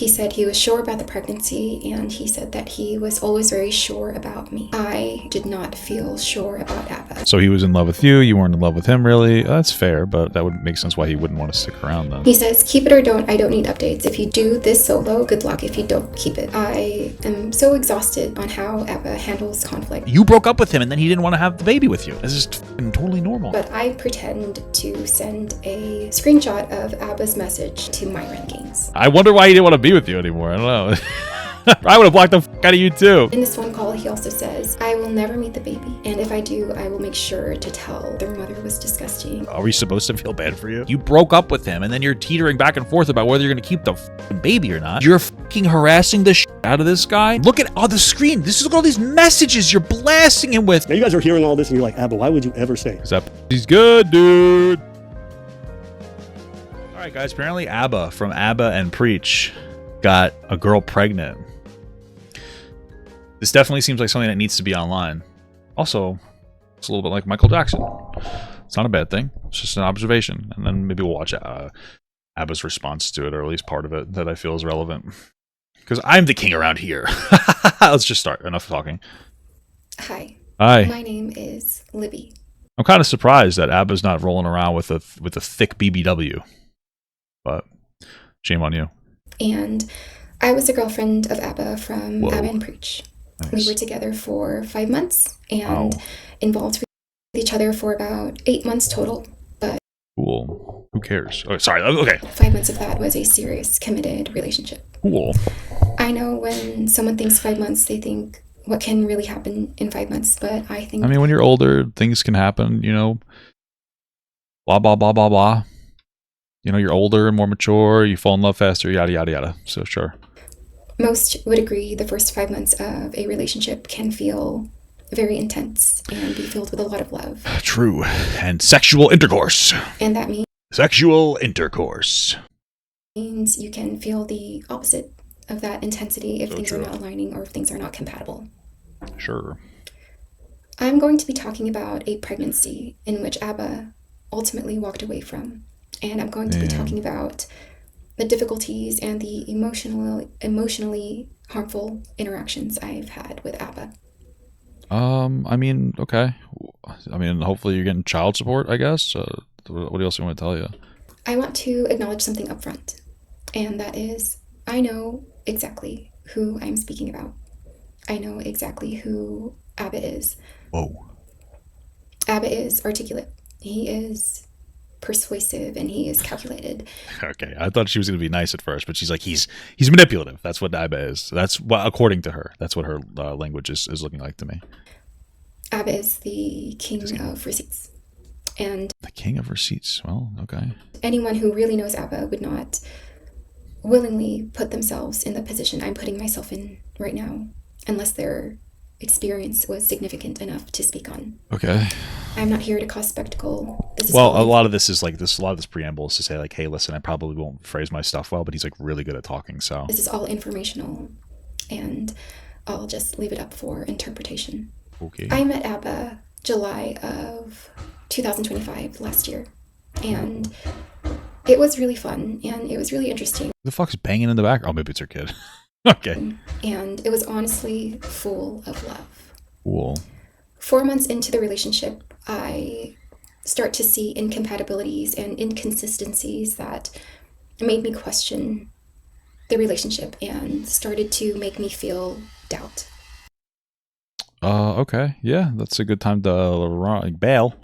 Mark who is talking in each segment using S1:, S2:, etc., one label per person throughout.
S1: He said he was sure about the pregnancy, and he said that he was always very sure about me. I did not feel sure about Abba.
S2: So he was in love with you, you weren't in love with him, really? That's fair, but that would make sense why he wouldn't want to stick around then.
S1: He says, keep it or don't, I don't need updates. If you do this solo, good luck. If you don't, keep it. I am so exhausted on how Abba handles conflict.
S2: You broke up with him and then he didn't want to have the baby with you. This is totally normal.
S1: But I pretend to send a screenshot of Abba's message to my rankings.
S2: I wonder why he didn't want to be with you anymore. I don't know. I would have blocked the f out of you too.
S1: In this phone call, he also says, I will never meet the baby. And if I do, I will make sure to tell their mother was disgusting.
S2: Are we supposed to feel bad for you? You broke up with him and then you're teetering back and forth about whether you're going to keep the baby or not. You're fucking harassing the out of this guy. Look at the screen. Look at all these messages you're blasting him with.
S3: Now you guys are hearing all this and you're like, Abba, why would you ever say?
S2: He's good, dude. All right, guys. Apparently Abba from Abba and Preach got a girl pregnant. This definitely seems like something that needs to be online. Also, it's a little bit like Michael Jackson. It's not a bad thing. It's just an observation. And then maybe we'll watch Abba's response to it, or at least part of it that I feel is relevant. Because I'm the king around here. Let's just start. Enough talking.
S1: Hi.
S2: Hi.
S1: My name is Libby.
S2: I'm kind of surprised that Abba's not rolling around with a thick BBW. But shame on you.
S1: And I was a girlfriend of Abba from
S2: Whoa.
S1: Abba and Preach.
S2: Nice.
S1: We were together for 5 months and involved with each other for about 8 months total. But
S2: Cool. Who cares? Oh, sorry. Okay.
S1: 5 months of that was a serious, committed relationship.
S2: Cool.
S1: I know when someone thinks 5 months, they think, what can really happen in 5 months? But I think...
S2: I mean, when you're older, things can happen, you know. Blah, blah, blah, blah, blah. You know, you're older and more mature, you fall in love faster, yada, yada, yada. So, sure.
S1: Most would agree the first 5 months of a relationship can feel very intense and be filled with a lot of love.
S2: True. And sexual intercourse.
S1: And that means
S2: Sexual intercourse.
S1: you can feel the opposite of that intensity if
S2: So
S1: things
S2: true.
S1: are not aligning or if things are not compatible.
S2: Sure.
S1: I'm going to be talking about a pregnancy in which Abba ultimately walked away from. And I'm going to be talking about the difficulties and the emotionally harmful interactions I've had with Abba.
S2: I mean, okay. I mean, hopefully you're getting child support, I guess. What else do you want to tell you?
S1: I want to acknowledge something up front, and that is I know exactly who I'm speaking about. I know exactly who Abba is.
S2: Whoa.
S1: Abba is articulate. He is persuasive and he is calculated.
S2: Okay, I thought she was going to be nice at first, but she's like, he's manipulative. That's what Abba is. That's what, according to her, that's what her language is looking like to me.
S1: Abba is the king of receipts. And
S2: The king of receipts. Well, okay.
S1: anyone who really knows Abba would not willingly put themselves in the position I'm putting myself in right now, unless their experience was significant enough to speak on.
S2: Okay.
S1: I'm not here to cause spectacle. This is
S2: Well, a
S1: all
S2: lot of this is like this. A lot of this preamble is to say like, hey, listen, I probably won't phrase my stuff well, but he's like really good at talking. So
S1: This is all informational, and I'll just leave it up for interpretation.
S2: okay.
S1: I met Abba July of 2025, last year, and it was really fun, and it was really interesting,
S2: Who the fuck's banging in the back? Oh, maybe it's her kid. Okay.
S1: and it was honestly full of love.
S2: Cool.
S1: 4 months into the relationship, I start to see incompatibilities and inconsistencies that made me question the relationship and started to make me feel doubt.
S2: Okay. Yeah, that's a good time to bail.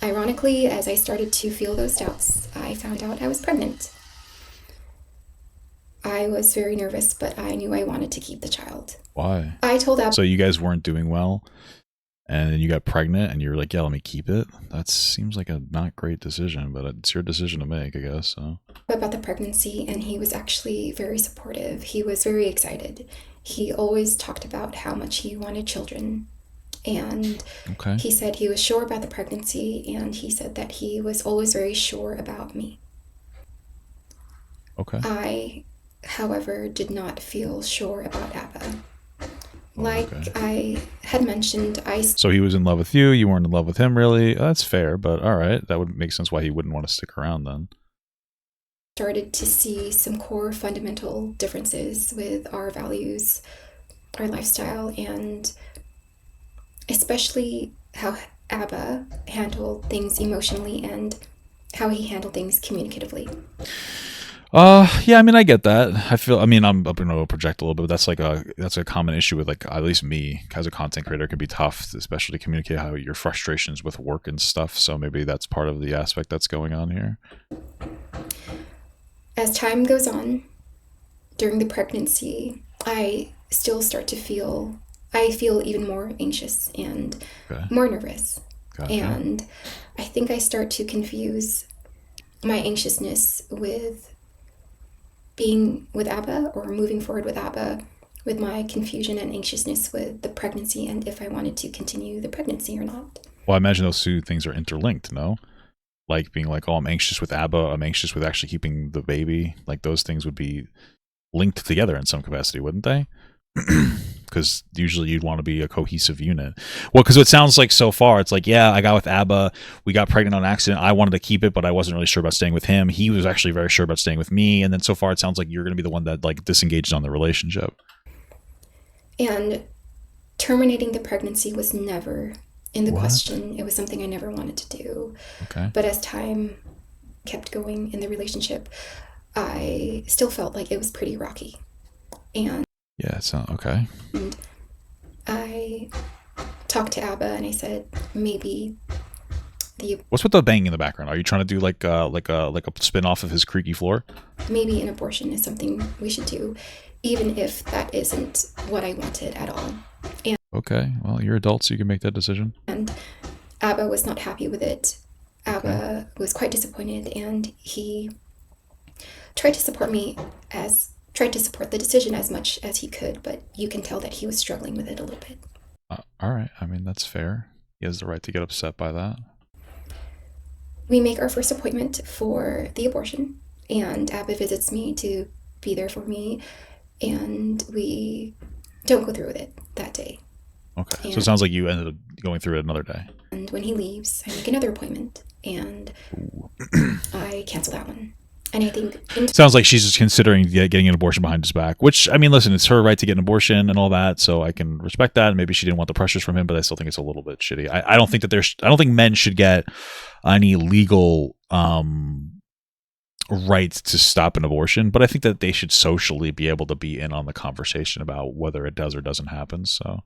S1: Ironically, as I started to feel those doubts, I found out I was pregnant. I was very nervous, but I knew I wanted to keep the child.
S2: Why?
S1: I told Abba
S2: So you guys weren't doing well, and then you got pregnant, and you were like, yeah, let me keep it? That seems like a not great decision, but it's your decision to make, I guess. So.
S1: about the pregnancy, and he was actually very supportive. He was very excited. He always talked about how much he wanted children. And
S2: Okay.
S1: he said he was sure about the pregnancy, and he said that he was always very sure about me.
S2: Okay.
S1: I, however, did not feel sure about Abba. Like
S2: okay.
S1: I had mentioned,
S2: So he was in love with you. You weren't in love with him, really. That's fair, but all right. That would make sense why he wouldn't want to stick around then.
S1: started to see some core fundamental differences with our values, our lifestyle, and especially how Abba handled things emotionally and how he handled things communicatively.
S2: Yeah, I mean, I get that. I'm gonna project a little bit, but that's a common issue with, like, at least me as a content creator. It can be tough, especially to communicate how your frustrations with work and stuff. So maybe that's part of the aspect that's going on here.
S1: As time goes on, during the pregnancy, I feel even more anxious and more nervous.
S2: Gotcha.
S1: And I think I start to confuse my anxiousness with being with Abba, or moving forward with Abba, with my confusion and anxiousness with the pregnancy and if I wanted to continue the pregnancy or not.
S2: Well, I imagine those two things are interlinked, no? Like being like, oh, I'm anxious with Abba, I'm anxious with actually keeping the baby. Like those things would be linked together in some capacity, wouldn't they? Because usually you'd want to be a cohesive unit. Well, because it sounds like so far, it's like, yeah, I got with Abba, we got pregnant on accident. I wanted to keep it, but I wasn't really sure about staying with him. He was actually very sure about staying with me. And then so far, it sounds like you're going to be the one that, like, disengaged on the relationship.
S1: And terminating the pregnancy was never in the question. It was something I never wanted to do.
S2: Okay.
S1: But as time kept going in the relationship, I still felt like it was pretty rocky. And
S2: yeah, it's not okay.
S1: And I talked to Abba and I said, maybe
S2: what's with the banging in the background? Are you trying to do like a spin off of his creaky floor?
S1: Maybe an abortion is something we should do, even if that isn't what I wanted at all. And
S2: okay, well, you're adults, so you can make that decision.
S1: And Abba was not happy with it. Abba was quite disappointed, and he tried to support the decision as much as he could, but you can tell that he was struggling with it a little bit.
S2: All right, I mean, that's fair. He has the right to get upset by that.
S1: We make our first appointment for the abortion, and Abba visits me to be there for me, and we don't go through with it that day.
S2: Okay, so it sounds like you ended up going through it another day.
S1: And when he leaves, I make another appointment, and I cancel that one. And I think
S2: sounds like she's just considering getting an abortion behind his back, which, I mean, listen, it's her right to get an abortion and all that, so I can respect that. And maybe she didn't want the pressures from him, but I still think it's a little bit shitty. I don't think that I don't think men should get any legal right to stop an abortion, but I think that they should socially be able to be in on the conversation about whether it does or doesn't happen. So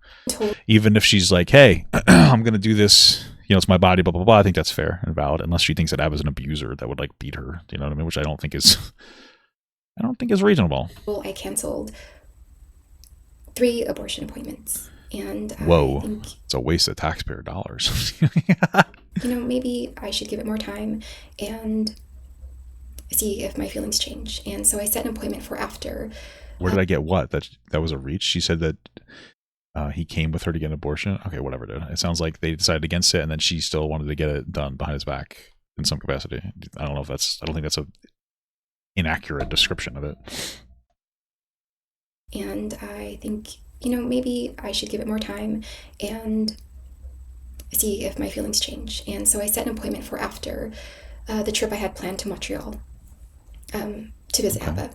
S2: even if she's like, hey, I'm going to do this, it's my body, blah, blah, blah, I think that's fair and valid, unless she thinks that Abba's an abuser that would, like, beat her, you know what I mean? Which I don't think is reasonable.
S1: Well, I canceled 3 abortion appointments, and
S2: whoa,
S1: I think
S2: it's a waste of taxpayer dollars.
S1: Maybe I should give it more time and see if my feelings change. And so I set an appointment for after.
S2: Where did I get what? That was a reach? She said that he came with her to get an abortion. Okay, whatever, dude. It sounds like they decided against it, and then she still wanted to get it done behind his back in some capacity. I don't think that's a inaccurate description of it.
S1: And I think, maybe I should give it more time and see if my feelings change. And so I set an appointment for after the trip I had planned to Montreal to visit Abba.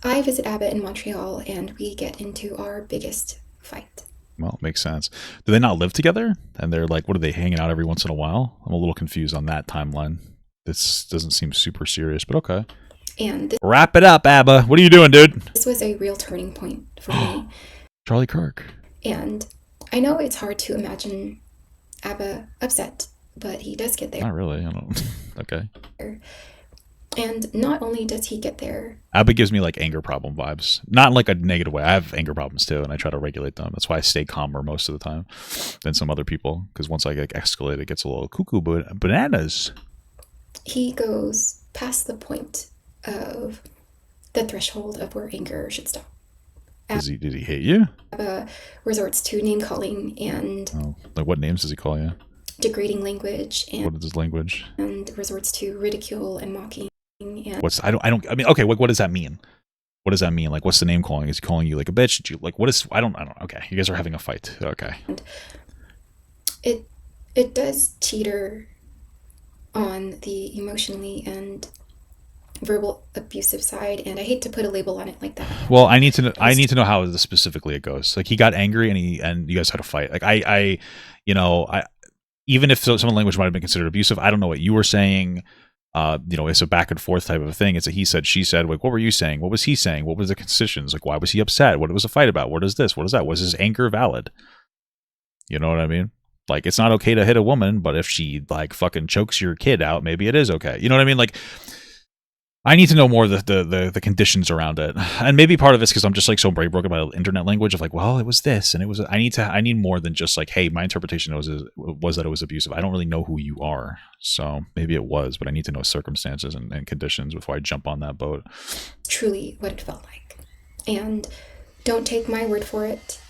S1: I visit Abba in Montreal, and we get into our biggest fight.
S2: Well, it makes sense. Do they not live together? And they're like, what are they, hanging out every once in a while? I'm a little confused on that timeline. This doesn't seem super serious, but okay.
S1: And
S2: wrap it up, Abba. What are you doing, dude?
S1: This was a real turning point for me.
S2: Charlie Kirk.
S1: And I know it's hard to imagine Abba upset, but he does get there.
S2: Not really. I don't. Okay.
S1: And not only does he get there,
S2: Abba gives me like anger problem vibes. Not in like a negative way. I have anger problems too, and I try to regulate them. That's why I stay calmer most of the time than some other people. Because once I get escalate, it gets a little cuckoo bananas.
S1: He goes past the point of the threshold of where anger should stop.
S2: Did he hate you?
S1: Abba resorts to name calling and
S2: like what names does he call you?
S1: Degrading language. And
S2: what is his language?
S1: And resorts to ridicule and mocking. And
S2: okay, what does that mean? What does that mean? Like, what's the name calling? Is he calling you like a bitch? Did you like, what is, I don't, okay. You guys are having a fight. Okay.
S1: And it does teeter on the emotionally and verbal abusive side, and I hate to put a label on it like that.
S2: Well, I need to know. I need to know how specifically it goes. Like he got angry and you guys had a fight. Like I even if some of the language might have been considered abusive, I don't know what you were saying. It's a back and forth type of a thing. It's a he said, she said. Like, what were you saying? What was he saying? What was the conditions? Like, why was he upset? What was a fight about? What is this? What is that? Was his anger valid? You know what I mean? Like, it's not okay to hit a woman, but if she like fucking chokes your kid out, maybe it is okay. You know what I mean? Like, I need to know more of the conditions around it, and maybe part of it's because I'm just like so broken by internet language of like, well, it was this, and it was. I need more than just like, hey, my interpretation was that it was abusive. I don't really know who you are, so maybe it was, but I need to know circumstances and conditions before I jump on that boat.
S1: Truly, what it felt like, and don't take my word for it.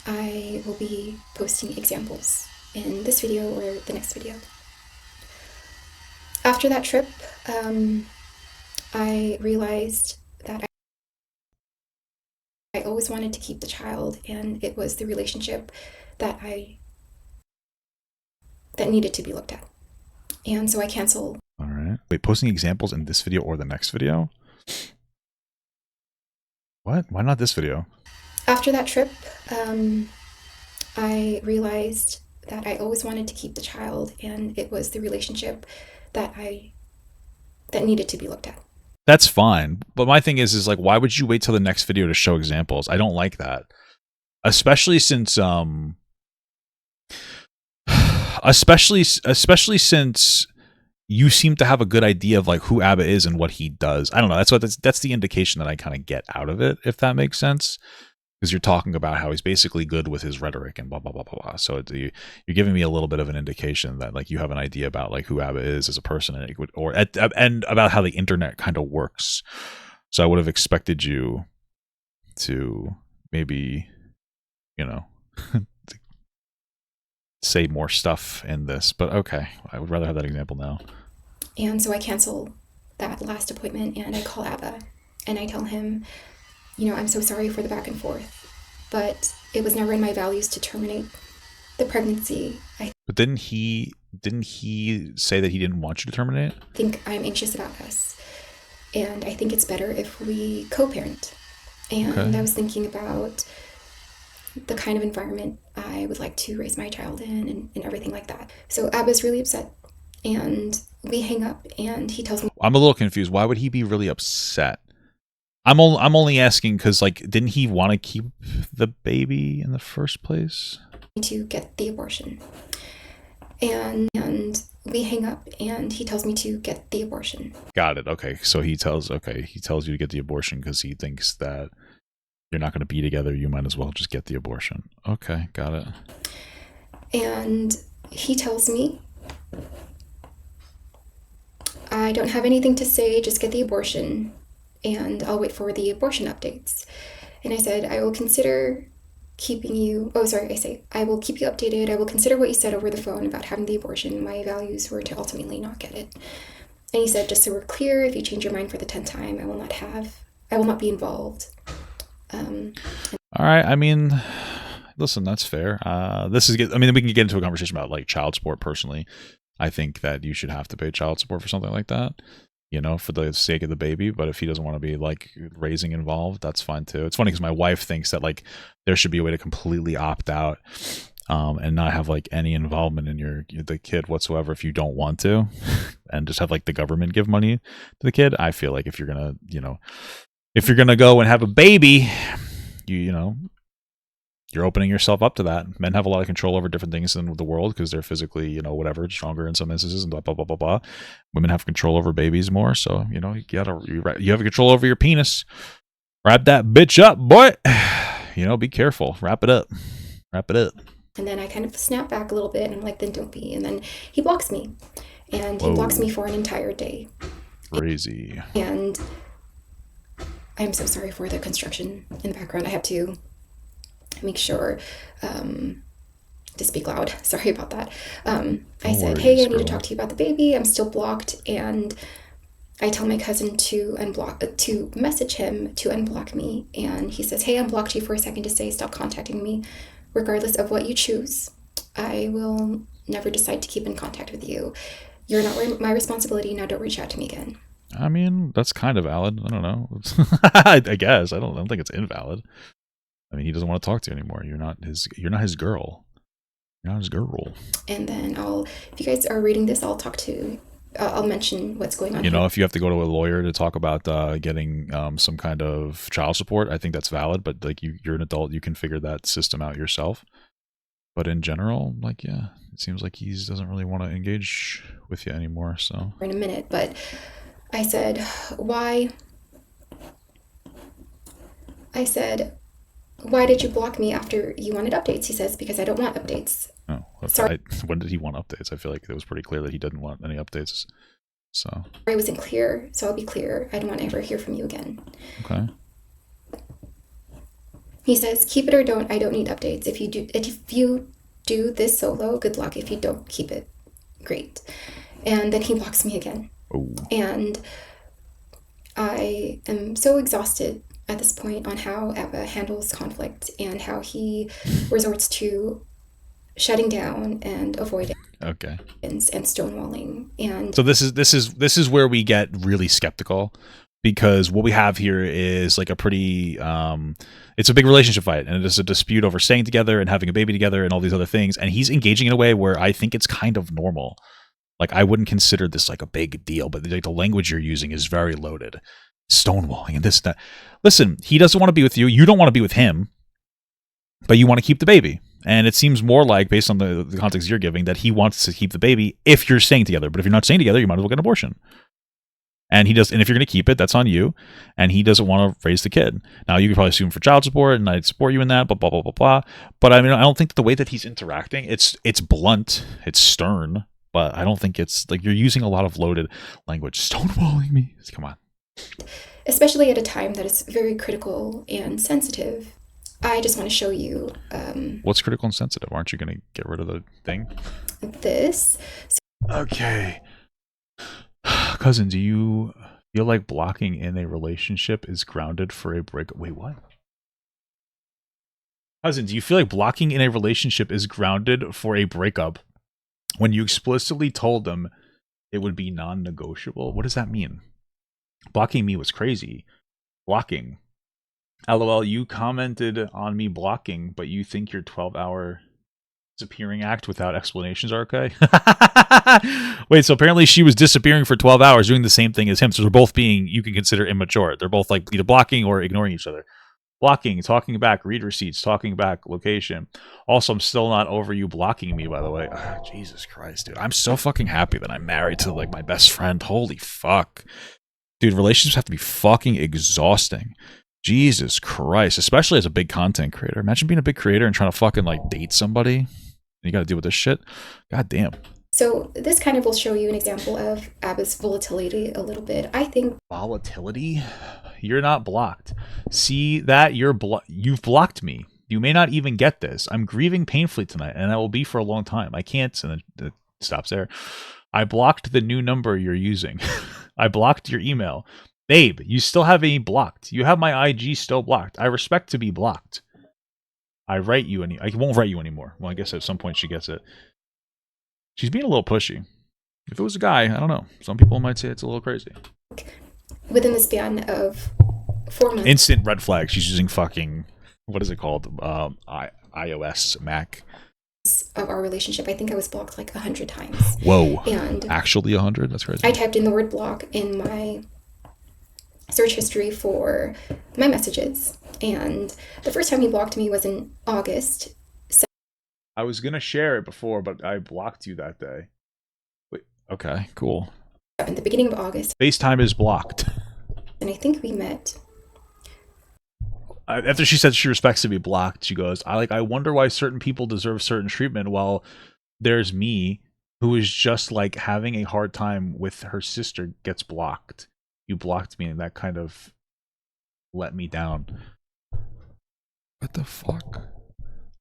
S1: I will be posting examples in this video or the next video. After that trip, I realized that I always wanted to keep the child, and it was the relationship that needed to be looked at. And so I canceled.
S2: All right. Wait, posting examples in this video or the next video? What? Why not this video?
S1: After that trip, I realized that I always wanted to keep the child, and it was the relationship that needed to be looked at.
S2: That's fine. But my thing is like, why would you wait till the next video to show examples? I don't like that. Especially since you seem to have a good idea of like who Abba is and what he does. I don't know. That's the indication that I kind of get out of it, if that makes sense. Because you're talking about how he's basically good with his rhetoric and blah blah blah blah blah. So you're giving me a little bit of an indication that like you have an idea about like who Abba is as a person and about how the internet kind of works. So I would have expected you to maybe, say more stuff in this, but okay. I would rather have that example now.
S1: And so I cancel that last appointment, and I call Abba and I tell him, I'm so sorry for the back and forth, but it was never in my values to terminate the pregnancy.
S2: But didn't he say that he didn't want you to terminate?
S1: I think I'm anxious about us, and I think it's better if we co-parent. And okay. I was thinking about the kind of environment I would like to raise my child in and everything like that. So Abba's really upset, and we hang up, and he tells me...
S2: I'm a little confused. Why would he be really upset? I'm only asking because, like, didn't he want to keep the baby in the first place?
S1: To get the abortion. And we hang up, and he tells me to get the abortion.
S2: Got it. Okay. So he tells you to get the abortion because he thinks that you're not going to be together. You might as well just get the abortion. Okay. Got it.
S1: And he tells me, I don't have anything to say, just get the abortion, and I'll wait for the abortion updates. And I said, I will consider keeping you... I will keep you updated. I will consider what you said over the phone about having the abortion. My values were to ultimately not get it. And he said, just so we're clear, if you change your mind for the 10th time, I will not be involved.
S2: All right. I mean, listen, that's fair. We can get into a conversation about like child support. Personally, I think that you should have to pay child support for something like that, for the sake of the baby. But if he doesn't want to be like raising involved, that's fine too. It's funny because my wife thinks that like there should be a way to completely opt out and not have like any involvement in the kid whatsoever if you don't want to, and just have like the government give money to the kid. I feel like if you're gonna go and have a baby, you're opening yourself up to that. Men have a lot of control over different things in the world because they're physically, stronger in some instances, and blah blah blah blah blah. Women have control over babies more, so you have control over your penis. Wrap that bitch up, boy. Be careful. Wrap it up.
S1: And then I kind of snap back a little bit, and I'm like, then don't be. And then he blocks me, and he blocks me for an entire day.
S2: Crazy.
S1: And I'm so sorry for the construction in the background. I have to make sure to speak loud. Sorry about that. I said, hey, I need to talk to you about the baby. I'm still blocked. And I tell my cousin to message him to unblock me. And he says, hey, I unblocked you for a second to say stop contacting me. Regardless of what you choose, I will never decide to keep in contact with you. You're not my responsibility. Now don't reach out to me again.
S2: I mean, that's kind of valid. I don't know. I guess I don't think it's invalid. I mean, he doesn't want to talk to you anymore. You're not his girl. You're not his girl.
S1: And then if you guys are reading this, I'll mention what's going on.
S2: You know, if you have to go to a lawyer to talk about getting some kind of child support, I think that's valid. But like, you're an adult, you can figure that system out yourself. But in general, like, yeah, it seems like he doesn't really want to engage with you anymore. So
S1: in a minute, but I said, why? I said, why did you block me after you wanted updates? He says, because I don't want updates.
S2: Oh, okay.
S1: Sorry.
S2: When did he want updates? I feel like it was pretty clear that he didn't want any updates. So
S1: I wasn't clear, so I'll be clear. I don't want to ever hear from you again.
S2: Okay.
S1: He says, keep it or don't. I don't need updates. If you do this solo, good luck. If you don't, keep it. Great. And then he blocks me again.
S2: Oh.
S1: And I am so exhausted at this point on how Abba handles conflict and how he resorts to shutting down and avoiding.
S2: Okay.
S1: And stonewalling. And
S2: so this is where we get really skeptical, because what we have here is like a pretty it's a big relationship fight, and it is a dispute over staying together and having a baby together and all these other things, and he's engaging in a way where I think it's kind of normal. Like, I wouldn't consider this like a big deal, but like, the language you're using is very loaded. Stonewalling and this and that. Listen, he doesn't want to be with you. You don't want to be with him, but you want to keep the baby. And it seems more like, based on the context you're giving, that he wants to keep the baby if you're staying together. But if you're not staying together, you might as well get an abortion. And if you're going to keep it, that's on you. And he doesn't want to raise the kid. Now, you could probably sue him for child support, and I'd support you in that, blah, blah, blah, blah, blah. But I mean, I don't think that the way that he's interacting, it's blunt, it's stern, but I don't think it's like, you're using a lot of loaded language. Stonewalling me. Come on.
S1: Especially at a time that is very critical and sensitive. I just want to show you.
S2: What's critical and sensitive? Aren't you going to get rid of the thing?
S1: This.
S2: Okay. Cousin, do you feel like blocking in a relationship is grounded for a break? Wait, what? Cousin, do you feel like blocking in a relationship is grounded for a breakup when you explicitly told them it would be non-negotiable? What does that mean? Blocking me was crazy. Blocking. LOL, you commented on me blocking, but you think your 12-hour disappearing act without explanations are okay? Wait, so apparently she was disappearing for 12 hours doing the same thing as him. So they're both being, you can consider, immature. They're both like either blocking or ignoring each other. Blocking, talking back, read receipts, talking back, location. Also, I'm still not over you blocking me, by the way. Ugh, Jesus Christ, dude. I'm so fucking happy that I'm married to like my best friend. Holy fuck. Dude, relationships have to be fucking exhausting. Jesus Christ, especially as a big content creator. Imagine being a big creator and trying to fucking like date somebody. You got to deal with this shit. God damn.
S1: So this kind of will show you an example of Abba's volatility a little bit. I think
S2: volatility. You're not blocked. See that you've blocked me. You may not even get this. I'm grieving painfully tonight, and I will be for a long time. I can't. And then it stops there. I blocked the new number you're using. I blocked your email. Babe, you still have me blocked. You have my IG still blocked. I respect to be blocked. I won't write you anymore. Well, I guess at some point she gets it. She's being a little pushy. If it was a guy, I don't know. Some people might say it's a little crazy.
S1: Within the span of 4 months.
S2: Instant red flag. She's using fucking, what is it called? iOS, Mac.
S1: Of our relationship, I think I was blocked like 100 times.
S2: Whoa.
S1: And
S2: actually 100? That's crazy.
S1: I typed in the word block in my search history for my messages. And the first time he blocked me was in August.
S2: I was going to share it before, but I blocked you that day. Wait, okay, cool.
S1: At the beginning of August.
S2: FaceTime is blocked.
S1: And I think we met.
S2: After she said she respects to be blocked, she goes, I wonder why certain people deserve certain treatment while there's me who is just like having a hard time with her sister gets blocked. You blocked me and that kind of let me down. What the fuck?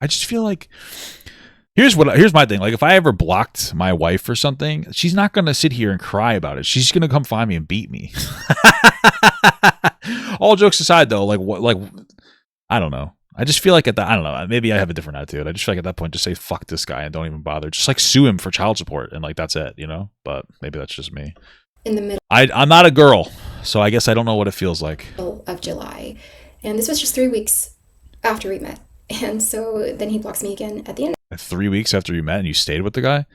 S2: I just feel like here's my thing. Like, if I ever blocked my wife or something, she's not gonna sit here and cry about it. She's gonna come find me and beat me. All jokes aside, though, I don't know. I just feel like I don't know. Maybe I have a different attitude. I just feel like at that point, just say fuck this guy and don't even bother. Just like sue him for child support and like that's it, you know. But maybe that's just me.
S1: in the middle
S2: I'm not a girl, so I guess I don't know what it feels like.
S1: of July. And this was just 3 weeks after we met. And so then he blocks me again at the end.
S2: 3 weeks after you met and you stayed with the guy?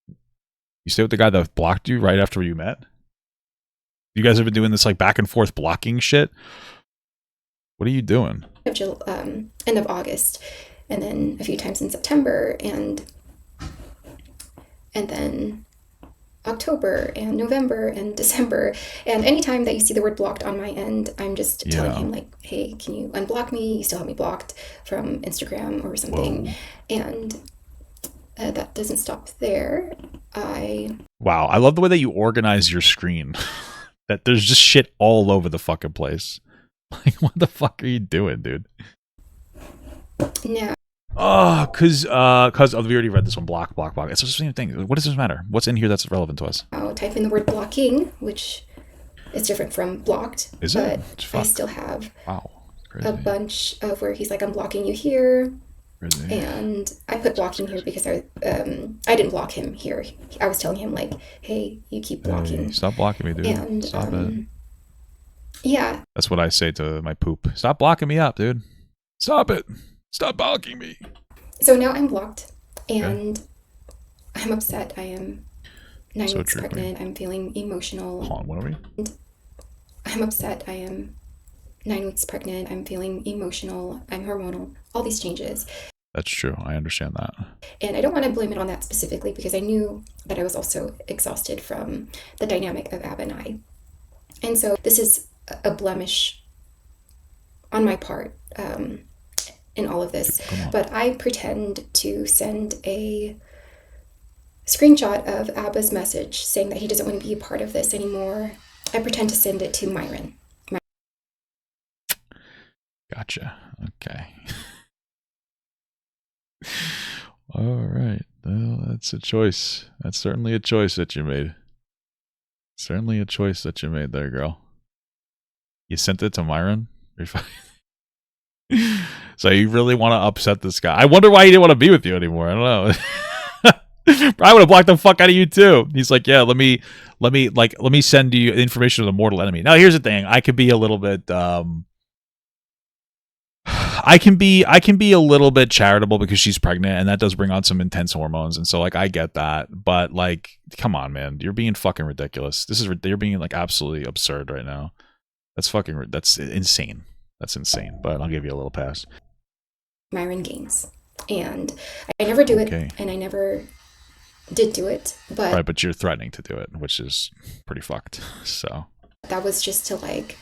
S2: You stayed with the guy that blocked you right after you met? You guys have been doing this like back and forth blocking shit? What are you doing?
S1: End of August, and then a few times in September, and then October and November and December. And anytime that you see the word blocked on my end, I'm just telling him like, hey, can you unblock me? You still have me blocked from Instagram or something. Whoa. And that doesn't stop there.
S2: Wow, I love the way that you organize your screen. That there's just shit all over the fucking place. Like, what the fuck are you doing, dude?
S1: No.
S2: Oh, because we already read this one. Block. It's the same thing. What does this matter? What's in here that's relevant to us?
S1: I'll type in the word blocking, which is different from blocked.
S2: Is it?
S1: But I still have
S2: crazy.
S1: A bunch of where he's like, I'm blocking you here.
S2: Crazy.
S1: And I put blocking here because I didn't block him here. I was telling him like, hey, you keep blocking.
S2: Hey, stop blocking me, dude.
S1: And
S2: stop it.
S1: Yeah.
S2: That's what I say to my poop. Stop blocking me up, dude. Stop it. Stop blocking me.
S1: So now I'm blocked, and I'm upset. I am 9 weeks pregnant. I'm feeling emotional.
S2: Hold on, what are we?
S1: I'm upset. I am 9 weeks pregnant. I'm feeling emotional. I'm hormonal. All these changes.
S2: That's true. I understand that.
S1: And I don't want to blame it on that specifically because I knew that I was also exhausted from the dynamic of Ab and I. And so this is a blemish on my part. In all of this, but I pretend to send a screenshot of Abba's message saying that he doesn't want to be a part of this anymore. I pretend to send it to Myron.
S2: Gotcha. Okay. All right. Well, that's a choice. That's certainly a choice that you made. Certainly a choice that you made there, girl. You sent it to Myron? So you really want to upset this guy? I wonder why he didn't want to be with you anymore. I don't know. I would have blocked the fuck out of you too. He's like, yeah, let me send you information of the mortal enemy. Now here's the thing. I could be a little bit I can be a little bit charitable because she's pregnant and that does bring on some intense hormones, and so like I get that, but like come on, man, you're being fucking ridiculous. You're being like absolutely absurd right now. That's insane. That's insane, but I'll give you a little pass.
S1: Myron gains, and I never do it, and I never did do it, but
S2: right, but you're threatening to do it, which is pretty fucked. So
S1: that was just to like,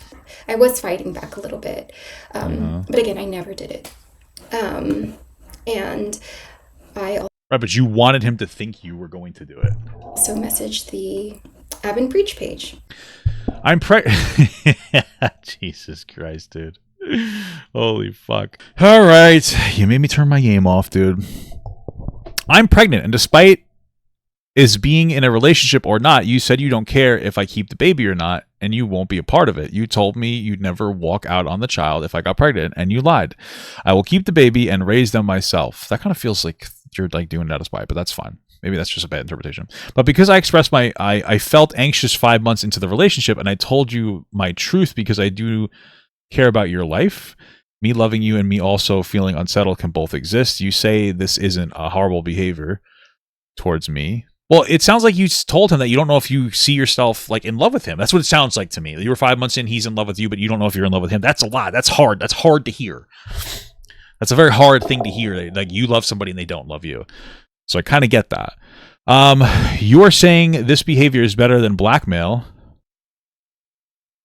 S1: I was fighting back a little bit, but again, I never did it, and I
S2: right, but you wanted him to think you were going to do it.
S1: Also messaged the Ab and Preach page.
S2: I'm Jesus Christ, dude. Holy fuck. All right. You made me turn my game off, dude. I'm pregnant, and despite is being in a relationship or not, you said you don't care if I keep the baby or not, and you won't be a part of it. You told me you'd never walk out on the child if I got pregnant, and you lied. I will keep the baby and raise them myself. That kind of feels like you're like doing it out of spite, but that's fine. Maybe that's just a bad interpretation. But because I expressed I felt anxious 5 months into the relationship, and I told you my truth because I do care about your life. Me loving you and me also feeling unsettled can both exist. You say this isn't a horrible behavior towards me. Well, it sounds like you told him that you don't know if you see yourself like in love with him. That's what it sounds like to me. You were 5 months in, he's in love with you, but you don't know if you're in love with him. That's a lot. That's hard. That's hard to hear. That's a very hard thing to hear. Like you love somebody and they don't love you. So I kind of get that. You are saying this behavior is better than blackmail.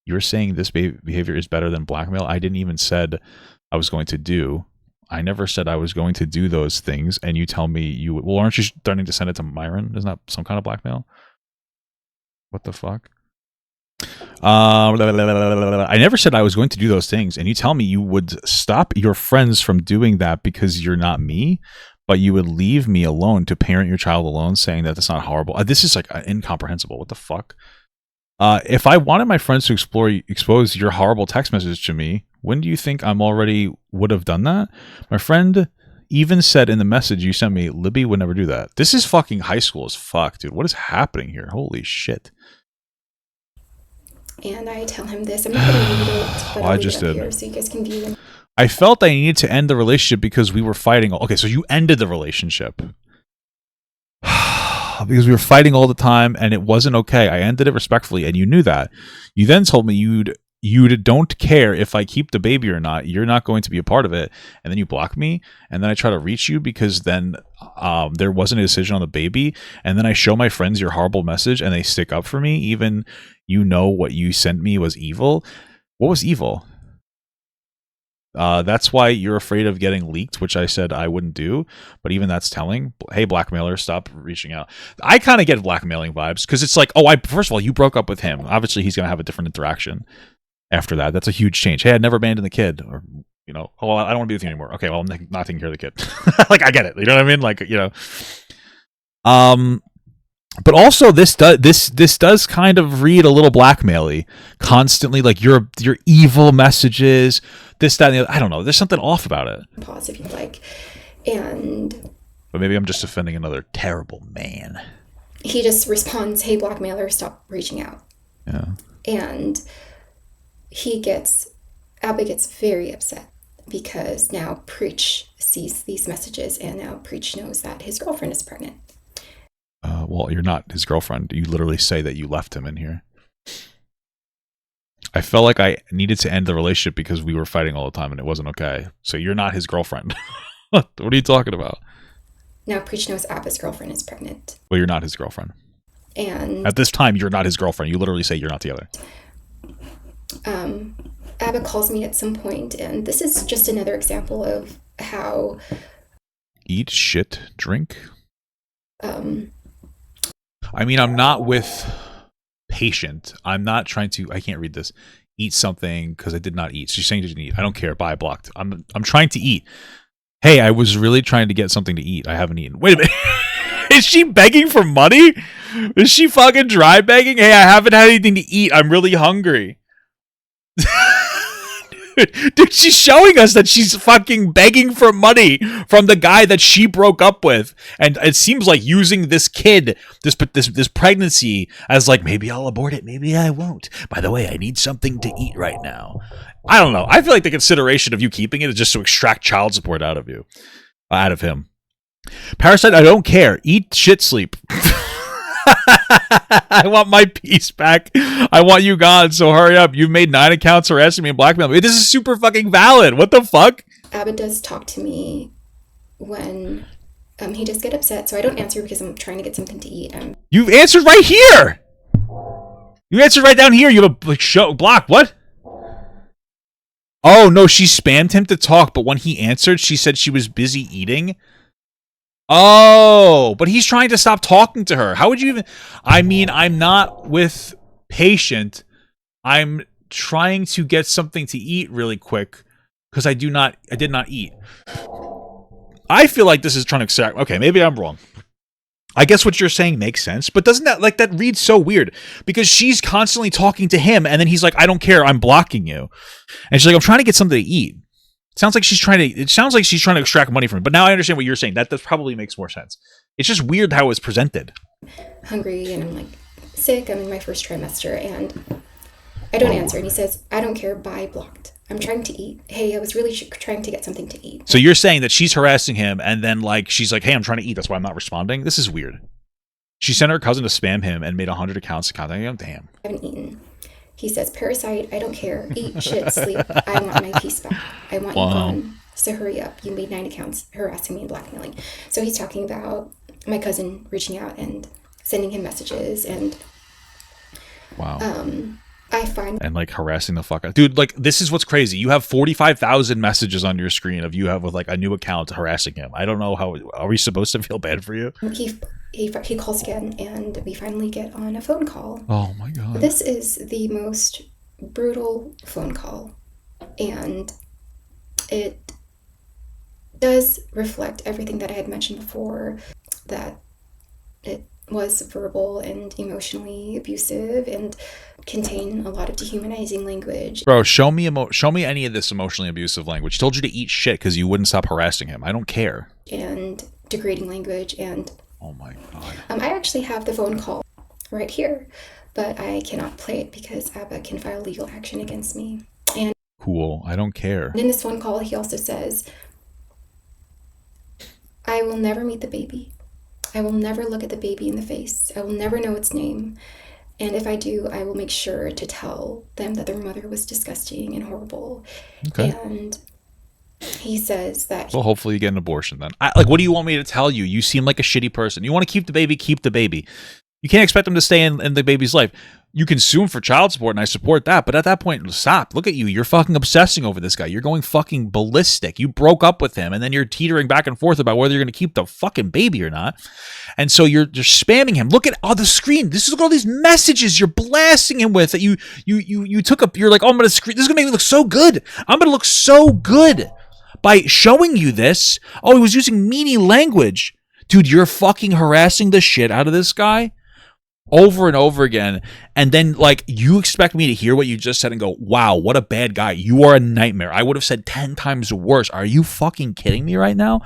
S2: You're saying this behavior is better than blackmail. I didn't even said I was going to do. I never said I was going to do those things. And you tell me you, well, aren't you starting to send it to Myron? Isn't that some kind of blackmail? What the fuck? I never said I was going to do those things. And you tell me you would stop your friends from doing that because you're not me, but you would leave me alone to parent your child alone, saying that that's not horrible. This is like incomprehensible. What the fuck? If I wanted my friends to expose your horrible text message to me, when do you think I'm already would have done that? My friend even said in the message you sent me, Libby would never do that. This is fucking high school as fuck, dude. What is happening here? Holy shit.
S1: And I tell him this. I'm not going to read it, but I'll
S2: I
S1: leave
S2: just
S1: it up
S2: did.
S1: here so you guys can view it.
S2: I felt I needed to end the relationship because we were fighting. Okay, so you ended the relationship. Because we were fighting all the time and it wasn't okay. I ended it respectfully and you knew that. You then told me you don't care if I keep the baby or not. You're not going to be a part of it. And then you block me. And then I try to reach you because then there wasn't a decision on the baby. And then I show my friends your horrible message and they stick up for me. Even what you sent me was evil. What was evil? That's why you're afraid of getting leaked, which I said I wouldn't do. But even that's telling. Hey, blackmailer, stop reaching out. I kind of get blackmailing vibes because it's like, first of all, you broke up with him. Obviously, he's going to have a different interaction after that. That's a huge change. Hey, I'd never abandoned the kid. Or, I don't want to be with you anymore. Okay, well, I'm not taking care of the kid. Like, I get it. You know what I mean? Like, But also, this does kind of read a little blackmail-y. Constantly, like your evil messages, this, that, and the other. I don't know. There's something off about it.
S1: Pause if you'd like. And
S2: But maybe I'm just offending another terrible man.
S1: he just responds, "Hey, blackmailer, stop reaching out."
S2: Yeah.
S1: And Abba gets very upset because now Preach sees these messages and now Preach knows that his girlfriend is pregnant.
S2: Well, you're not his girlfriend. You literally say that you left him in here. I felt like I needed to end the relationship because we were fighting all the time and it wasn't okay. So you're not his girlfriend. What are you talking about?
S1: Now Preach knows Abba's girlfriend is pregnant.
S2: Well, you're not his girlfriend.
S1: And
S2: at this time, you're not his girlfriend. You literally say you're not together.
S1: Abba calls me at some point, and this is just another example of how...
S2: Eat shit, drink? I mean, I'm not with patient. I'm not trying to, I can't read this, eat something because I did not eat. She's saying she didn't eat. I don't care. Bye, blocked. I'm trying to eat. Hey, I was really trying to get something to eat. I haven't eaten. Wait a minute. Is she begging for money? Is she fucking dry begging? Hey, I haven't had anything to eat. I'm really hungry. Dude, she's showing us that she's fucking begging for money from the guy that she broke up with. And it seems like using this kid, this pregnancy as like, maybe I'll abort it, maybe I won't. By the way, I need something to eat right now. I don't know. I feel like the consideration of you keeping it is just to extract child support out of him. Parasite, I don't care. Eat shit, sleep. I want my peace back. I want you gone, so hurry up. You've made 9 accounts harassing me and blackmailing me. This is super fucking valid. What the fuck?
S1: Abba does talk to me when he does get upset, so I don't answer because I'm trying to get something to eat.
S2: You've answered right here. You answered right down here. You have a show block. What? Oh, no, she spammed him to talk, but when he answered, she said she was busy eating. Oh, but he's trying to stop talking to her. How would you even... I mean, I'm not with patient. I'm trying to get something to eat really quick because I did not eat. I feel like this is trying to extract... Okay, maybe I'm wrong. I guess what you're saying makes sense, but doesn't that reads so weird? Because she's constantly talking to him, and then he's like, I don't care, I'm blocking you. And she's like, I'm trying to get something to eat. It sounds like she's trying to extract money from him. But now I understand what you're saying. That probably makes more sense. It's just weird how it's presented.
S1: Hungry, and I'm like sick. I'm in my first trimester, and I don't answer. And he says, I don't care, bye, blocked. I'm trying to eat. Hey, I was really trying to get something to eat.
S2: So you're saying that she's harassing him, and then she's like, hey, I'm trying to eat. That's why I'm not responding. This is weird. She sent her cousin to spam him and made 100 accounts to contact him. Damn.
S1: I haven't eaten. He says, Parasite, I don't care. Eat, shit, sleep. I want my peace back. I want you gone. So hurry up. You made 9 accounts harassing me and blackmailing. So he's talking about my cousin reaching out and sending him messages and...
S2: Wow.
S1: I find...
S2: And harassing the fuck out. Dude, this is what's crazy. You have 45,000 messages on your screen of you have with a new account harassing him. I don't know how... Are we supposed to feel bad for you?
S1: He calls again, and we finally get on a phone call.
S2: Oh my god.
S1: This is the most brutal phone call, and it does reflect everything that I had mentioned before, that it was verbal and emotionally abusive and contain a lot of dehumanizing language.
S2: Bro, show me any of this emotionally abusive language. He told you to eat shit because you wouldn't stop harassing him. I don't care.
S1: And degrading language and...
S2: Oh my god.
S1: I actually have the phone call right here, but I cannot play it because Abba can file legal action against me. And
S2: Cool. I don't care.
S1: in this phone call, he also says, I will never meet the baby. I will never look at the baby in the face. I will never know its name. And if I do, I will make sure to tell them that their mother was disgusting and horrible.
S2: Okay.
S1: And he says that...
S2: Well, hopefully you get an abortion then. Like, what do you want me to tell you? You seem like a shitty person. You want to keep the baby, keep the baby. You can't expect them to stay in the baby's life. You can sue him for child support, and I support that. But at that point, stop. Look at you. You're fucking obsessing over this guy. You're going fucking ballistic. You broke up with him, and then you're teetering back and forth about whether you're going to keep the fucking baby or not. And so you're spamming him. Look at the screen. Look at all these messages you're blasting him with that you took up. You're like, oh, I'm going to screen. This is going to make me look so good. I'm going to look so good by showing you this. Oh, he was using meanie language. Dude, you're fucking harassing the shit out of this guy over and over again, and then like you expect me to hear what you just said and go, wow, what a bad guy. You are a nightmare. I would have said 10 times worse. Are you fucking kidding me right now?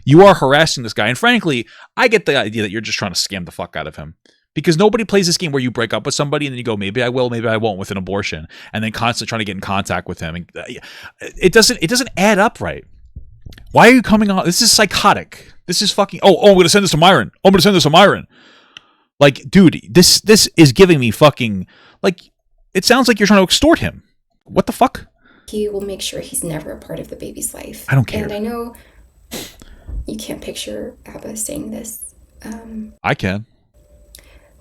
S2: You are harassing this guy, and frankly, I get the idea that you're just trying to scam the fuck out of him, because nobody plays this game where you break up with somebody and then you go, maybe I will, maybe I won't, with an abortion, and then constantly trying to get in contact with him. And it doesn't add up right. Why are you coming on? This is psychotic. This is fucking, I'm going to send this to Myron. I'm going to send this to Myron. Like, dude, this is giving me fucking, like, it sounds like you're trying to extort him. What the fuck?
S1: He will make sure he's never a part of the baby's life.
S2: I don't care.
S1: And I know you can't picture Abba saying this.
S2: I can.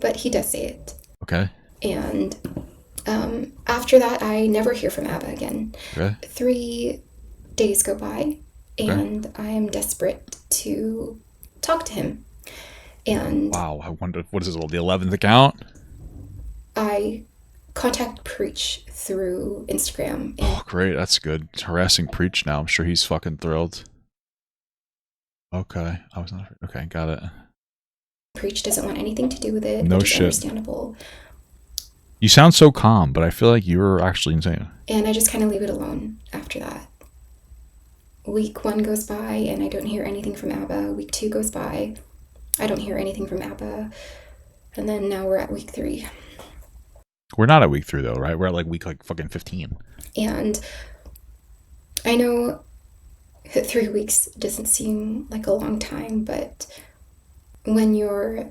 S1: But he does say it.
S2: Okay.
S1: And after that, I never hear from Abba again.
S2: Okay.
S1: 3 days go by, and
S2: Okay.
S1: I am desperate to talk to him. And
S2: wow, I wonder, what is this, the 11th account?
S1: I contact Preach through Instagram. And
S2: Oh, great, that's good. It's harassing Preach now. I'm sure he's fucking thrilled. Okay, I was not. Okay, got it.
S1: Preach doesn't want anything to do with it.
S2: No
S1: which is
S2: shit.
S1: Understandable.
S2: You sound so calm, but I feel like you're actually insane.
S1: And I just kind of leave it alone after that. Week 1 goes by, and I don't hear anything from Abba. Week 2 goes by. I don't hear anything from Abba. And then now we're at week 3.
S2: We're not at week 3 though, right? We're at like week fucking 15.
S1: And I know that 3 weeks doesn't seem like a long time, but when you're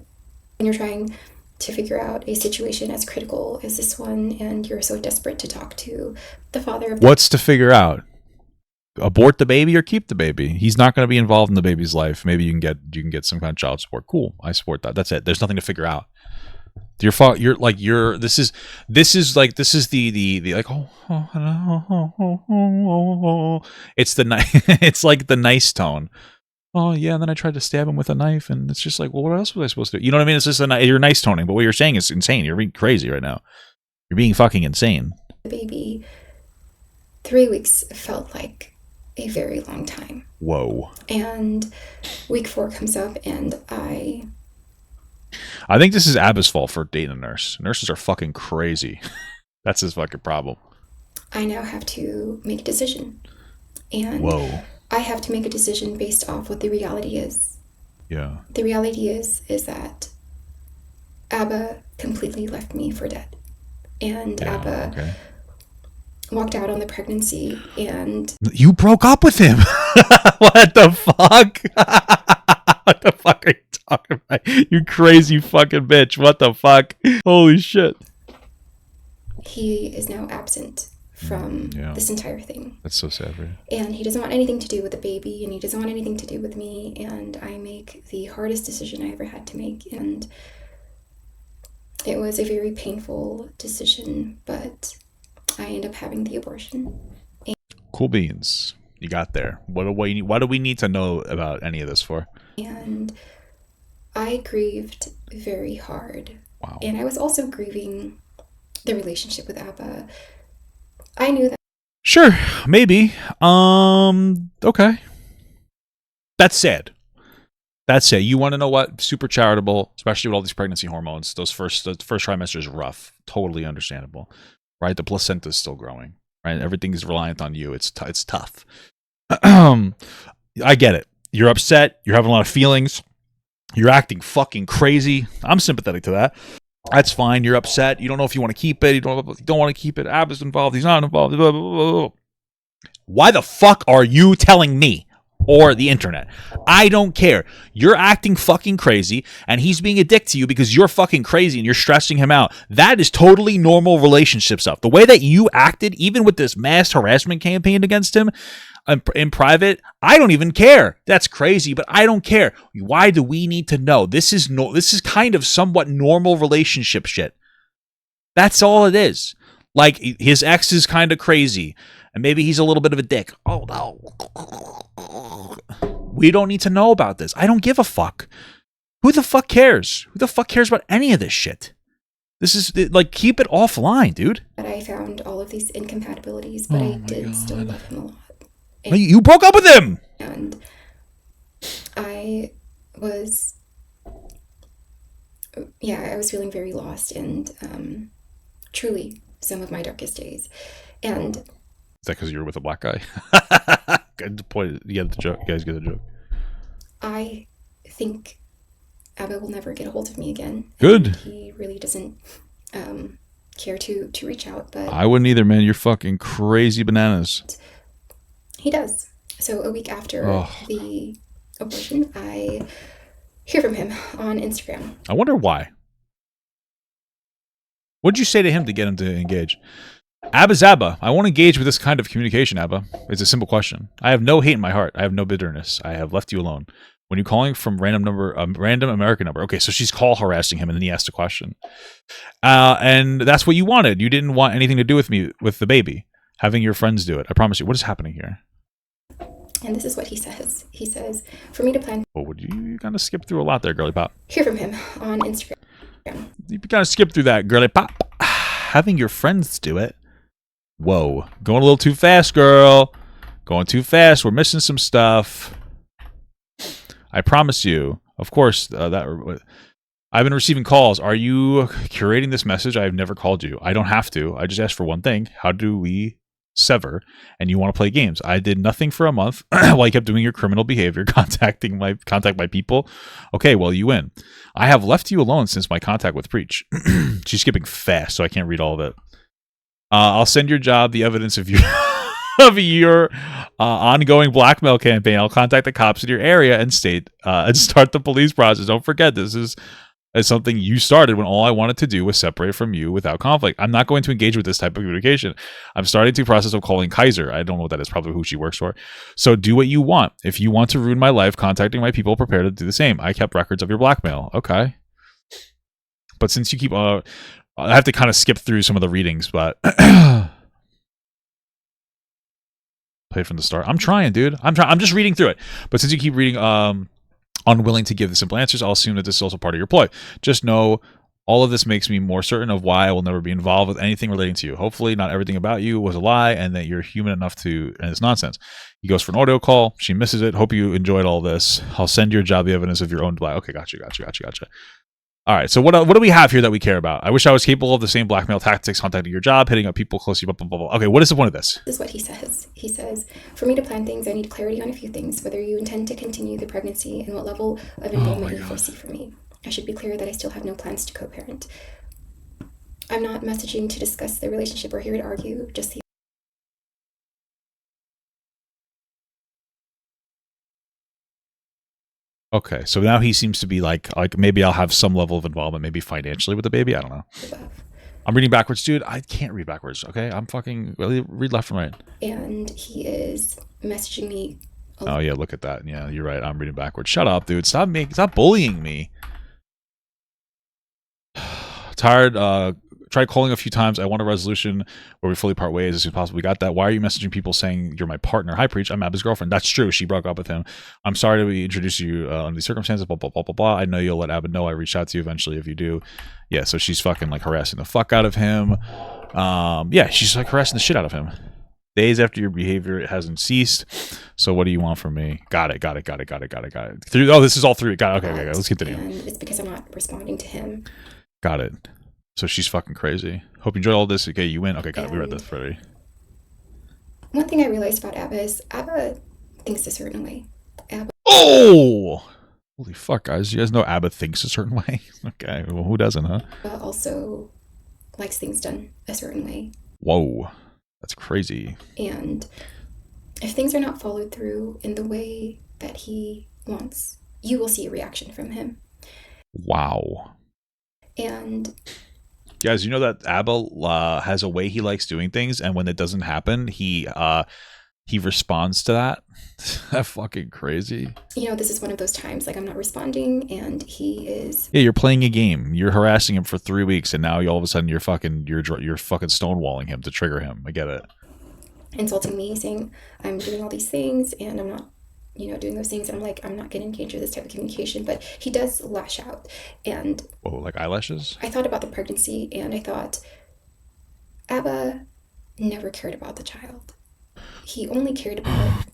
S1: trying to figure out a situation as critical as this one, and you're so desperate to talk to the father of
S2: What's to figure out? Abort the baby or keep the baby? He's not going to be involved in the baby's life. Maybe you can get some kind of child support. Cool, I support that. That's it. There's nothing to figure out. This is the like it's the it's like the nice tone. Oh yeah, and then I tried to stab him with a knife, and it's just like, well, what else was I supposed to do? You know what I mean? It's just you're nice toning, but what you're saying is insane. You're being crazy right now. You're being fucking insane.
S1: the baby. 3 weeks felt like a very long time.
S2: Whoa.
S1: And week 4 comes up, and I
S2: think this is Abba's fault for dating a nurse. Nurses are fucking crazy. That's his fucking problem.
S1: now have to make a decision. And
S2: Whoa.
S1: I have to make a decision based off what the reality is.
S2: Yeah.
S1: The reality is that Abba completely left me for dead. And
S2: Yeah,
S1: Abba
S2: okay.
S1: walked out on the pregnancy, and
S2: You broke up with him. What the fuck? What the fuck are you talking about? You crazy fucking bitch. What the fuck? Holy shit.
S1: he is now absent from
S2: Yeah.
S1: this entire thing.
S2: That's so sad for you.
S1: And he doesn't want anything to do with the baby, and he doesn't want anything to do with me, and I make the hardest decision I ever had to make. And it was a very painful decision, but I end up having the abortion.
S2: Cool beans. You got there. What do we need to know about any of this for?
S1: And I grieved very hard.
S2: Wow.
S1: And I was also grieving the relationship with Abba. I knew that.
S2: Sure, maybe. Okay. That's sad. That's it. You want to know what? Super charitable, especially with all these pregnancy hormones. The first trimester is rough. Totally understandable. Right? The placenta is still growing. Right? Everything is reliant on you. It's tough. I get it. You're upset. You're having a lot of feelings. You're acting fucking crazy. I'm sympathetic to that. That's fine. You're upset. You don't know if you want to keep it. You don't want to keep it. Abba's involved. He's not involved. Blah, blah, blah, blah. Why the fuck are you telling me or the internet? I don't care. You're acting fucking crazy, and he's being a dick to you because you're fucking crazy and you're stressing him out. That is totally normal relationship stuff. The way that you acted, even with this mass harassment campaign against him in private, I don't even care. That's crazy, but I don't care. Why do we need to know? This is kind of somewhat normal relationship shit. That's all it is. Like, his ex is kind of crazy, and maybe he's a little bit of a dick. Oh, no. We don't need to know about this. I don't give a fuck. Who the fuck cares? Who the fuck cares about any of this shit? This is, like, keep it offline, dude.
S1: But I found all of these incompatibilities, but I did still love him a lot.
S2: You broke up with him!
S1: And I was feeling very lost and truly some of my darkest days. And
S2: is that because you were with a black guy? Good point. You get the joke. You guys get the joke.
S1: I think Abba will never get a hold of me again.
S2: Good.
S1: He really doesn't care to reach out, but
S2: I wouldn't either, man. You're fucking crazy bananas.
S1: He does. So a week after the abortion, I hear from him on Instagram.
S2: I wonder why. What'd you say to him to get him to engage? Abba's Abba. I won't engage with this kind of communication, Abba. It's a simple question. I have no hate in my heart. I have no bitterness. I have left you alone. When you're calling from random American number. Okay, so she's call harassing him, and then he asked a question. And that's what you wanted. You didn't want anything to do with me, with the baby. Having your friends do it. I promise you. What is happening here?
S1: And this is what he says. He says, for me to plan...
S2: Well, would you kind of skip through a lot there, girly pop?
S1: Hear from him on Instagram.
S2: You kind of skip through that, girly pop. Having your friends do it? Whoa. Going a little too fast, girl. Going too fast. We're missing some stuff. I promise you. Of course, I've been receiving calls. Are you curating this message? I have never called you. I don't have to. I just asked for one thing. How do we sever? And you want to play games. I did nothing for a month while you kept doing your criminal behavior, contact my people. Okay, well, you win. I have left you alone since my contact with Preach. She's skipping fast, so I can't read all of it. I'll send your job the evidence of your ongoing blackmail campaign. I'll contact the cops in your area and state and start the police process. Don't forget, this is something you started when all I wanted to do was separate from you without conflict. I'm not going to engage with this type of communication. I'm starting to process of calling Kaiser. I don't know what that is, probably who she works for. So do what you want. If you want to ruin my life, contacting my people, prepare to do the same. I kept records of your blackmail. Okay. But since you keep... I have to kind of skip through some of the readings, but... Play from the start. I'm trying, dude. I'm just reading through it. But since you keep reading... unwilling to give the simple answers, I'll assume that this is also part of your ploy. Just know all of this makes me more certain of why I will never be involved with anything relating to you. Hopefully not everything about you was a lie and that you're human enough to, and it's nonsense. He goes for an audio call. She misses it. Hope you enjoyed all this. I'll send your job the evidence of your own black. Okay, gotcha. All right, so what do we have here that we care about? I wish I was capable of the same blackmail tactics, contacting your job, hitting up people close to you, blah, blah, blah, blah. Okay, what is the point of this?
S1: This is what he says. He says, for me to plan things, I need clarity on a few things, whether you intend to continue the pregnancy and what level of involvement you foresee for me. I should be clear that I still have no plans to co-parent. I'm not messaging to discuss the relationship or here to argue, just the...
S2: Okay, so now he seems to be like maybe I'll have some level of involvement, maybe financially with the baby. I don't know. I'm reading backwards, dude. I can't read backwards. Okay, I'm fucking read left and right.
S1: And he is messaging me.
S2: Oh yeah, look at that. Yeah, you're right. I'm reading backwards. Shut up, dude. Stop bullying me. Tired. Tried calling a few times. I want a resolution where we fully part ways as soon as possible. We got that. Why are you messaging people saying you're my partner? Hi, Preach. I'm Abba's girlfriend. That's true. She broke up with him. I'm sorry to introduce you under these circumstances. Blah, blah, blah, blah, blah. I know you'll let Abba know I reached out to you eventually if you do. Yeah, so she's fucking like harassing the fuck out of him. Yeah, she's like harassing the shit out of him. Days after your behavior, it hasn't ceased. So what do you want from me? Got it. Oh, this is all through. Got it. Okay. Let's continue.
S1: And it's because I'm not responding to him.
S2: Got it. So she's fucking crazy. Hope you enjoyed all this. Okay, you win. Okay, got it. We read this already.
S1: One thing I realized about Abba is Abba thinks a certain way.
S2: Oh! Holy fuck, guys. You guys know Abba thinks a certain way? Okay, well, who doesn't, huh?
S1: Also likes things done a certain way.
S2: Whoa, that's crazy.
S1: And if things are not followed through in the way that he wants, you will see a reaction from him.
S2: Wow.
S1: And
S2: guys, you know that Abba has a way he likes doing things, and when it doesn't happen, he responds to that. That's fucking crazy.
S1: You know, this is one of those times, like, I'm not responding, and he is...
S2: Yeah, you're playing a game. You're harassing him for 3 weeks, and now all of a sudden you're fucking stonewalling him to trigger him. I get it.
S1: Insulting me, saying I'm doing all these things, and I'm not, you know, doing those things. And I'm like, I'm not going to engage with this type of communication. But he does lash out. And...
S2: Whoa, like eyelashes?
S1: I thought about the pregnancy, and I thought, Abba never cared about the child. He only cared about,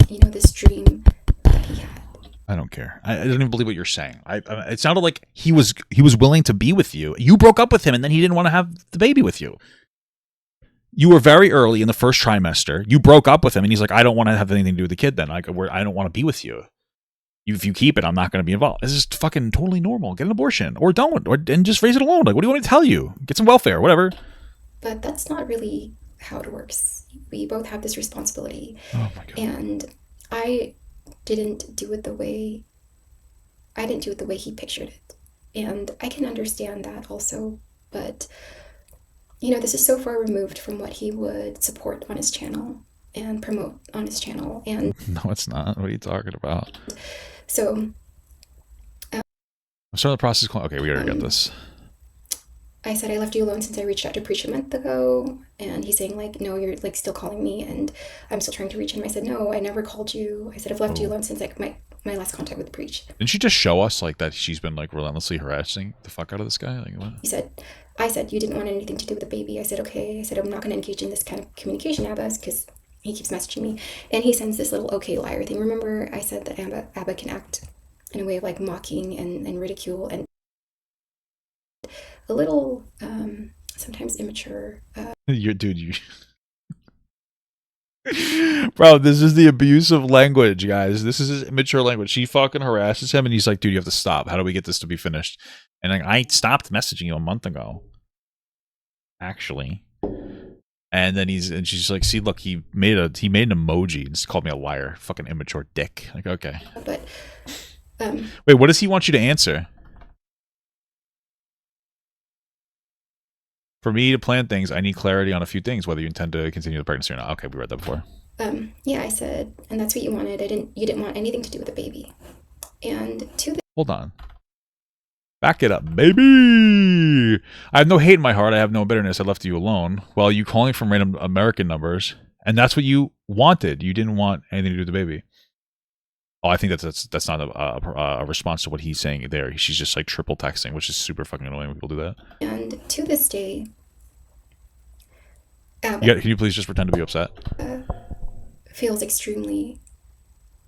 S1: you know, this dream that he had.
S2: I don't care. I don't even believe what you're saying. It sounded like he was willing to be with you. You broke up with him, and then he didn't want to have the baby with you. You were very early in the first trimester. You broke up with him, and he's like, I don't want to have anything to do with the kid then. Like, I don't want to be with you. If you keep it, I'm not going to be involved. This is fucking totally normal. Get an abortion. Or don't. And just raise it alone. Like, what do you want me to tell you? Get some welfare, whatever.
S1: But that's not really how it works. We both have this responsibility.
S2: Oh, my God.
S1: And I didn't do it the way he pictured it. And I can understand that also. But... you know, this is so far removed from what he would support on his channel and promote on his channel. And
S2: no, it's not. What are you talking about?
S1: So...
S2: I'm starting the process. Okay, we gotta get this.
S1: I said I left you alone since I reached out to Preach a month ago. And he's saying, like, no, you're, like, still calling me. And I'm still trying to reach him. I said, no, I never called you. I said, I've left you alone since, like, my last contact with Preach.
S2: Didn't she just show us, like, that she's been, like, relentlessly harassing the fuck out of this guy? Like, what?
S1: I said, you didn't want anything to do with the baby. I said, okay. I said, I'm not going to engage in this kind of communication, Abba, because he keeps messaging me. And he sends this little okay liar thing. Remember, I said that Abba can act in a way of, like, mocking and ridicule and a little, sometimes immature.
S2: Bro, this is the abusive language, guys. This is his immature language. She fucking harasses him, and he's like, dude, you have to stop. How do we get this to be finished? And like, I stopped messaging you a month ago, actually. And then she's like, see, look, he made an emoji and just called me a liar. Fucking immature dick. Like, okay.
S1: But,
S2: wait, what does he want you to answer? For me to plan things, I need clarity on a few things, whether you intend to continue the pregnancy or not. Okay, we read that before.
S1: Yeah, I said, and that's what you wanted. You didn't want anything to do with the baby. And
S2: hold on. Back it up, baby. I have no hate in my heart. I have no bitterness. I left you alone. Well, you calling from random American numbers, and that's what you wanted. You didn't want anything to do with the baby. Oh, I think that's not a response to what he's saying there. She's just like triple texting, which is super fucking annoying when people do that.
S1: And to this day,
S2: can you please just pretend to be upset?
S1: Feels extremely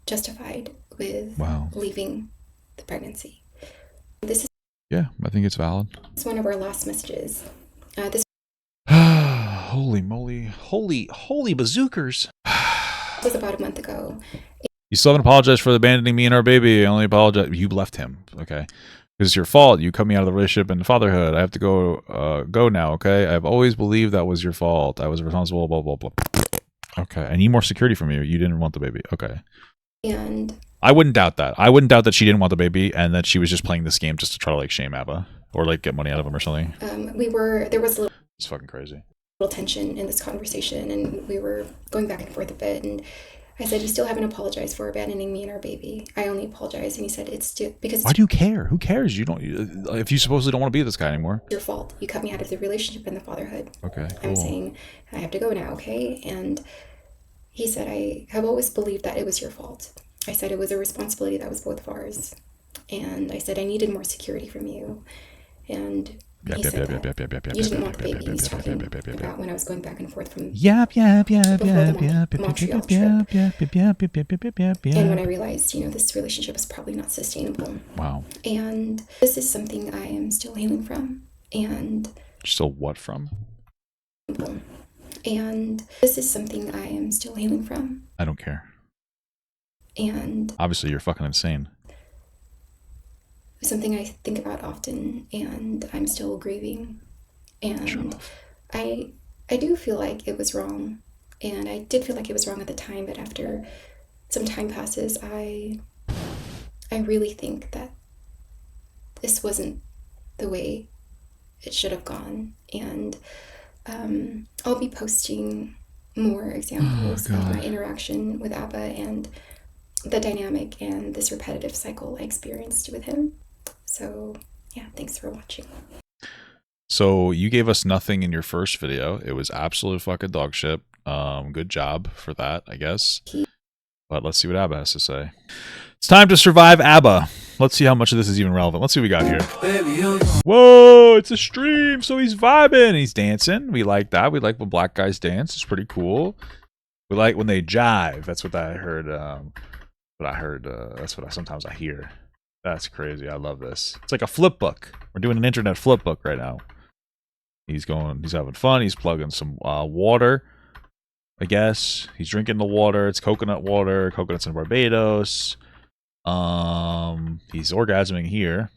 S1: justified with leaving the pregnancy.
S2: Yeah, I think it's valid.
S1: It's one of our last messages.
S2: Holy moly. Holy bazookers.
S1: This was about a month ago.
S2: You still haven't apologized for abandoning me and our baby. I only apologize. You left him, okay? Because it's your fault. You cut me out of the relationship and fatherhood. I have to go now, okay? I've always believed that was your fault. I was responsible, blah, blah, blah. Okay, I need more security from you. You didn't want the baby. Okay.
S1: And
S2: I wouldn't doubt that. I wouldn't doubt that she didn't want the baby and that she was just playing this game just to try to, like, shame Abba. Or, like, get money out of him or something.
S1: There was a little...
S2: It's fucking crazy.
S1: Tension in this conversation, and we were going back and forth a bit, and I said, you still haven't apologized for abandoning me and our baby. I only apologized. And he said, it's still because...
S2: Why do you care? Who cares? You don't... if you supposedly don't want to be with this guy anymore.
S1: It's your fault. You cut me out of the relationship and the fatherhood.
S2: Okay, cool.
S1: I'm saying, I have to go now, okay? And he said, I have always believed that it was your fault. I said it was a responsibility that was both of ours. And I said, I needed more security from you. And... he said that you didn't want the baby. He's talking about when I was going back and forth from Montreal trip. And when I realized, this relationship is probably not sustainable.
S2: Wow.
S1: And this is something I am still healing from. And
S2: still what from?
S1: And this is something I am still healing from.
S2: I don't care.
S1: And
S2: obviously you're fucking insane.
S1: something I think about often, and I'm still grieving. And I do feel like it was wrong, and I did feel like it was wrong at the time. But after some time passes, I really think that this wasn't the way it should have gone. And I'll be posting more examples of my interaction with Abba and the dynamic and this repetitive cycle I experienced with him. So yeah, thanks for watching.
S2: So you gave us nothing in your first video. It was absolute fucking dog shit. Good job for that, I guess. But let's see what Abba has to say. It's time to survive Abba. Let's see how much of this is even relevant. Let's see what we got here. Whoa, it's a stream, so he's vibing. He's dancing. We like that. We like when black guys dance. It's pretty cool. We like when they jive. That's what I heard. That's what sometimes I hear. That's crazy. I love this. It's like a flip book. We're doing an internet flip book right now. He's having fun. He's plugging some water, I guess. He's drinking the water. It's coconut water. Coconuts in Barbados. He's orgasming here.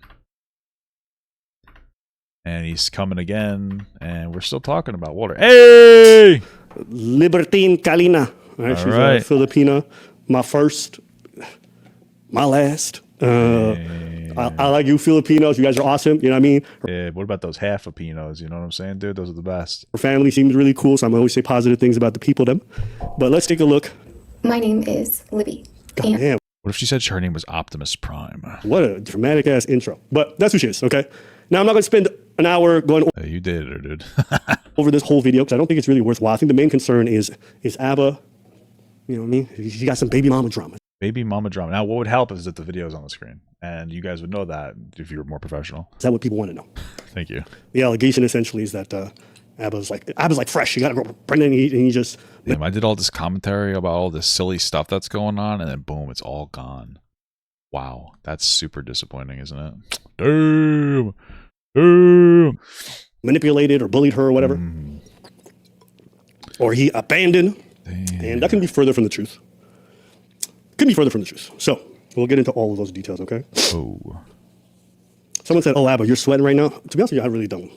S2: And he's coming again. And we're still talking about water. Hey!
S3: Libertine Kalina. All right, she's a Filipina. My first, my last. I like you Filipinos. You guys are awesome. You know what I mean?
S2: Yeah, what about those half Filipinos? You know what I'm saying, dude? Those are the best.
S3: Her family seems really cool, so I'm always say positive things about the people them. But let's take a look.
S1: My name is Libby.
S3: God damn.
S2: What if she said her name was Optimus Prime?
S3: What a dramatic ass intro. But that's who she is, okay? Now, I'm not going to spend an hour going
S2: You did it, dude.
S3: over this whole video because I don't think it's really worthwhile. I think the main concern is Abba, you know what I mean? He got some baby mama drama.
S2: Baby mama drama. Now, what would help is that the video is on the screen. And you guys would know that if you were more professional.
S3: Is that what people want to know?
S2: Thank you.
S3: The allegation essentially is that Abba's like fresh. He got pregnant and he just...
S2: Damn, I did all this commentary about all this silly stuff that's going on, and then boom, it's all gone. Wow, that's super disappointing, isn't it? Damn.
S3: Manipulated or bullied her or whatever. Or he abandoned. Damn. And that can be further from the truth. Could be further from the truth. So we'll get into all of those details, okay?
S2: Oh.
S3: Someone said, "Oh, Abba, you're sweating right now." To be honest with you, I really don't.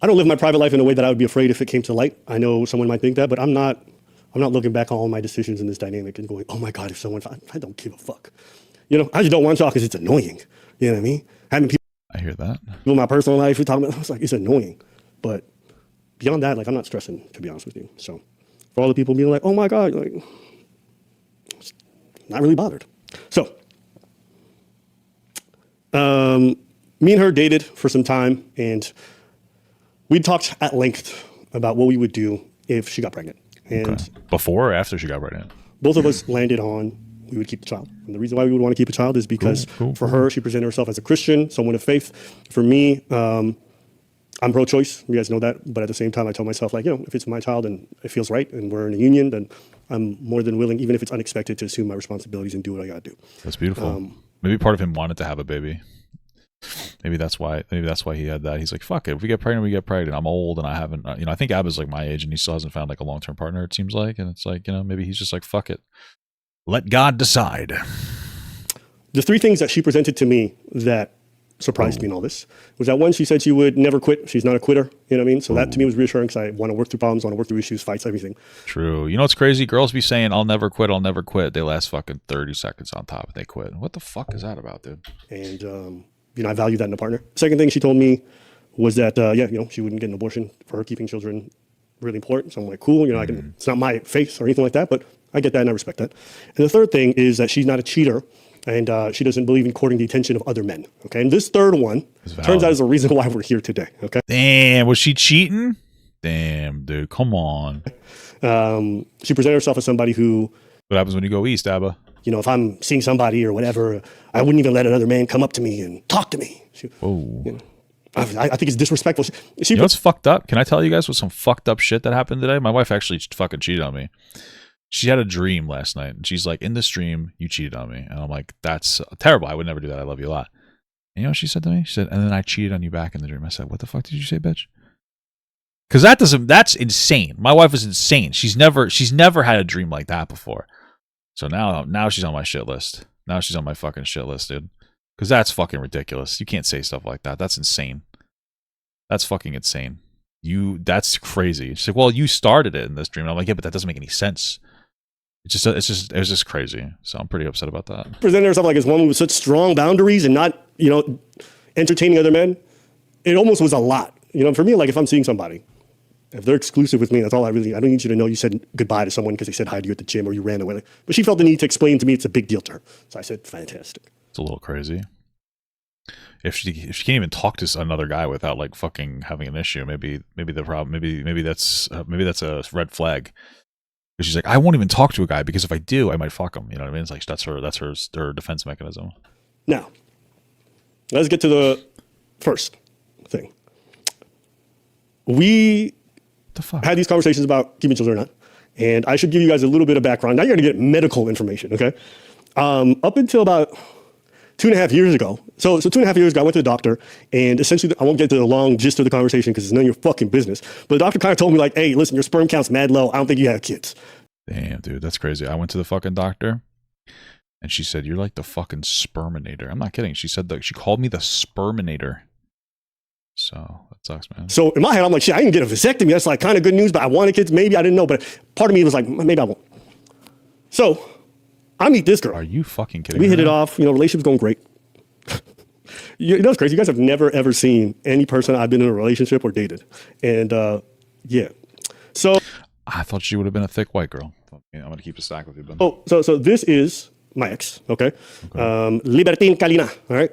S3: I don't live my private life in a way that I would be afraid if it came to light. I know someone might think that, but I'm not looking back on all my decisions in this dynamic and going, "Oh my God, if someone..." I don't give a fuck. You know, I just don't want to talk because it's annoying. You know what I mean? Having people...
S2: I hear that.
S3: In my personal life, we're talking about, it's like, it's annoying. But beyond that, like, I'm not stressing, to be honest with you. So for all the people being like, "Oh my God," like, not really bothered. So, me and her dated for some time, and we talked at length about what we would do if she got pregnant. And
S2: before or after she got pregnant?
S3: Both of us landed on we would keep the child. And the reason why we would want to keep a child is because for her, she presented herself as a Christian, someone of faith. For me, I'm pro-choice. You guys know that. But at the same time, I tell myself, like, you know, if it's my child and it feels right and we're in a union, then I'm more than willing, even if it's unexpected, to assume my responsibilities and do what I got to do.
S2: That's beautiful. Maybe part of him wanted to have a baby. Maybe that's why he had that. He's like, fuck it. If we get pregnant, we get pregnant. I'm old and I haven't, you know, I think Abba's like my age and he still hasn't found like a long-term partner, it seems like. And it's like, you know, maybe he's just like, fuck it. Let God decide.
S3: The three things that she presented to me that surprised me in all this was that one, she said she would never quit. She's not a quitter. You know what I mean? So that to me was reassuring because I want to work through problems, want to work through issues, fights, everything.
S2: True. You know what's crazy? Girls be saying, I'll never quit, I'll never quit. They last fucking 30 seconds on top and they quit. What the fuck is that about, dude?
S3: And, you know, I value that in a partner. Second thing she told me was that, yeah, you know, she wouldn't get an abortion. For her, keeping children really important. So I'm like, cool, you know, it's not my faith or anything like that, but I get that and I respect that. And the third thing is that she's not a cheater and she doesn't believe in courting the attention of other men. Okay. And this third one turns out is the reason why we're here today. Okay.
S2: Damn, was she cheating? Damn, dude, come on.
S3: She presented herself as somebody who...
S2: What happens when you go east, Abba?
S3: You know, if I'm seeing somebody or whatever, I wouldn't even let another man come up to me and talk to me.
S2: Whoa.
S3: You know, I think it's disrespectful.
S2: You know what's fucked up? Can I tell you guys what some fucked up shit that happened today? My wife actually fucking cheated on me. She had a dream last night, and she's like, in this dream, you cheated on me. And I'm like, that's terrible. I would never do that. I love you a lot. And you know what she said to me? She said, and then I cheated on you back in the dream. I said, what the fuck did you say, bitch? Because that's insane. My wife is insane. She's never had a dream like that before. So now she's on my shit list. Now she's on my fucking shit list, dude. Because that's fucking ridiculous. You can't say stuff like that. That's insane. That's fucking insane. That's crazy. She's like, well, you started it in this dream. And I'm like, yeah, but that doesn't make any sense. It was just crazy. So I'm pretty upset about that.
S3: Presented herself like as one with such strong boundaries and not, entertaining other men. It almost was a lot. For me, like if I'm seeing somebody, if they're exclusive with me, that's all I don't need you to know you said goodbye to someone because they said hi to you at the gym or you ran away. But she felt the need to explain to me it's a big deal to her. So I said, fantastic.
S2: It's a little crazy. If she can't even talk to another guy without like fucking having an issue, maybe the problem, maybe that's a red flag. Because she's like, I won't even talk to a guy because if I do, I might fuck him. You know what I mean? It's like that's her defense mechanism.
S3: Now, let's get to the first thing. We had these conversations about keeping children or not, and I should give you guys a little bit of background. Now you're going to get medical information, okay? Up until about 2.5 years ago. So 2.5 years ago, I went to the doctor, and essentially, I won't get to the long gist of the conversation because it's none of your fucking business. But the doctor kind of told me like, hey, listen, your sperm count's mad low. I don't think you have kids.
S2: Damn, dude, that's crazy. I went to the fucking doctor, and she said, you're like the fucking sperminator. I'm not kidding. She said that she called me the sperminator. So that sucks, man.
S3: So in my head, I'm like, shit, I didn't get a vasectomy. That's like kind of good news, but I wanted kids. Maybe I didn't know, but part of me was like, maybe I won't. So I meet this girl.
S2: Are you fucking kidding
S3: me? We hit
S2: it
S3: off. Relationship's going great. It's crazy. You guys have never, ever seen any person I've been in a relationship or dated. And yeah. So
S2: I thought she would have been a thick white girl. I'm going to keep a stack with you, Ben.
S3: Oh, so this is my ex, okay? Libertine Kalina, all right?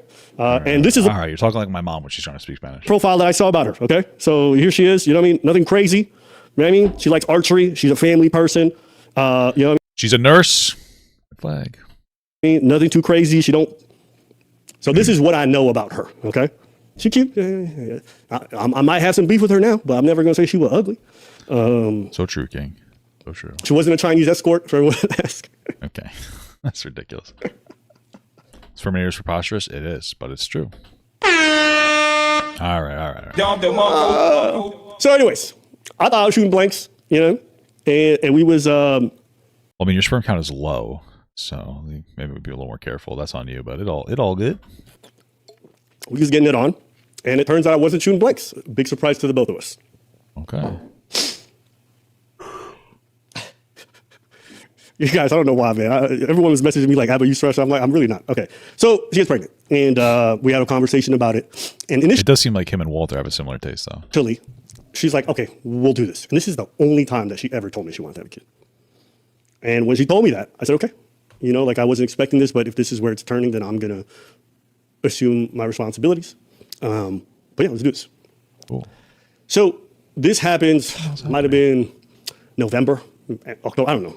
S3: And this is
S2: all right, you're talking like my mom when she's trying to speak Spanish.
S3: Profile that I saw about her, okay? So here she is, you know what I mean? Nothing crazy, you know what I mean? She likes archery. She's a family person, you know what I mean?
S2: She's a nurse. Flag.
S3: Nothing too crazy. So this is what I know about her, okay? She cute. I might have some beef with her now, but I'm never going to say she was ugly.
S2: So true, King. So true.
S3: She wasn't a Chinese escort, for everyone to ask.
S2: Okay. That's ridiculous. Sperminator's preposterous? It is, but it's true. All right.
S3: So anyways, I thought I was shooting blanks, and we was...
S2: I mean, your sperm count is low, so maybe we'd be a little more careful. That's on you, but it all good.
S3: We was getting it on, and it turns out I wasn't shooting blanks. Big surprise to the both of us.
S2: Okay.
S3: You guys, I don't know why, man. Everyone was messaging me like, "Abba, you stressed?" I'm like, I'm really not. Okay. So she gets pregnant, and we had a conversation about it. And initially,
S2: it does seem like him and Walter have a similar taste, though.
S3: She's like, "Okay, we'll do this." And this is the only time that she ever told me she wanted to have a kid. And when she told me that, I said, "Okay." I wasn't expecting this, but if this is where it's turning, then I'm gonna assume my responsibilities. But yeah, let's do this.
S2: Cool.
S3: So this happens. Might have been November, October. I don't know.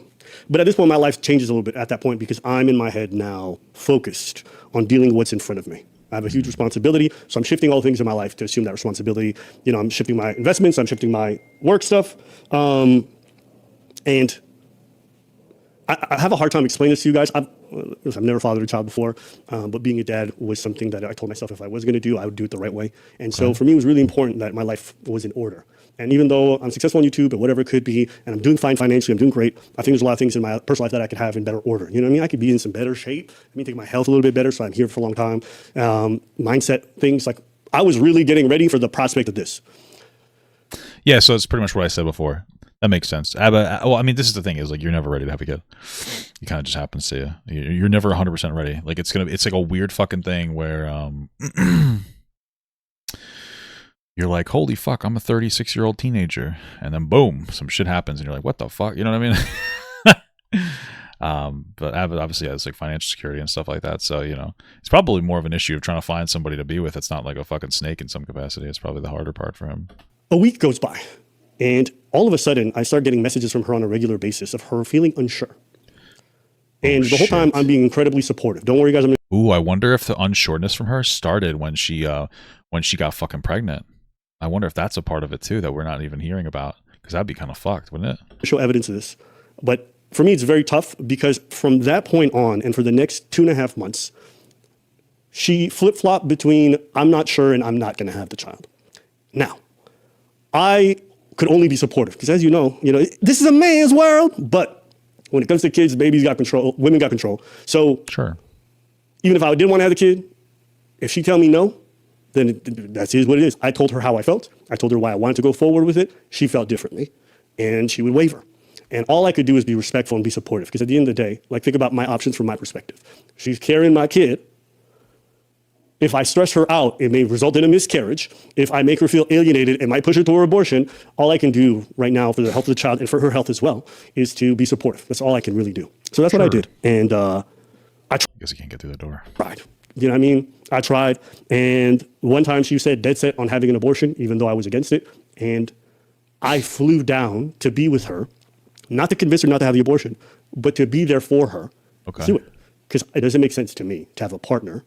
S3: But at this point, my life changes a little bit at that point because I'm in my head now focused on dealing with what's in front of me. I have a huge responsibility, so I'm shifting all things in my life to assume that responsibility. I'm shifting my investments, I'm shifting my work stuff. And I have a hard time explaining this to you guys. I've never fathered a child before, but being a dad was something that I told myself if I was going to do, I would do it the right way. And so for me, it was really important that my life was in order. And even though I'm successful on YouTube or whatever it could be, and I'm doing fine financially, I'm doing great, I think there's a lot of things in my personal life that I could have in better order. You know what I mean? I could be in some better shape. Take my health a little bit better so I'm here for a long time. Mindset things, like I was really getting ready for the prospect of this.
S2: Yeah, so it's pretty much what I said before. That makes sense. Well, I mean, this is the thing is like you're never ready to have a kid. It kind of just happens to you. You're never 100% ready. Like it's like a weird fucking thing where you're like, holy fuck, I'm a 36-year-old teenager, and then boom, some shit happens, and you're like, what the fuck? You know what I mean? But obviously has like financial security and stuff like that. So it's probably more of an issue of trying to find somebody to be with. It's not like a fucking snake in some capacity. It's probably the harder part for him.
S3: A week goes by. And all of a sudden, I start getting messages from her on a regular basis of her feeling unsure. And the whole time, I'm being incredibly supportive. Don't worry, guys.
S2: Ooh, I wonder if the unsureness from her started when she got fucking pregnant. I wonder if that's a part of it, too, that we're not even hearing about. Because that'd be kind of fucked, wouldn't it?
S3: Show evidence of this. But for me, it's very tough because from that point on and for the next 2.5 months, she flip-flopped between I'm not sure and I'm not going to have the child. Now, I could only be supportive because, as you know, this is a man's world. But when it comes to kids, babies got control, women got control. So
S2: sure,
S3: even if I didn't want to have the kid, If she tell me no, then that is what it is. I told her how I felt. I told her why I wanted to go forward with it. She felt differently, and she would waver. And all I could do is be respectful and be supportive. Because at the end of the day, like think about my options from my perspective. She's carrying my kid. If I stress her out, it may result in a miscarriage. If I make her feel alienated, it might push her toward abortion. All I can do right now for the health of the child and for her health as well is to be supportive. That's all I can really do. So that's what I did. And I
S2: guess you can't get through the door.
S3: tried. You know what I mean? I tried. And one time she said dead set on having an abortion, even though I was against it. And I flew down to be with her, not to convince her not to have the abortion, but to be there for her.
S2: Okay.
S3: Do it. Because it doesn't make sense to me to have a partner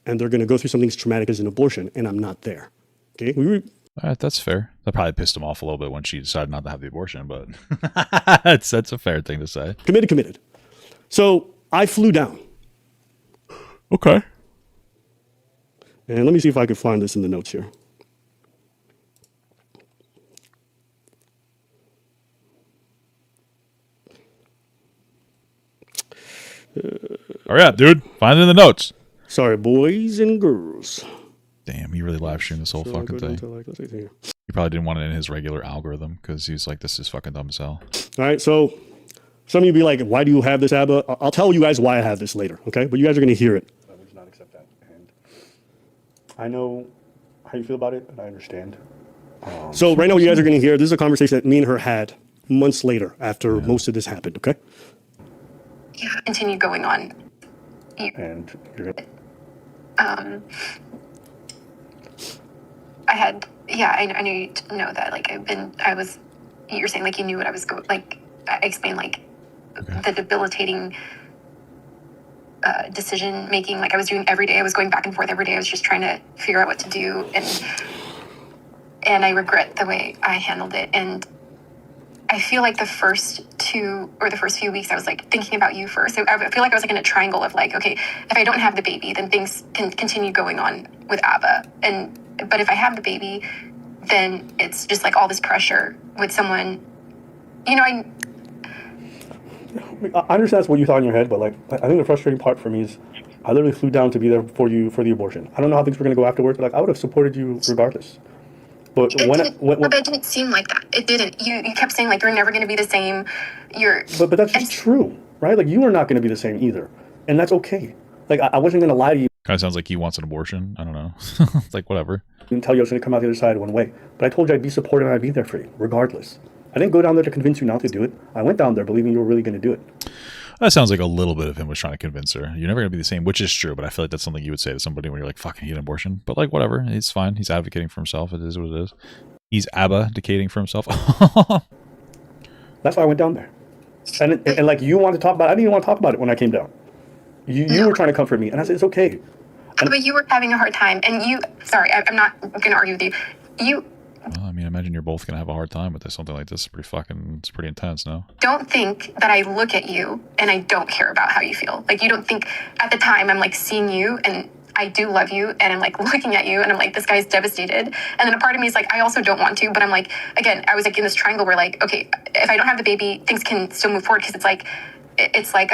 S3: and they're going to go through something as traumatic as an abortion and I'm not there. Okay.
S2: All right, that's fair. That probably pissed him off a little bit when she decided not to have the abortion, but that's a fair thing to say.
S3: Committed. So I flew down.
S2: Okay.
S3: And let me see if I can find this in the notes here.
S2: All right, dude. Find it in the notes.
S3: Sorry, boys and girls.
S2: Damn, he really live streamed this whole
S3: So
S2: fucking thing.
S3: let's see here.
S2: He probably didn't want it in his regular algorithm because he's like, this is fucking dumb as hell.
S3: All right, so some of you be like, why do you have this, Abba? I'll tell you guys why I have this later, okay? But you guys are going to hear it.
S4: I would not accept that. And I know how you feel about it, and I understand.
S3: So right now what you guys are going to hear, this is a conversation that me and her had months later after most of this happened, okay?
S5: Yeah, continue going on.
S4: And you're gonna,
S5: I knew you to know that, like, you're saying, like, you knew what I was going, like, I explained, like, the debilitating decision making, like, I was doing every day. I was going back and forth every day. I was just trying to figure out what to do, and I regret the way I handled it. And I feel like the first few weeks, I was like thinking about you first. So I feel like I was like in a triangle of like, okay, if I don't have the baby, then things can continue going on with Abba. But if I have the baby, then it's just like all this pressure with someone,
S4: I understand that's what you thought in your head, but like, I think the frustrating part for me is I literally flew down to be there for you for the abortion. I don't know how things were going to go afterwards, but like, I would have supported you regardless. But
S5: but it didn't seem like that. It didn't. You kept saying like you're never going to be the same.
S4: But that's just true, right? Like you are not going to be the same either, and that's okay. Like I wasn't going to lie to you
S2: Kind of sounds like he wants an abortion. I don't know. It's like, whatever.
S4: and tell you I was going to come out the other side one way. But I told you I'd be supportive and I'd be there for you, regardless. I didn't go down there to convince you not to do it. I went down there believing you were really going to do it.
S2: That sounds like a little bit of him was trying to convince her. You're never going to be the same, which is true, but I feel like that's something you would say to somebody when you're like, fucking get an abortion. But like, whatever. It's fine. He's advocating for himself. It is what it is. He's abdicating for himself.
S4: That's why I went down there. And like you wanted to talk about it. I didn't even want to talk about it when I came down. You were trying to comfort me. And I said, it's okay.
S5: But you were having a hard time. And I'm not going to argue with you.
S2: Well, I mean, I imagine you're both going to have a hard time with something like this. It's pretty intense, no?
S5: Don't think that I look at you and I don't care about how you feel. Like, you don't think at the time I'm like seeing you and I do love you and I'm like looking at you and I'm like, this guy's devastated. And then a part of me is like, I also don't want to, but I'm like, again, I was like in this triangle where like, okay, if I don't have the baby, things can still move forward because it's like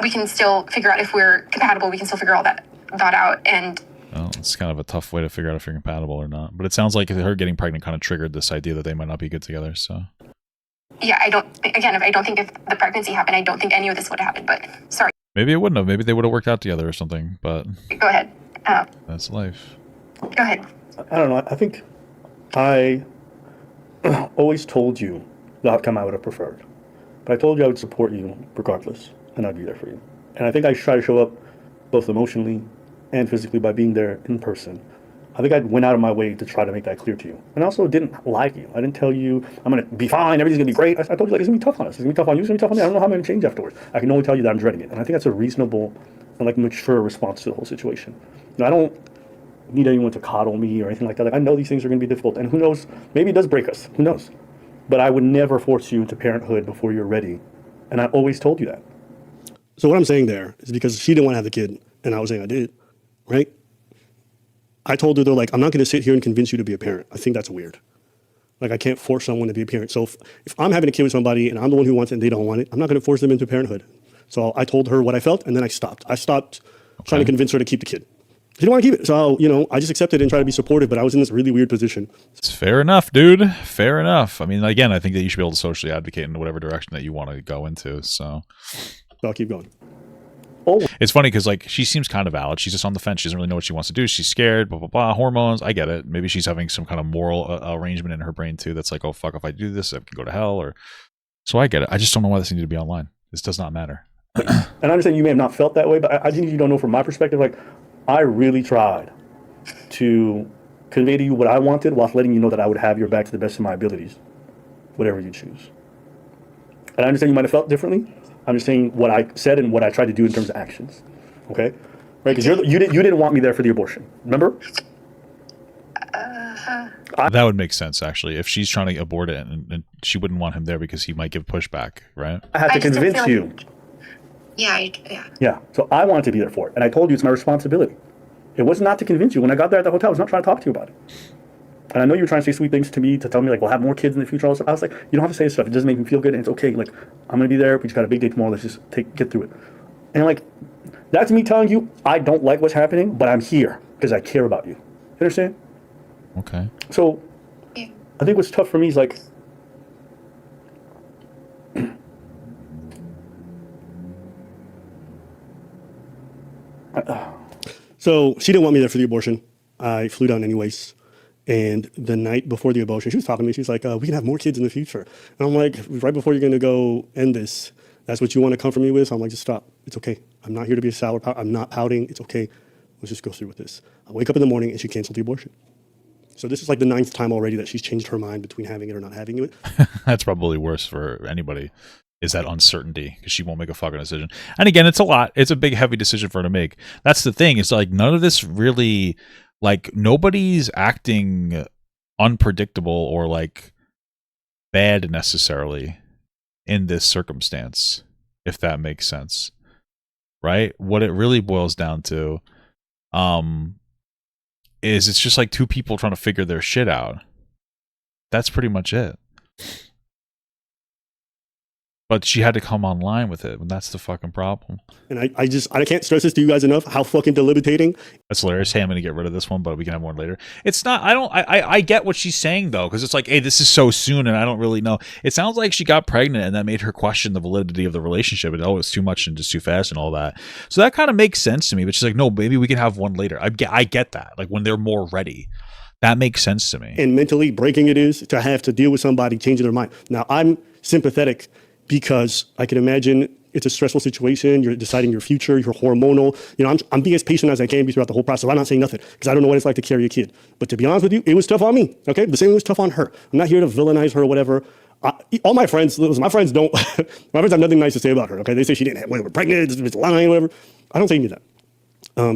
S5: we can still figure out if we're compatible. We can still figure all that out. And
S2: well, it's kind of a tough way to figure out if you're compatible or not. But it sounds like her getting pregnant kind of triggered this idea that they might not be good together. So
S5: yeah, I don't think if the pregnancy happened, I don't think any of this would have happened. But sorry.
S2: Maybe it wouldn't have. Maybe they would have worked out together or something. But
S5: go ahead.
S2: That's life.
S5: Go ahead.
S4: I don't know. I think I always told you the outcome I would have preferred. But I told you I would support you regardless, and I'd be there for you. And I think I try to show up both emotionally and physically by being there in person. I think I went out of my way to try to make that clear to you. And I also didn't lie to you. I didn't tell you, I'm going to be fine, everything's going to be great. I told you, like, it's going to be tough on us. It's going to be tough on you, it's going to be tough on me. I don't know how I'm going to change afterwards. I can only tell you that I'm dreading it. And I think that's a reasonable and, like, mature response to the whole situation. You know, I don't need anyone to coddle me or anything like that. Like, I know these things are going to be difficult. And who knows, maybe it does break us. Who knows? But I would never force you into parenthood before you're ready. And I always told you that.
S3: So what I'm saying there is because she didn't want to have the kid, and I was saying I did, right? I told her, though, like, I'm not going to sit here and convince you to be a parent. I think that's weird. Like, I can't force someone to be a parent. So if I'm having a kid with somebody and I'm the one who wants it and they don't want it, I'm not going to force them into parenthood. So I told her what I felt, and then I stopped. I stopped trying to convince her to keep the kid. She didn't want to keep it. So, I just accepted and tried to be supportive, but I was in this really weird position.
S2: It's fair enough, dude. Fair enough. I mean, again, I think that you should be able to socially advocate in whatever direction that you want to go into. So
S3: I'll keep going.
S4: Oh,
S2: it's funny because like she seems kind of valid. She's just on the fence. She doesn't really know what she wants to do. She's scared. Blah blah blah. Hormones. I get it. Maybe she's having some kind of moral arrangement in her brain too. That's like, oh fuck, if I do this, I can go to hell. Or so I get it. I just don't know why this needed to be online. This does not matter.
S4: and I understand you may have not felt that way, but I think you don't know from my perspective. Like, I really tried to convey to you what I wanted whilst letting you know that I would have your back to the best of my abilities, whatever you choose. And I understand you might have felt differently. I'm just saying what I said and what I tried to do in terms of actions. Okay? Right? Because you didn't want me there for the abortion. Remember?
S2: That would make sense, actually. If she's trying to abort it and she wouldn't want him there because he might give pushback, right?
S4: I had to
S5: just don't
S4: convince
S5: feel
S4: you.
S5: Yeah.
S4: Yeah. So I wanted to be there for it. And I told you it's my responsibility. It was not to convince you. When I got there at the hotel, I was not trying to talk to you about it. And I know you were trying to say sweet things to me to tell me, like, we'll have more kids in the future. All this stuff. I was like, you don't have to say this stuff. It doesn't make me feel good. And it's okay. Like, I'm going to be there. We just got a big day tomorrow. Let's just get through it. And, like, that's me telling you I don't like what's happening, but I'm here because I care about you. You understand?
S2: Okay.
S4: So
S5: Yeah.
S4: I think what's tough for me is, like,
S3: So she didn't want me there for the abortion. I flew down anyways. And the night before the abortion, she was talking to me. She was like, we can have more kids in the future. And I'm like, right before you're going to go end this, that's what you want to come for me with? So I'm like, just stop. It's okay. I'm not here to be a sour pout. I'm not pouting. It's okay. Let's just go through with this. I wake up in the morning and she canceled the abortion. So this is like the 9th time already that she's changed her mind between having it or not having it.
S2: That's probably worse for anybody, is that uncertainty, because she won't make a fucking decision. And again, it's a lot. It's a big, heavy decision for her to make. That's the thing. It's like none of this really, like, nobody's acting unpredictable or like bad necessarily in this circumstance, if that makes sense. Right? What it really boils down to is it's just like two people trying to figure their shit out. That's pretty much it. But she had to come online with it, and that's the fucking problem.
S3: And I can't stress this to you guys enough, how fucking debilitating.
S2: That's hilarious. Hey, I'm gonna get rid of this one, but we can have one later. It's not, I get what she's saying though, because it's like, hey, this is so soon and I don't really know. It sounds like she got pregnant and that made her question the validity of the relationship and, oh, it's too much and just too fast and all that. So that kind of makes sense to me, but she's like, no, maybe we can have one later. I get that. Like when they're more ready. That makes sense to me.
S3: And mentally breaking it is to have to deal with somebody changing their mind. Now, I'm sympathetic because I can imagine it's a stressful situation. You're deciding your future, you're hormonal. I'm being as patient as I can be throughout the whole process. I'm not saying nothing because I don't know what it's like to carry a kid. But to be honest with you, it was tough on me. Okay, the same was tough on her. I'm not here to villainize her or whatever. All my friends, my friends don't. My friends have nothing nice to say about her. Okay, they say she didn't have, whatever, pregnant, it's lying, whatever. I don't say any of that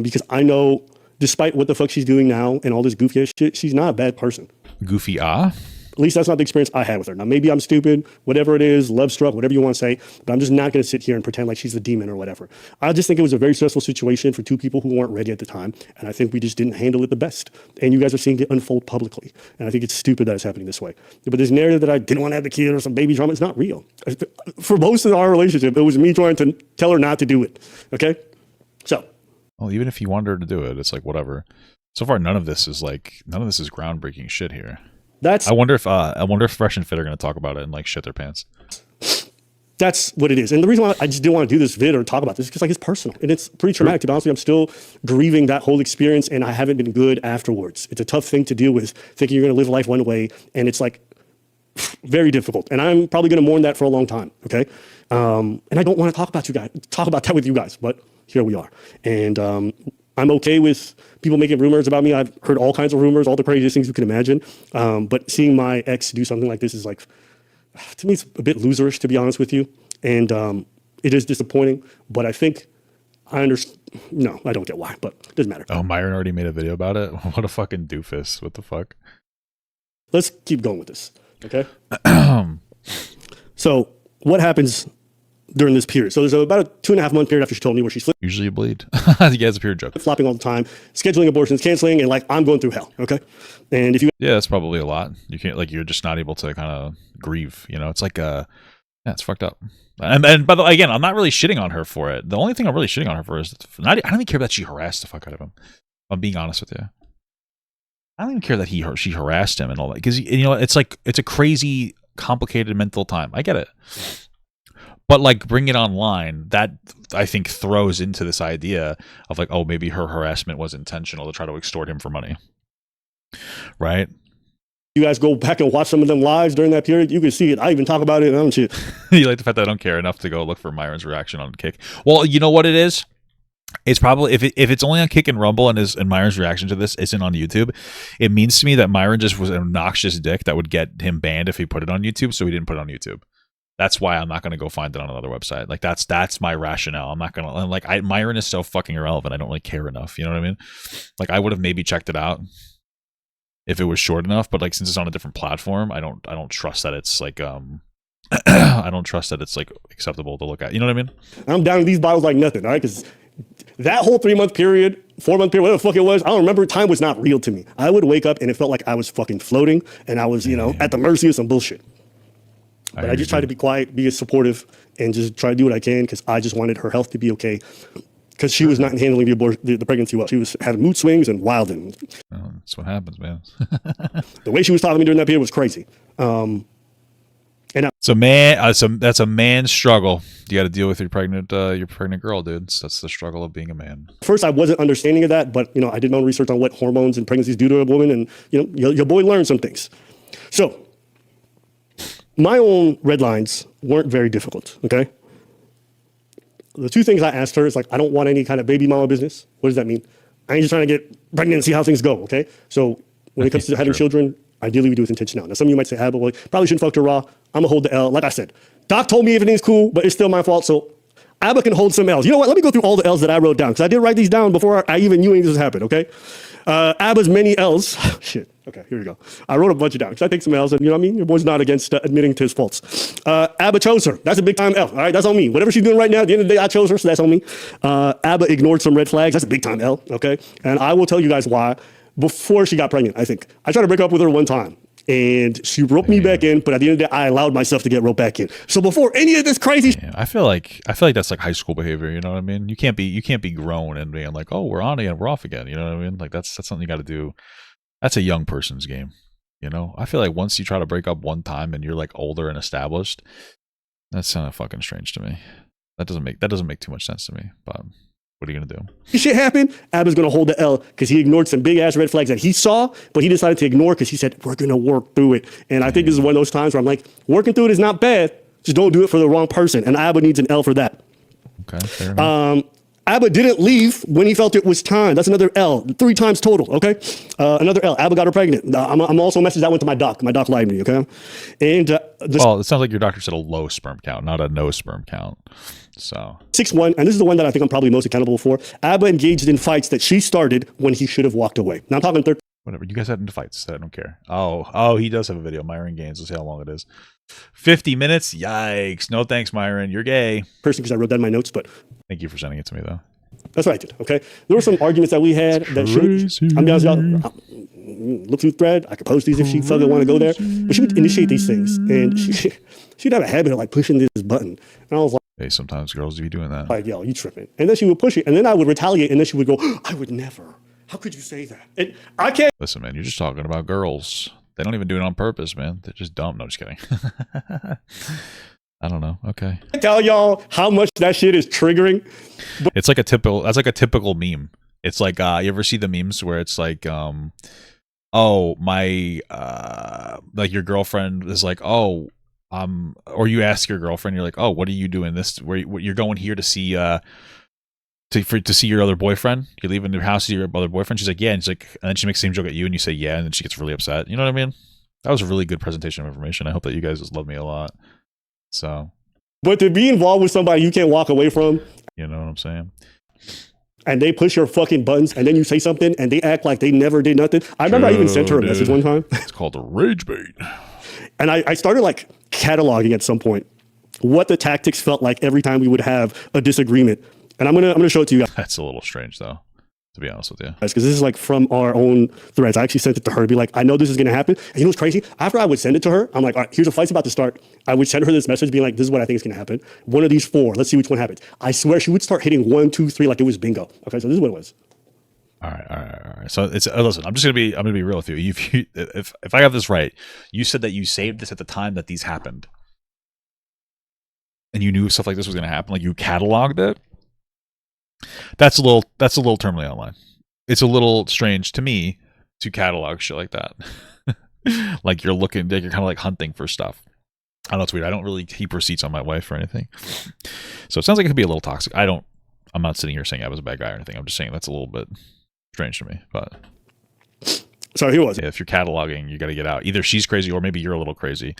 S3: because I know, despite what the fuck she's doing now and all this goofy ass shit, she's not a bad person.
S2: Goofy
S3: At least that's not the experience I had with her. Now, maybe I'm stupid, whatever it is, love struck, whatever you want to say, but I'm just not going to sit here and pretend like she's the demon or whatever. I just think it was a very stressful situation for two people who weren't ready at the time, and I think we just didn't handle it the best. And you guys are seeing it unfold publicly, and I think it's stupid that it's happening this way. But this narrative that I didn't want to have the kid or some baby drama, it's not real. For most of our relationship, it was me trying to tell her not to do it, okay? So.
S2: Well, even if you wanted her to do it, it's like, whatever. So far, none of this is groundbreaking shit here. I wonder if Fresh and Fit are going to talk about it and like shit their pants.
S3: That's what it is. And the reason why I just didn't want to do this vid or talk about this is because like it's personal and it's pretty traumatic. To be honest with you, I'm still grieving that whole experience and I haven't been good afterwards. It's a tough thing to deal with, thinking you're going to live life one way, and it's like very difficult. And I'm probably going to mourn that for a long time. Okay, and I don't want to talk about that with you guys, but here we are. And I'm okay with people making rumors about me. I've heard all kinds of rumors, all the craziest things you can imagine. But seeing my ex do something like this is like, to me, it's a bit loserish, to be honest with you. And it is disappointing, but I think I understand. No, I don't get why, but it doesn't matter.
S2: Oh, Myron already made a video about it? What a fucking doofus. What the fuck?
S3: Let's keep going with this, okay? So what happens during this period? So there's about a 2.5 month period after she told me where she's
S2: Usually you bleed. Yeah, it's a pure joke.
S3: flopping all the time, scheduling abortions, canceling, and like I'm going through hell, okay? And if you
S2: Yeah, that's probably a lot. You can't, like, you're just not able to kind of grieve, you know? It's like, yeah, it's fucked up. And by the way, again, I'm not really shitting on her for it. The only thing I'm really shitting on her for is, I don't even care that she harassed the fuck out of him. I'm being honest with you. I don't even care that she harassed him and all that, because it's like it's a crazy, complicated mental time. I get it, but like bring it online. That I think throws into this idea of like, oh, maybe her harassment was intentional to try to extort him for money, right?
S3: You guys go back and watch some of them lives during that period. You can see it. I even talk about it and shit.
S2: You like the fact that I don't care enough to go look for Myron's reaction on Kick. Well, you know what it is? It's probably if it's only on Kick and Rumble and Myron's reaction to this isn't on YouTube, it means to me that Myron just was an obnoxious dick that would get him banned if he put it on YouTube, so he didn't put it on YouTube. That's why I'm not going to go find it on another website. Like that's my rationale. I'm not going to Myron is so fucking irrelevant. I don't really care enough. You know what I mean? Like I would have maybe checked it out if it was short enough, but like since it's on a different platform, I don't trust that it's like I don't trust that it's like acceptable to look at. You know what I mean?
S3: I'm down in these bottles like nothing, all right? Because that whole 3-month period, 4-month period, whatever the fuck it was, I don't remember. Time was not real to me. I would wake up and it felt like I was fucking floating and I was, at the mercy of some bullshit. But I just tried to be quiet, be supportive, and just try to do what I can because I just wanted her health to be okay. Because she was not handling the pregnancy well. She was having mood swings and wilding.
S2: Oh, that's what happens, man.
S3: The way she was talking to me during that period was crazy.
S2: So man, that's a man's struggle. You got to deal with your pregnant girl, dude. So that's the struggle of being a man.
S3: First, I wasn't understanding of that, but I did my own research on what hormones and pregnancies do to a woman, and your boy learned some things. So my own red lines weren't very difficult. Okay. The two things I asked her is like, I don't want any kind of baby mama business. What does that mean? I ain't just trying to get pregnant and see how things go, okay? So when it comes to having children, ideally we do with intentionality. Now, some of you might say, well, probably shouldn't fuck her raw. I'm going to hold the L. Like I said, Doc told me everything's cool, but it's still my fault, so Abba can hold some L's. You know what? Let me go through all the L's that I wrote down, because I did write these down before I even knew anything was happening, okay? Abba's many L's. Shit. Okay, here we go. I wrote a bunch of down, because I take some L's, and you know what I mean? Your boy's not against admitting to his faults. Abba chose her. That's a big time L, all right? That's on me. Whatever she's doing right now, at the end of the day, I chose her, so that's on me. Abba ignored some red flags. That's a big time L, okay? And I will tell you guys why. Before she got pregnant, I think. I tried to break up with her one time, and she roped me back in, but at the end of the day, I allowed myself to get roped back in. So before any of this crazy
S2: I feel like that's like high school behavior, you know what I mean? You can't be grown and being like, oh, we're on again, we're off again, you know what I mean? Like that's something you got to do. That's a young person's game, you know? I feel like once you try to break up one time and you're like older and established, that's kind of fucking strange to me. That doesn't make too much sense to me, but what are you going to do?
S3: shit happened, Abba's going to hold the L because he ignored some big ass red flags that he saw, but he decided to ignore because he said, we're going to work through it. And I think this is one of those times where I'm like, working through it is not bad. Just don't do it for the wrong person. And Abba needs an L for that.
S2: Okay, fair enough.
S3: Abba didn't leave when he felt it was time. That's another L, 3 times total, okay? Another L. Abba got her pregnant. I'm also messaged that went to my doc. My doc lied to me, okay? And
S2: well, it sounds like your doctor said a low sperm count, not a no sperm count. So
S3: 6-1, and this is the one that I think I'm probably most accountable for. Abba engaged in fights that she started when he should have walked away. Now I'm talking 13.
S2: Whatever. You guys had into fights. I don't care. Oh, he does have a video. Myron Gaines. Let's see how long it is. 50 minutes? Yikes. No thanks, Myron. You're gay.
S3: Person, because I wrote that in my notes, but
S2: thank you for sending it to me, though.
S3: That's what I did, okay? There were some arguments that we had that I'm down to look through the thread. I could post these if she fucking want to go there. But she would initiate these things, and she'd have a habit of like pushing this button. And I was like,
S2: hey, sometimes girls be doing that.
S3: Like, yo, you tripping. And then she would push it, and then I would retaliate, and then she would go, I would never. How could you say that? And I can't.
S2: Listen, man, you're just talking about girls. They don't even do it on purpose, man. They're just dumb. No, just kidding. I don't know. Okay.
S3: I tell y'all how much that shit is triggering.
S2: It's like that's like a typical meme. It's like, you ever see the memes where it's like, oh, my, like your girlfriend is like, oh, or you ask your girlfriend, you're like, oh, what are you doing this? Where you're going here to see, to see your other boyfriend? You're leaving your house to see your other boyfriend? She's like, yeah. And she's like, and then she makes the same joke at you and you say, yeah. And then she gets really upset. You know what I mean? That was a really good presentation of information. I hope that you guys just love me a lot. So,
S3: but to be involved with somebody you can't walk away from,
S2: you know what I'm saying?
S3: And they push your fucking buttons, and then you say something, and they act like they never did nothing. I remember I even sent her a message one time.
S2: It's called a rage bait.
S3: And I started like cataloging at some point what the tactics felt like every time we would have a disagreement. And I'm gonna show it to you guys.
S2: That's a little strange, though, to be honest with you.
S3: Because this is like from our own threads. I actually sent it to her to be like, I know this is going to happen. And you know what's crazy? After I would send it to her, I'm like, all right, here's a fight's about to start. I would send her this message being like, this is what I think is going to happen. One of these 4. Let's see which one happens. I swear she would start hitting 1, 2, 3 like it was bingo. Okay, so this is what it was.
S2: All right. So it's listen. I'm gonna be real with you. If I have this right, you said that you saved this at the time that these happened, and you knew stuff like this was gonna happen. Like you cataloged it. That's a little terminally online. It's a little strange to me to catalog shit like that. Like you're looking, like you're kind of like hunting for stuff. I don't know, it's weird. I don't really keep receipts on my wife or anything. So it sounds like it could be a little toxic. I'm not sitting here saying I was a bad guy or anything. I'm just saying that's a little bit strange to me. But
S3: Sorry, who was it?
S2: yeah, if you're cataloging, you got to get out. Either she's crazy or maybe you're a little crazy.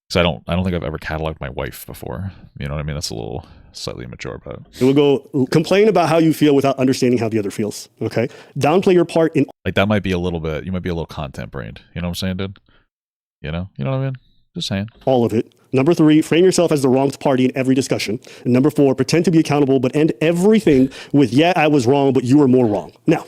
S2: Because I don't think I've ever cataloged my wife before. You know what I mean? That's a little slightly immature, but
S3: It will go complain about how you feel without understanding how the other feels. Okay, downplay your part in
S2: like that might be a little bit. You might be a little content brained. You know what I'm saying, dude? You know what I mean? Just saying.
S3: all of it. Number 3, frame yourself as the wronged party in every discussion. And number 4, pretend to be accountable, but end everything with, yeah, I was wrong, but you were more wrong. Now,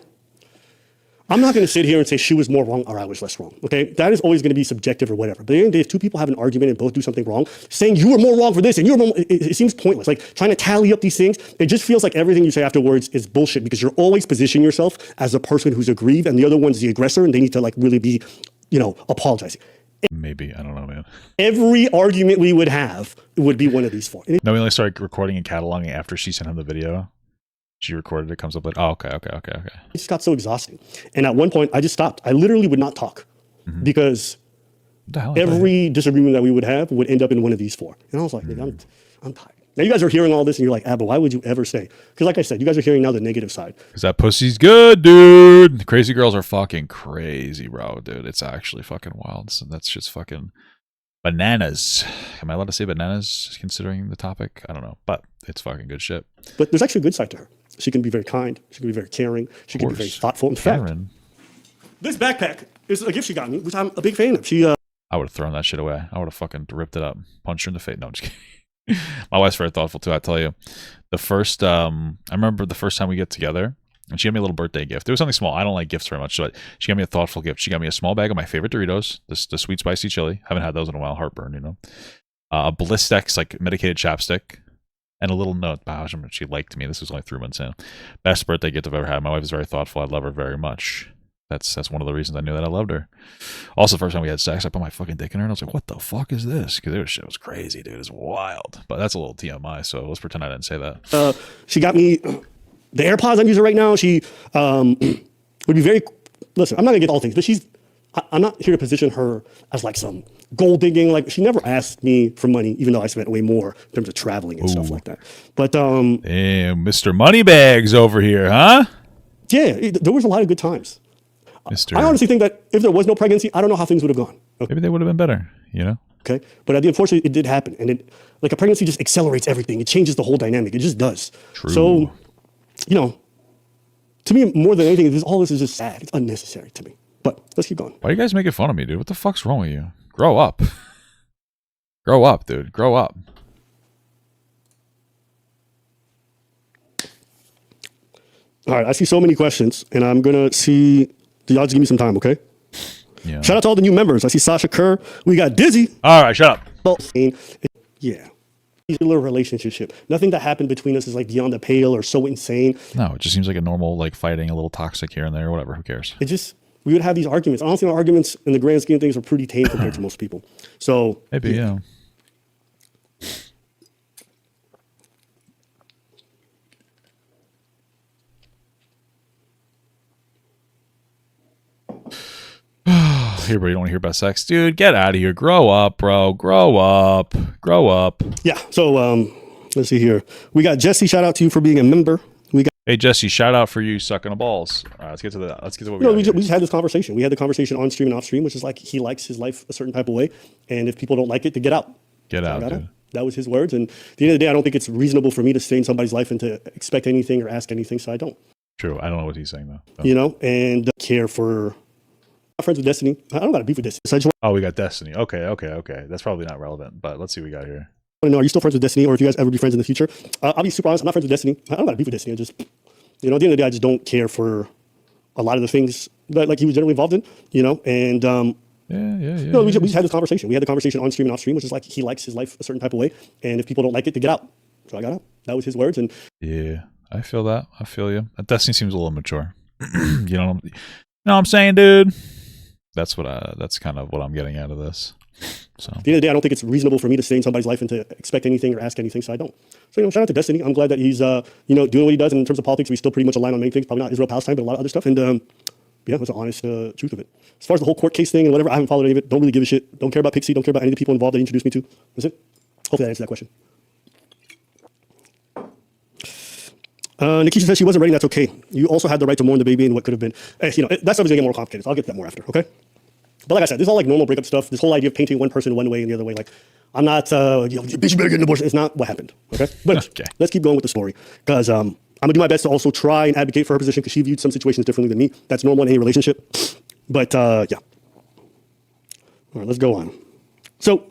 S3: I'm not going to sit here and say she was more wrong or I was less wrong. Okay, that is always going to be subjective or whatever. But at the end of the day, if two people have an argument and both do something wrong, saying you were more wrong for this and you were more, it seems pointless. Like trying to tally up these things, it just feels like everything you say afterwards is bullshit because you're always positioning yourself as the person who's aggrieved and the other one's the aggressor and they need to like really be, apologizing.
S2: Maybe. I don't know, man.
S3: Every argument we would have would be one of these 4. And
S2: No, we only started recording and cataloging after she sent him the video. She recorded it, comes up like, oh, okay.
S3: it just got so exhausting. And at one point, I just stopped. I literally would not talk because
S2: What the hell is
S3: every disagreement that we would have would end up in one of these 4. And I was like, nigga, I'm tired. Now you guys are hearing all this and you're like, but why would you ever say? Because like I said, you guys are hearing now the negative side.
S2: Because that pussy's good, dude. Crazy girls are fucking crazy, bro, dude. It's actually fucking wild. So that's just fucking bananas. Am I allowed to say bananas considering the topic? I don't know. But it's fucking good shit.
S3: But there's actually a good side to her. She can be very kind. She can be very caring. She can be very thoughtful. In fact, this backpack is a gift she got me, which I'm a big fan of.
S2: I would have thrown that shit away. I would have fucking ripped it up, punched her in the face. No, I'm just kidding. My wife's very thoughtful too. I tell you, I remember the first time we get together, and she got me a little birthday gift. It was something small. I don't like gifts very much, but she got me a thoughtful gift. She got me a small bag of my favorite Doritos, the sweet spicy chili. Haven't had those in a while. Heartburn, a Blistex like medicated chapstick, and a little note. Wow, she liked me. This was only 3 months in. Best birthday gift I've ever had. My wife is very thoughtful. I love her very much. That's one of the reasons I knew that I loved her. Also, the first time we had sex, I put my fucking dick in her, and I was like, "What the fuck is this?" Because shit was crazy, dude. It's wild. But that's a little TMI. So let's pretend I didn't say that.
S3: She got me the AirPods I'm using right now. She would be very. Listen, I'm not gonna get all things, but I'm not here to position her as like some gold digging. Like she never asked me for money, even though I spent way more in terms of traveling and stuff like that. But
S2: damn, Mr. Moneybags over here, huh?
S3: Yeah, there was a lot of good times.
S2: Mr.
S3: I honestly think that if there was no pregnancy, I don't know how things would have gone. Okay.
S2: Maybe they would have been better,
S3: Okay. But unfortunately, it did happen. And like a pregnancy just accelerates everything. It changes the whole dynamic. It just does.
S2: True.
S3: So, to me, more than anything, all this is just sad. It's unnecessary to me. But let's keep going.
S2: Why are you guys making fun of me, dude? What the fuck's wrong with you? Grow up. Grow up, dude. Grow up.
S3: All right. I see so many questions, and I'm going to see. Y'all just give me some time, okay?
S2: Yeah.
S3: Shout out to all the new members. I see Sasha Kerr. We got Dizzy.
S2: All right, shut up.
S3: Yeah. It's a little relationship. Nothing that happened between us is like beyond the pale or so insane.
S2: No, it just seems like a normal, like fighting, a little toxic here and there, whatever. Who cares?
S3: We would have these arguments. Honestly, our arguments in the grand scheme of things are pretty tame compared to most people. So
S2: Maybe, yeah. Here, bro, you don't want to hear about sex? Dude, get out of here. Grow up, bro. Grow up. Grow up.
S3: yeah. So let's see here. We got Jesse. Shout out to you for being a member. We got
S2: Hey, Jesse, shout out for you sucking the balls. All right, let's get to what we got
S3: we
S2: here.
S3: just had this conversation. We had the conversation on stream and off stream, which is like he likes his life a certain type of way, and if people don't like it, to get out.
S2: Get
S3: So I
S2: out,
S3: got
S2: dude.
S3: out. That was his words. And at the end of the day, I don't think it's reasonable for me to stay in somebody's life and to expect anything or ask anything. So I don't.
S2: True. I don't know what he's saying, though.
S3: And care for. I'm friends with Destiny. I don't got to beef with Destiny. So I just
S2: Oh, we got Destiny. Okay. That's probably not relevant, but let's see what we got here.
S3: want to know: are you still friends with Destiny, or if you guys ever be friends in the future? I'll be super honest. I'm not friends with Destiny. I don't got to beef with Destiny. I just, at the end of the day, I just don't care for a lot of the things that like he was generally involved in. And
S2: Yeah.
S3: we just had this conversation. We had the conversation on stream and off stream, which is like he likes his life a certain type of way, and if people don't like it, to get out. So I got out. That was his words. And
S2: Yeah, I feel that. I feel you. Destiny seems a little immature. You know what I'm saying, dude? That's kind of what I'm getting out of this. So
S3: At the end of the day, I don't think it's reasonable for me to stay in somebody's life and to expect anything or ask anything, so I don't. So, shout out to Destiny. I'm glad that he's, doing what he does. And in terms of politics, we still pretty much align on many things. Probably not Israel-Palestine, but a lot of other stuff. And, yeah, that's the honest truth of it. As far as the whole court case thing and whatever, I haven't followed any of it. Don't really give a shit. Don't care about Pixie. Don't care about any of the people involved that he introduced me to. That's it. Hopefully that answers that question. Nikisha says she wasn't ready. That's okay. You also had the right to mourn the baby and what could have been. That stuff is going to get more complicated. So I'll get to that more after, okay? But like I said, this is all like normal breakup stuff. This whole idea of painting one person one way and the other way, like, I'm not, bitch, you better get an abortion. It's not what happened, okay? But
S2: Okay.
S3: Let's keep going with the story. Because I'm going to do my best to also try and advocate for her position because she viewed some situations differently than me. That's normal in any relationship. But, yeah. All right, let's go on. So,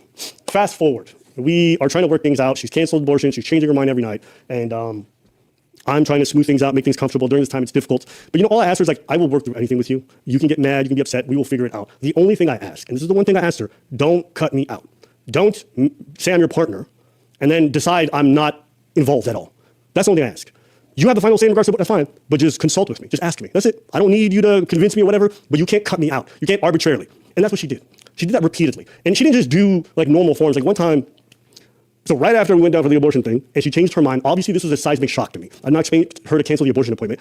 S3: fast forward. We are trying to work things out. She's canceled abortion. She's changing her mind every night. And I'm trying to smooth things out, make things comfortable. During this time, it's difficult. But all I asked her is, like, I will work through anything with you. You can get mad. You can be upset. We will figure it out. The only thing I ask, and this is the one thing I asked her, don't cut me out. Don't say I'm your partner and then decide I'm not involved at all. That's the only thing I ask. You have the final say in regards to what, that's fine, but just consult with me. Just ask me. That's it. I don't need you to convince me or whatever, but you can't cut me out. You can't arbitrarily. And that's what she did. She did that repeatedly. And she didn't just do like normal forms. Like one time, so right after we went down for the abortion thing, and she changed her mind, obviously this was a seismic shock to me. I'm not expecting her to cancel the abortion appointment.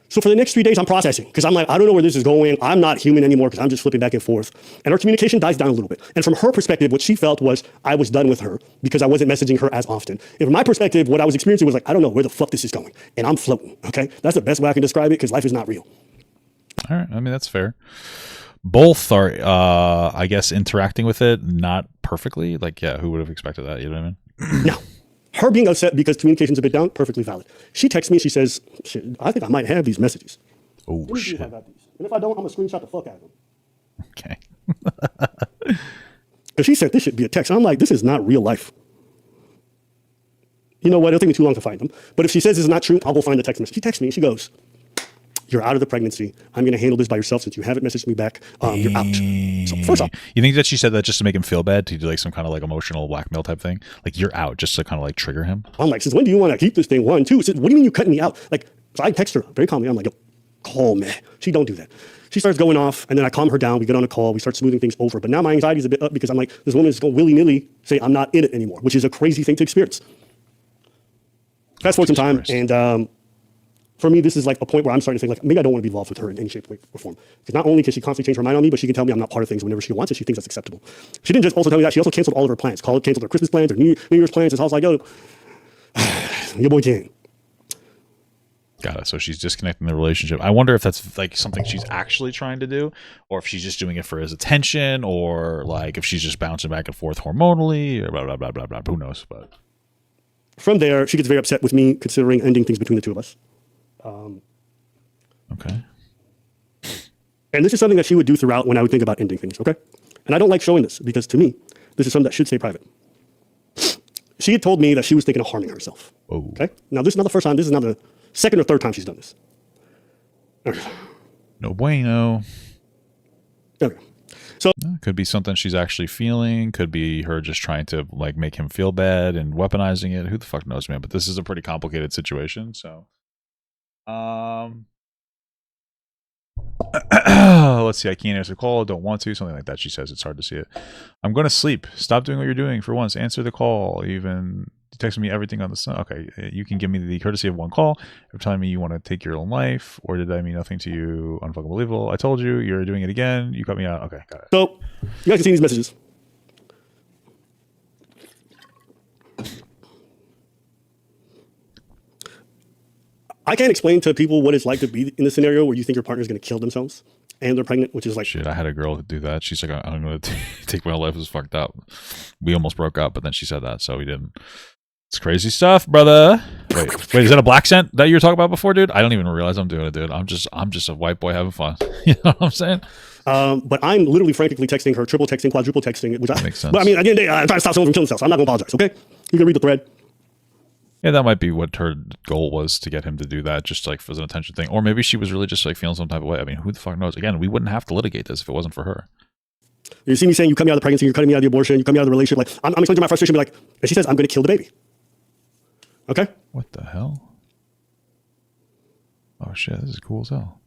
S3: So for the next 3 days, I'm processing, because I'm like, I don't know where this is going. I'm not human anymore, because I'm just flipping back and forth. And our communication dies down a little bit. And from her perspective, what she felt was I was done with her, because I wasn't messaging her as often. And from my perspective, what I was experiencing was like, I don't know where the fuck this is going. And I'm floating, okay? That's the best way I can describe it, because life is not real.
S2: all right, I mean that's fair. Both are, I guess, interacting with it not perfectly. Like, yeah, who would have expected that? You know what I mean?
S3: Now, her being upset because communication's a bit down, perfectly valid. She texts me, she says, shit, I think I might have these messages.
S2: Oh
S3: Let me see
S2: shit.
S3: if I got these. And if I don't, I'm going to screenshot the fuck out of them.
S2: Okay.
S3: Because she said this should be a text. I'm like, this is not real life. You know what? It'll take me too long to find them. But if she says this is not true, I'll go find the text message. She texts me and she goes, you're out of the pregnancy. I'm going to handle this by yourself since you haven't messaged me back. You're out. So first off,
S2: You think that she said that just to make him feel bad, to do like some kind of like emotional blackmail type thing? Like you're out, just to kind of like trigger him?
S3: I'm like, since when do you want to keep this thing? 1, 2. She said, what do you mean you cutting me out? Like, so I text her very calmly. I'm like, yo, call me. She don't do that. She starts going off, and then I calm her down. We get on a call. We start smoothing things over. But now my anxiety is a bit up because I'm like, this woman is going willy-nilly say I'm not in it anymore, which is a crazy thing to experience. Fast forward some time, and for me, this is like a point where I'm starting to think like maybe I don't want to be involved with her in any shape, way, or form. Because not only can she constantly change her mind on me, but she can tell me I'm not part of things whenever she wants it. She thinks that's acceptable. She didn't just also tell me that. She also canceled all of her plans. Canceled her Christmas plans, her New Year's plans. And so I was like, yo, your boy Jan.
S2: Got it. So she's disconnecting the relationship. I wonder if that's like something she's actually trying to do, or if she's just doing it for his attention, or like if she's just bouncing back and forth hormonally, or blah, blah, blah, blah, blah. Who knows? But
S3: From there, she gets very upset with me considering ending things between the two of us.
S2: okay.
S3: And this is something that she would do throughout when I would think about ending things, okay? And I don't like showing this because to me, this is something that should stay private. She had told me that she was thinking of harming herself.
S2: Oh.
S3: Okay? Now, this is not the first time. This is not the second or third time she's done this. Okay.
S2: No bueno.
S3: Okay. So,
S2: Could be something she's actually feeling. Could be her just trying to like make him feel bad and weaponizing it. Who the fuck knows, man? But this is a pretty complicated situation. So, let's see. I can't answer the call. Don't want to. Something like that. She says it's hard to see it. I'm going to sleep. Stop doing what you're doing for once. Answer the call. Even texting me everything on the sun. Okay, you can give me the courtesy of one call. You're telling me you want to take your own life, or did I mean nothing to you? Unfucking believable. I told you. You're doing it again. You cut me out. Okay, got it.
S3: so you guys can see these messages. I can't explain to people what it's like to be in the scenario where you think your partner is going to kill themselves and they're pregnant, which is like,
S2: Shit, I had a girl do that. She's like, I'm going to take my life. It was fucked up. We almost broke up, but then she said that, so we didn't. It's crazy stuff, brother. Wait, is that a black scent that you were talking about before, dude? I don't even realize I'm doing it, dude. I'm just a white boy having fun. You know what I'm saying?
S3: but I'm literally frantically texting her, triple texting, quadruple texting, which
S2: Makes sense.
S3: But I mean, at the end of the day, I'm trying to stop someone from killing themselves. So I'm not going to apologize, okay? You can read the thread.
S2: Yeah, that might be what her goal was, to get him to do that, just like as an attention thing. Or maybe she was really just like feeling some type of way. I mean, who the fuck knows? Again, we wouldn't have to litigate this if it wasn't for her.
S3: You see me saying, you cut me out of the pregnancy, you're cutting me out of the abortion, you cut me out of the relationship. Like, I'm explaining to my frustration, be like, and she says, I'm going to kill the baby. Okay?
S2: What the hell? Oh shit, this is cool as hell.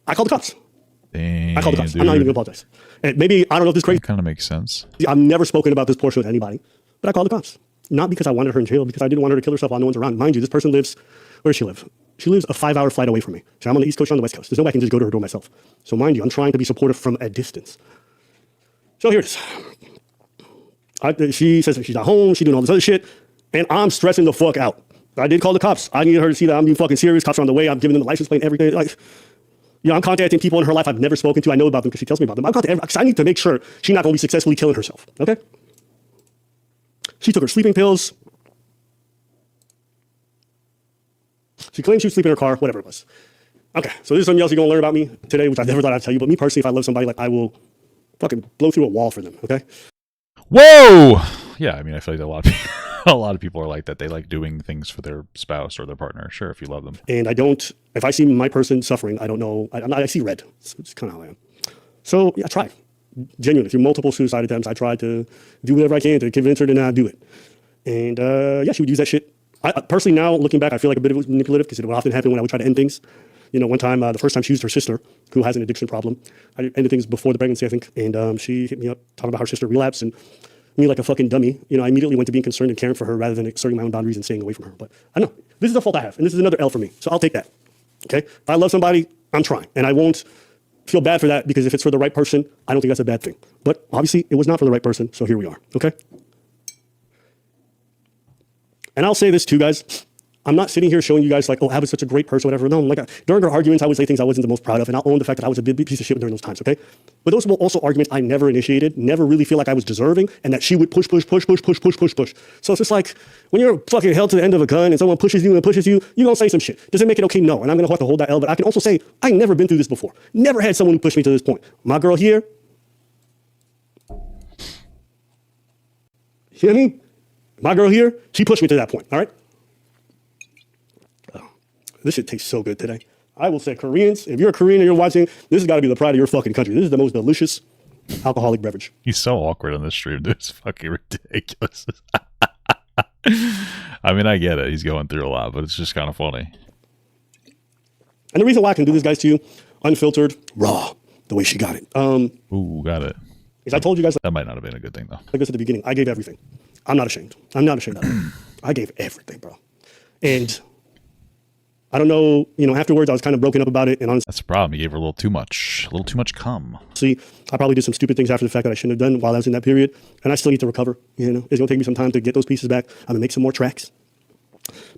S3: I called the cops.
S2: Damn,
S3: I called the cops.
S2: dude.
S3: I'm not even gonna apologize. And maybe, I don't know if this is crazy.
S2: It kind of makes sense.
S3: I've never spoken about this portion with anybody, but I called the cops. Not because I wanted her in jail, because I didn't want her to kill herself while no one's around. Mind you, this person lives, where does she live? She lives a 5-hour flight away from me. So I'm on the East Coast, on the West Coast. There's no way I can just go to her door myself. So mind you, I'm trying to be supportive from a distance. So here it is. She says that she's not home, she's doing all this other shit, and I'm stressing the fuck out. I did call the cops. I needed her to see that I'm being fucking serious. Cops are on the way. I'm giving them the license plate and everything. Like, I'm contacting people in her life I've never spoken to. I know about them because she tells me about them. I'm contacting because I need to make sure she's not going to be successfully killing herself. Okay? She took her sleeping pills. She claimed she was sleeping in her car, whatever it was. Okay, so this is something else you're going to learn about me today, which I never thought I'd tell you. But me personally, if I love somebody, like, I will fucking blow through a wall for them, okay?
S2: Whoa! Yeah, I mean, I feel like a lot of people are like that. They like doing things for their spouse or their partner. Sure, if you love them.
S3: And if I see my person suffering, I don't know. I see red. It's kind of how I am. So, yeah, I tried. Genuinely, through multiple suicide attempts, I tried to do whatever I can to convince her to not do it. And, yeah, she would use that shit. I personally, now, looking back, I feel like a bit of it was manipulative because it would often happen when I would try to end things. You know, one time, the first time she used her sister, who has an addiction problem. I ended things before the pregnancy, I think. And she hit me up talking about her sister relapse, and me like a fucking dummy. You know, I immediately went to being concerned and caring for her rather than asserting my own boundaries and staying away from her. But I know this is a fault I have, and this is another L for me. So I'll take that. Okay? If I love somebody, I'm trying. And I won't feel bad for that because if it's for the right person, I don't think that's a bad thing. But obviously, it was not for the right person, so here we are. Okay? And I'll say this too, guys. I'm not sitting here showing you guys like, oh, Abba's such a great person, whatever. No, during our arguments, I would say things I wasn't the most proud of, and I'll own the fact that I was a big piece of shit during those times, okay? But those were also arguments I never initiated, never really feel like I was deserving, and that she would push. So it's just like, when you're fucking held to the end of a gun and someone pushes you, you're gonna say some shit. Does it make it okay? No. And I'm gonna have to hold that L, but I can also say, I never been through this before. Never had someone who pushed me to this point. My girl here, you hear me? My girl here, she pushed me to that point, all right? This shit tastes so good today. I will say, Koreans, if you're a Korean and you're watching, this has got to be the pride of your fucking country. This is the most delicious alcoholic beverage.
S2: He's so awkward on this stream, dude. It's fucking ridiculous. I mean, I get it. He's going through a lot, but it's just kind of funny.
S3: And the reason why I can do this, guys, to you, unfiltered, raw, the way she got it.
S2: Ooh, got it.
S3: Is I told you guys
S2: That might not have been a good thing, though.
S3: like this at the beginning. I gave everything. I'm not ashamed. I'm not ashamed of it. I gave everything, bro. And I don't know, afterwards I was kind of broken up about it. And honestly,
S2: That's the problem. You gave her a little too much cum.
S3: I probably did some stupid things after the fact that I shouldn't have done while I was in that period. And I still need to recover. It's going to take me some time to get those pieces back. I'm going to make some more tracks.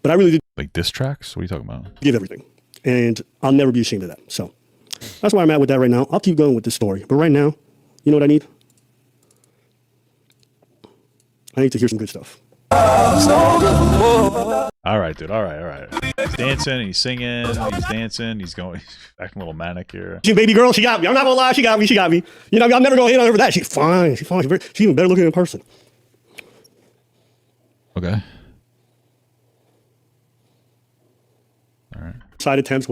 S3: But I really did
S2: Like diss tracks? What are you talking about?
S3: give everything. And I'll never be ashamed of that. So that's where I'm at with that right now. I'll keep going with this story. But right now, you know what I need? I need to hear some good stuff.
S2: All right, dude. All right. He's dancing. He's singing. He's dancing. He's acting a little manic here.
S3: She baby girl, she got me. I'm not gonna lie, she got me. I'm never gonna hit on her for that. She's fine. She's even better looking in person.
S2: Okay. All right.
S3: Side attempts,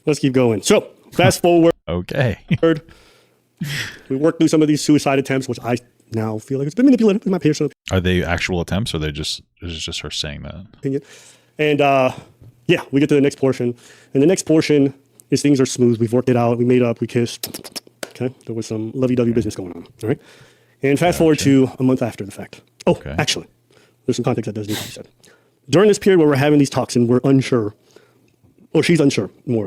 S3: let's keep going. So fast forward.
S2: Okay.
S3: We worked through some of these suicide attempts, which I now feel like it's been manipulative in my personal
S2: Are they actual attempts, or is it just her saying that?
S3: opinion. And yeah, we get to the next portion. And the next portion is things are smooth. We've worked it out. We made up. We kissed. Okay. There was some lovey-dovey business going on. All right. And fast forward to a month after the fact. Oh,
S2: Okay.
S3: actually, there's some context that does need to be said. During this period where we're having these talks and we're unsure, or she's unsure more.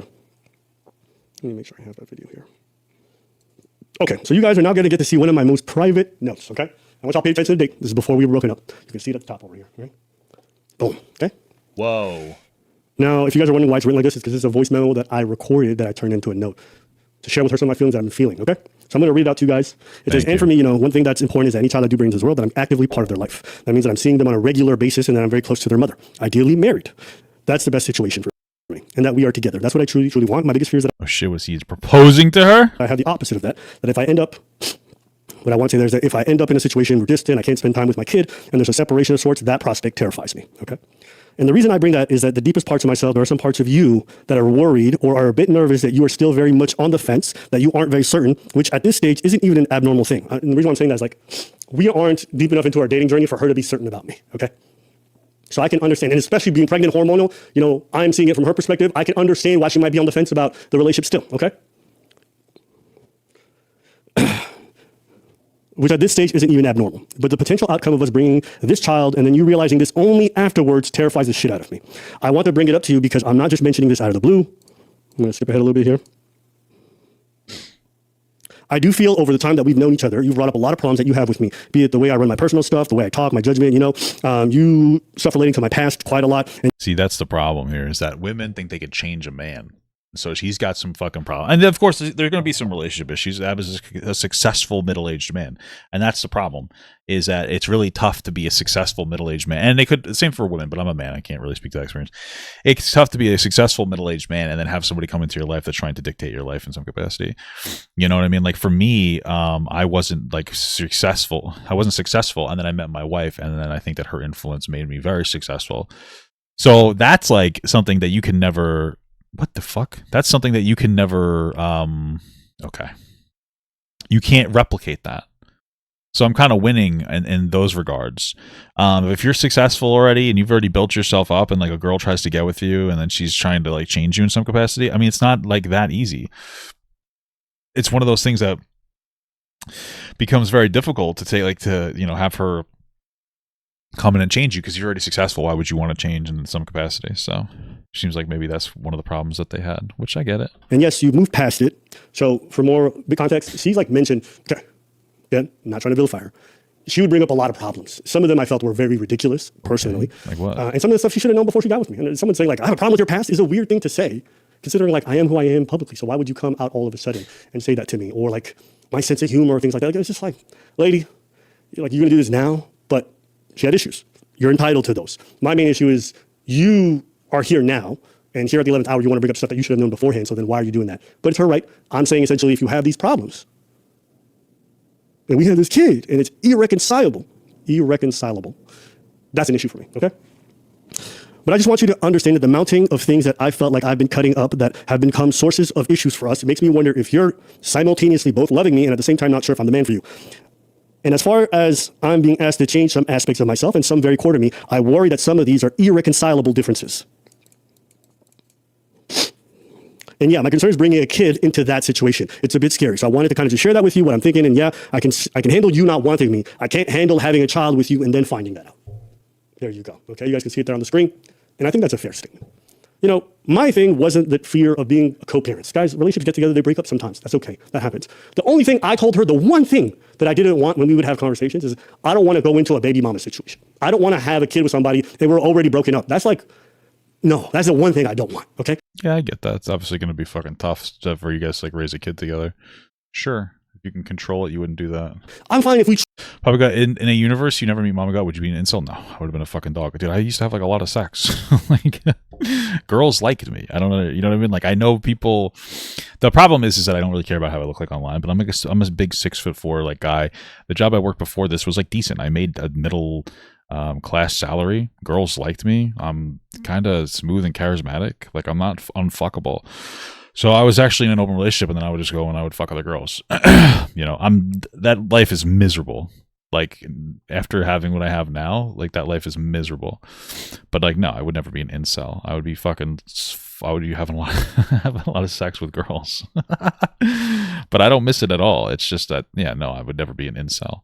S3: Let me make sure I have that video here. Okay, so you guys are now going to get to see one of my most private notes, okay? I want y'all to pay attention to the date. This is before we were broken up. You can see it at the top over here, right? Boom, okay?
S2: Whoa.
S3: Now, if you guys are wondering why it's written like this, it's because it's a voice memo that I recorded that I turned into a note to share with her some of my feelings that I've been feeling, okay? So I'm going to read it out to you guys. It says,
S2: Thank
S3: and for
S2: you.
S3: me, one thing that's important is that any child I do bring into this world, that I'm actively part of their life. That means that I'm seeing them on a regular basis and that I'm very close to their mother. Ideally married. That's the best situation for me. And that we are together. That's what I truly, truly want. My biggest fear is that
S2: Oh shit, was he proposing to her?
S3: I have the opposite of that. That if I end up, what I want to say there is that if I end up in a situation where distant, I can't spend time with my kid, and there's a separation of sorts, that prospect terrifies me, okay? And the reason I bring that is that the deepest parts of myself, there are some parts of you that are worried or are a bit nervous that you are still very much on the fence, that you aren't very certain, which at this stage isn't even an abnormal thing. And the reason why I'm saying that is like, we aren't deep enough into our dating journey for her to be certain about me, okay? So I can understand, and especially being pregnant hormonal, I'm seeing it from her perspective. I can understand why she might be on the fence about the relationship still, okay? which at this stage isn't even abnormal. But the potential outcome of us bringing this child and then you realizing this only afterwards terrifies the shit out of me. I want to bring it up to you because I'm not just mentioning this out of the blue. I'm going to skip ahead a little bit here. I do feel over the time that we've known each other, you've brought up a lot of problems that you have with me, be it the way I run my personal stuff, the way I talk, my judgment, you stuff relating to my past quite a lot. And
S2: See, that's the problem here, is that women think they could change a man. So he's got some fucking problem. And of course, there are going to be some relationship issues. That was a successful middle-aged man. And that's the problem, is that it's really tough to be a successful middle-aged man. And they could, same for women, but I'm a man. I can't really speak to that experience. It's tough to be a successful middle-aged man and then have somebody come into your life that's trying to dictate your life in some capacity. You know what I mean? Like for me, I wasn't like successful. I wasn't successful. And then I met my wife. And then I think that her influence made me very successful. So that's like something that you can never... What the fuck? That's something that you can never, okay. You can't replicate that. So I'm kind of winning in those regards. If you're successful already and you've already built yourself up and like a girl tries to get with you and then she's trying to like change you in some capacity, I mean, it's not like that easy. It's one of those things that becomes very difficult to take, like to, have her come in and change you because you're already successful. Why would you want to change in some capacity? So seems like maybe that's one of the problems that they had, which I get it.
S3: And yes, you've moved past it. So for more big context, she's like mentioned, okay, again, I'm not trying to vilify her. She would bring up a lot of problems. Some of them I felt were very ridiculous, personally.
S2: Like what?
S3: And some of the stuff she should have known before she got with me. And someone saying like, I have a problem with your past is a weird thing to say, considering like I am who I am publicly. So why would you come out all of a sudden and say that to me? Or like my sense of humor or things like that. Like, it's just like, lady, like you're gonna do this now, but she had issues. You're entitled to those. My main issue is you are here now, and here at the 11th hour, you want to bring up stuff that you should have known beforehand, so then why are you doing that? But it's her right. I'm saying essentially if you have these problems, and we have this kid, and it's irreconcilable, that's an issue for me, okay? But I just want you to understand that the mounting of things that I felt like I've been cutting up that have become sources of issues for us, it makes me wonder if you're simultaneously both loving me and at the same time not sure if I'm the man for you. And as far as I'm being asked to change some aspects of myself and some very core to me, I worry that some of these are irreconcilable differences. And yeah, my concern is bringing a kid into that situation. It's a bit scary. So I wanted to kind of just share that with you, what I'm thinking. And yeah, I can handle you not wanting me. I can't handle having a child with you and then finding that out. There you go. Okay, you guys can see it there on the screen. And I think that's a fair statement. My thing wasn't the fear of being co-parents. Guys, relationships get together, they break up sometimes. That's okay. That happens. The only thing I told her, the one thing that I didn't want when we would have conversations is I don't want to go into a baby mama situation. I don't want to have a kid with somebody and we're already broken up. That's like, no, that's the one thing I don't want, okay?
S2: Yeah, I get that. It's obviously going to be fucking tough for you guys to like raise a kid together. Sure. If you can control it, you wouldn't do that.
S3: I'm fine if we...
S2: Probably got in a universe you never meet Mama God, would you be an incel? No, I would have been a fucking dog. Dude, I used to have like a lot of sex. Like girls liked me. I don't know, you know what I mean? Like I know people. The problem is that I don't really care about how I look like online, but I'm a big 6'4" like guy. The job I worked before this was like decent. I made a middle class salary. Girls liked me. I'm kind of smooth and charismatic. Like I'm not unfuckable. So I was actually in an open relationship, and then I would just go and I would fuck other girls. That life is miserable. Like after having what I have now, like that life is miserable. But like no, I would never be an incel. I would be having having a lot of sex with girls. But I don't miss it at all. It's just that I would never be an incel.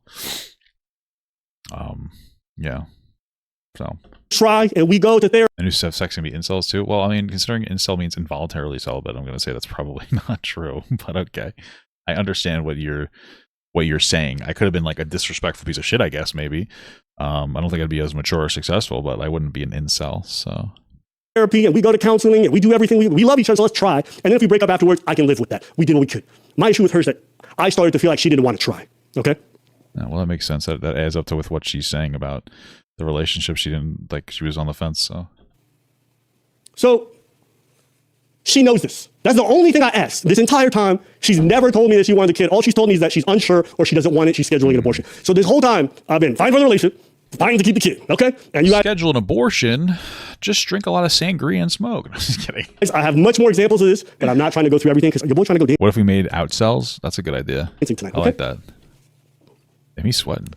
S2: So
S3: try and we go to therapy.
S2: And who have sex can be incels too? Well, I mean, considering incel means involuntarily celibate, I'm going to say that's probably not true. But okay, I understand what you're saying. I could have been like a disrespectful piece of shit, I guess. Maybe I don't think I'd be as mature or successful, but I wouldn't be an incel. So
S3: therapy and we go to counseling and we do everything. We love each other, so let's try. And then if we break up afterwards, I can live with that. We did what we could. My issue with her is that I started to feel like she didn't want to try. Okay.
S2: Yeah, well, that makes sense. That adds up to with what she's saying about the relationship. She didn't like. She was on the fence.
S3: So she knows this. That's the only thing I asked this entire time. She's never told me that she wanted a kid. All she's told me is that she's unsure or she doesn't want it. She's scheduling an abortion. So this whole time I've been fighting for the relationship, fighting to keep the kid. Okay. And you guys
S2: schedule an abortion. Just drink a lot of sangria and smoke. I'm just kidding.
S3: I have much more examples of this, but I'm not trying to go through everything because your boy's trying to go
S2: What if we made outsells? That's a good idea.
S3: tonight.
S2: I like that. Damn, he's sweating.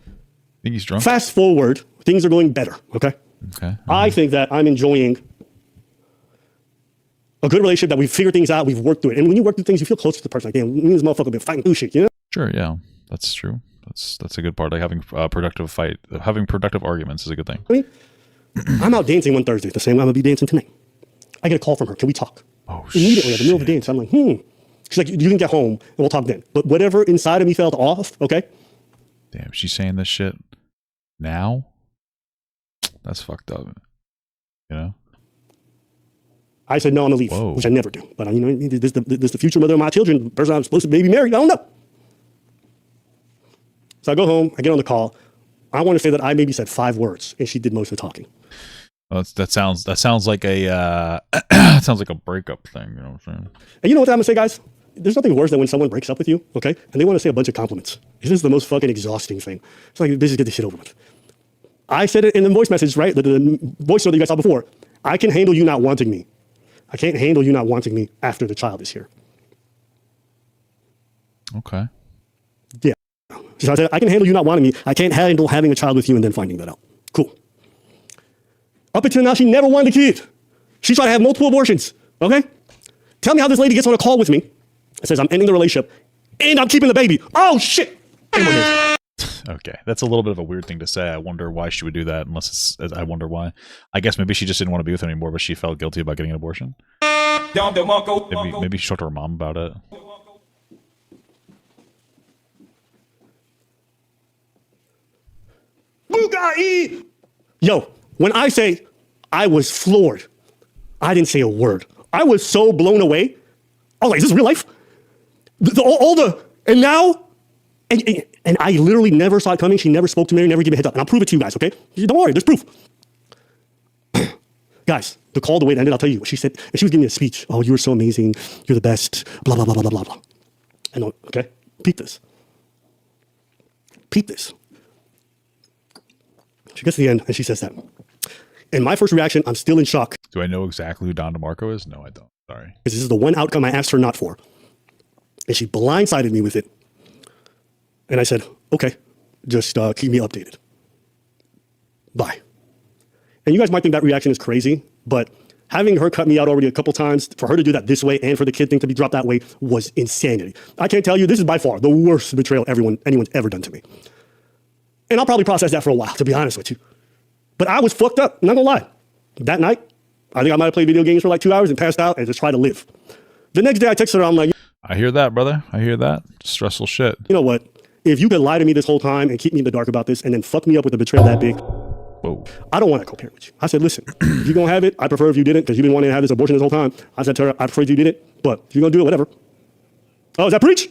S2: Think he's drunk?
S3: Fast forward, things are going better, okay?
S2: Okay.
S3: I think that I'm enjoying a good relationship, that we've figured things out, we've worked through it. And when you work through things, you feel closer to the person. Like, damn, me and this motherfucker been fighting through shit, you know?
S2: Sure, yeah. That's true. That's a good part. Like having having productive arguments is a good thing.
S3: I mean, I'm out dancing one Thursday, the same way I'm gonna be dancing tonight. I get a call from her. Can we talk?
S2: Oh,
S3: immediately at the middle of the dance. I'm like, She's like, you can get home and we'll talk then. But whatever inside of me felt off, okay?
S2: Damn, she's saying this shit now? That's fucked up. You know?
S3: I said, no, I'm gonna leave,
S2: Whoa.
S3: which I never do. But you know, this the future mother of my children, the person I'm supposed to maybe marry. I don't know. So I go home, I get on the call. I want to say that I maybe said 5 words and she did most of the talking.
S2: Well, that sounds like a sounds like a breakup thing, you know what I'm saying?
S3: And you know what I'm gonna say, guys? There's nothing worse than when someone breaks up with you, okay? And they want to say a bunch of compliments. This is the most fucking exhausting thing. It's like, just get this shit over with. I said it in the voice message, right? The voice note that you guys saw before. I can handle you not wanting me. I can't handle you not wanting me after the child is here.
S2: Okay.
S3: Yeah. So I said, I can handle you not wanting me. I can't handle having a child with you and then finding that out. Cool. Up until now, she never wanted a kid. She tried to have multiple abortions, okay? Tell me how this lady gets on a call with me and says, I'm ending the relationship and I'm keeping the baby. Oh, shit.
S2: Okay, that's a little bit of a weird thing to say. I wonder why she would do that, I wonder why. I guess maybe she just didn't want to be with him anymore, but she felt guilty about getting an abortion. Maybe she talked to her mom about it.
S3: Bugatti! Yo, when I say I was floored, I didn't say a word. I was so blown away. I was like, is this real life? And now, and I literally never saw it coming. She never spoke to me, never gave me a heads up. And I'll prove it to you guys, okay? Don't worry, there's proof. Guys, the call, the way it ended, I'll tell you what she said. And she was giving me a speech. Oh, you were so amazing. You're the best. Blah, blah, blah, blah, blah, blah. And okay, peep this. Peep this. She gets to the end and she says that. And my first reaction, I'm still in shock.
S2: Do I know exactly who Don DeMarco is? No, I don't. Sorry.
S3: Because this is the one outcome I asked her not for. And she blindsided me with it. And I said, okay, just keep me updated. Bye. And you guys might think that reaction is crazy, but having her cut me out already a couple times, for her to do that this way and for the kid thing to be dropped that way was insanity. I can't tell you, this is by far the worst betrayal anyone's ever done to me. And I'll probably process that for a while, to be honest with you. But I was fucked up, I'm not gonna lie. That night, I think I might have played video games for like 2 hours and passed out and just tried to live. The next day I texted her, I'm like,
S2: I hear that, brother. I hear that. Stressful shit.
S3: you know what? If you could lie to me this whole time and keep me in the dark about this and then fuck me up with a betrayal that big,
S2: Whoa.
S3: I don't want to co-parent with you. I said, listen, if you're gonna have it, I prefer if you didn't, because you've been wanting to have this abortion this whole time. I said to her, I prefer if you did it, but if you're gonna do it, whatever. Oh, is that preach?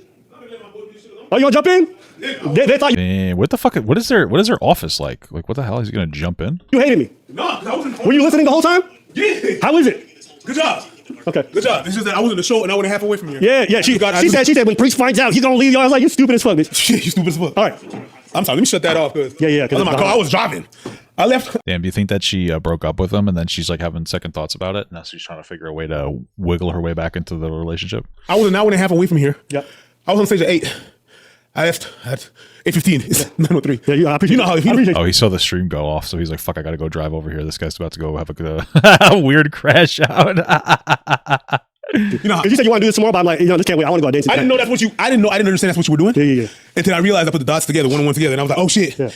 S3: Oh, you gonna jump in? They thought
S2: Man, what the fuck? What is their office like? Like, what the hell? Is he gonna jump in?
S3: you hated me.
S6: No, 'cause I was in the
S3: Were you listening the whole time?
S6: Yeah.
S3: How is it?
S6: Good job.
S3: Okay.
S6: Good job. It's just that I was in the show and I went half away from here.
S3: Yeah. She said when Preach finds out, he's gonna leave you. I was like, you stupid as fuck, bitch.
S6: Shit, you stupid as fuck.
S3: All right.
S6: I'm sorry. Let me shut that off. Cause
S3: Yeah.
S6: I was in my car. I was driving. I left.
S2: Damn, do you think that she broke up with him and then she's like having second thoughts about it? And now she's trying to figure a way to wiggle her way back into the relationship?
S6: I was an hour and a half away from here.
S3: Yep.
S6: I was on stage at 8. I left at 8:15. It's 9:03.
S3: Yeah, I appreciate
S6: You know how
S3: I appreciate
S2: Oh, he saw the stream go off, so he's like, fuck, I gotta go drive over here. This guy's about to go have a weird crash out.
S6: You know how,
S3: Because you said you want to do this tomorrow, but I'm like, this can't wait. I want to go out dancing.
S6: I didn't know that's what you. I didn't understand that's what you were doing.
S3: Yeah.
S6: Until I realized I put the dots together, one and one together, and I was like, oh shit,
S3: Yeah.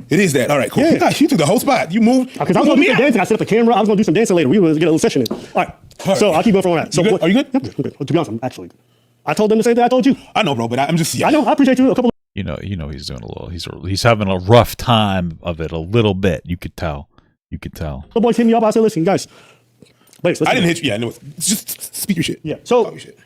S6: it is that. All right, cool.
S3: Yeah.
S6: Gosh, you took the whole spot. You moved.
S3: Because I was going to do some dancing. I set up the camera. I was going to do some dancing later. We were going to get a little session in. All right. So I'll keep going from that. So
S6: You good? Are you good?
S3: Yeah, I'm good. To be honest, I'm actually good. I told them the same thing I told you.
S6: I know, bro, but I'm just. Yeah.
S3: I know. I appreciate you. A couple.
S2: You know, he's doing a little. He's having a rough time of it a little bit. You could tell.
S3: The boys hit me up. I said, listen, guys. Wait,
S6: I didn't hit you. Yeah, no. Just speak your shit.
S3: Yeah.
S6: Talk your shit.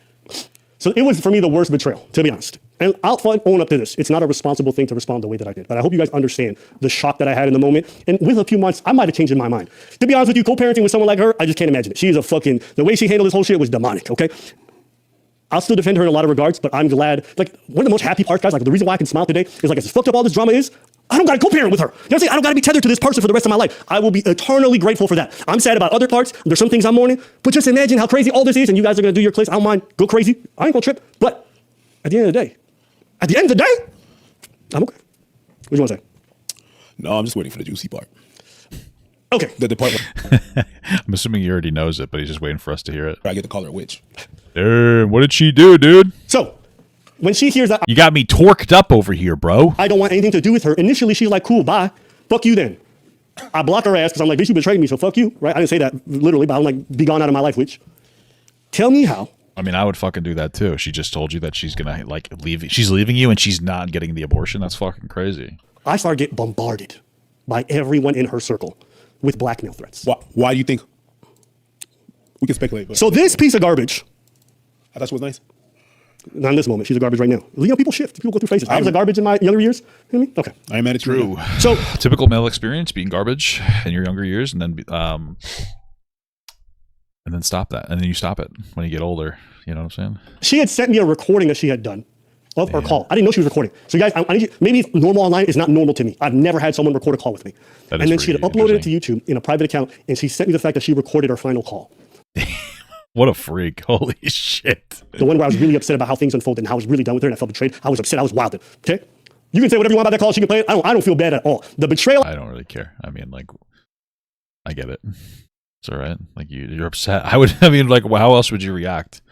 S3: So it was, for me, the worst betrayal, to be honest. And I'll own up to this. It's not a responsible thing to respond the way that I did. But I hope you guys understand the shock that I had in the moment. And with a few months, I might have changed in my mind. To be honest with you, co-parenting with someone like her, I just can't imagine it. She is the way she handled this whole shit was demonic, okay? I'll still defend her in a lot of regards, but I'm glad. Like, one of the most happy parts, guys, like the reason why I can smile today is like, as fucked up all this drama is, I don't gotta co-parent with her. You know what I'm saying? I don't gotta be tethered to this person for the rest of my life. I will be eternally grateful for that. I'm sad about other parts. There's some things I'm mourning, but just imagine how crazy all this is, and you guys are gonna do your clips. I don't mind. Go crazy. I ain't gonna trip. But at the end of the day, I'm okay. What do you want to say?
S6: No, I'm just waiting for the juicy part.
S3: Okay.
S6: The department.
S2: I'm assuming he already knows it, but he's just waiting for us to hear it.
S6: I get to call her a witch.
S2: Damn, what did she do, dude?
S3: So, When she hears that
S2: You got me torqued up over here, bro.
S3: I don't want anything to do with her, initially she's like, cool, bye. Fuck you then. I block her ass because I'm like, bitch, you betrayed me, so fuck you, right? I didn't say that literally, but I'm like, be gone out of my life, witch. Tell me how.
S2: I mean, I would fucking do that too. She just told you that she's gonna like leave. She's leaving you, and she's not getting the abortion. That's fucking crazy.
S3: I started getting bombarded by everyone in her circle with blackmail threats.
S6: Why do you think? We can speculate. But
S3: So this piece of garbage,
S6: I thought she was nice.
S3: not in this moment, she's a garbage right now. You know, people shift. People go through phases. I was a garbage in my younger years. You know what I mean? Okay.
S6: I am mad at you.
S2: True.
S3: So
S2: Typical male experience: being garbage in your younger years, and then stop that, and then you stop it when you get older. You know what I'm saying?
S3: she had sent me a recording that she had done of her call. I didn't know she was recording. So you guys, I need you, maybe it's normal online is not normal to me. I've never had someone record a call with me.
S2: That
S3: And
S2: is
S3: then she had
S2: pretty
S3: uploaded it to YouTube in a private account, and she sent me the fact that she recorded her final call.
S2: What a freak! Holy shit!
S3: The one where I was really upset about how things unfolded and how I was really done with her and I felt betrayed. I was upset. I was wilded. Okay? You can say whatever you want about that call. She can play it. I don't feel bad at all. The betrayal.
S2: I don't really care. I mean, like, I get it. It's all right. Like you're upset. I would. I mean, like, well, how else would you react?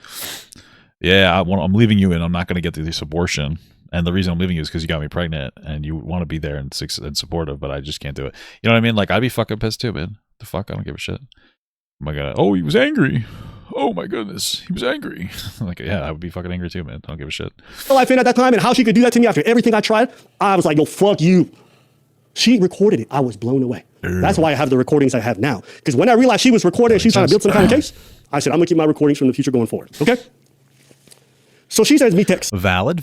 S2: Yeah, I'm leaving you, and I'm not going to get through this abortion. And the reason I'm leaving you is because you got me pregnant, and you want to be there and supportive, but I just can't do it. You know what I mean? Like, I'd be fucking pissed too, man. The fuck? I don't give a shit. Am I gonna? Oh, he was angry. Oh my goodness, he was angry. Like, yeah, I would be fucking angry too, man. I don't give a shit.
S3: Life in at that time and how she could do that to me after everything I tried, I was like, yo, fuck you. She recorded it. I was blown away. That's why I have the recordings I have now. Because when I realized she was recording and she was trying to build some kind of case, I said, I'm gonna keep my recordings from the future going forward. Okay? So she sends me text.
S2: Valid.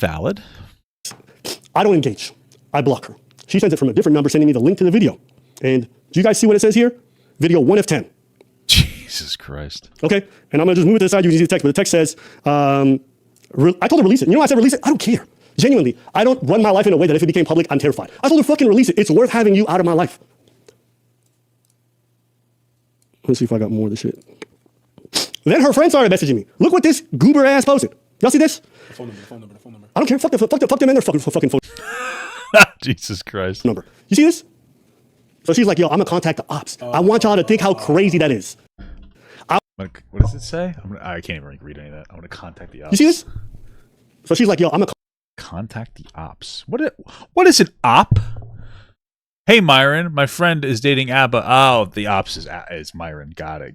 S3: I don't engage. I block her. She sends it from a different number, sending me the link to the video. And do you guys see what it says here? Video 1 of 10.
S2: Jesus Christ.
S3: Okay, and I'm gonna just move it to the side. You can see the text, but the text says, I told her release it. You know why I said release it? I don't care. Genuinely, I don't run my life in a way that if it became public, I'm terrified. I told her fucking release it. It's worth having you out of my life. Let's see if I got more of this shit. Then her friend started messaging me. Look what this goober ass posted. Y'all see this?
S6: The phone number.
S3: I don't care. Fuck them and their fucking phone
S2: Jesus Christ.
S3: number. You see this? So she's like, yo, I'm gonna contact the ops. I want y'all to think how crazy that is.
S2: What does it say? I can't even read any of that. I'm gonna contact the ops.
S3: You see this? So she's like, yo, I'm gonna
S2: Contact the ops. What is an op? Hey, Myron, my friend is dating Abba. Oh, the ops is Myron. Got it.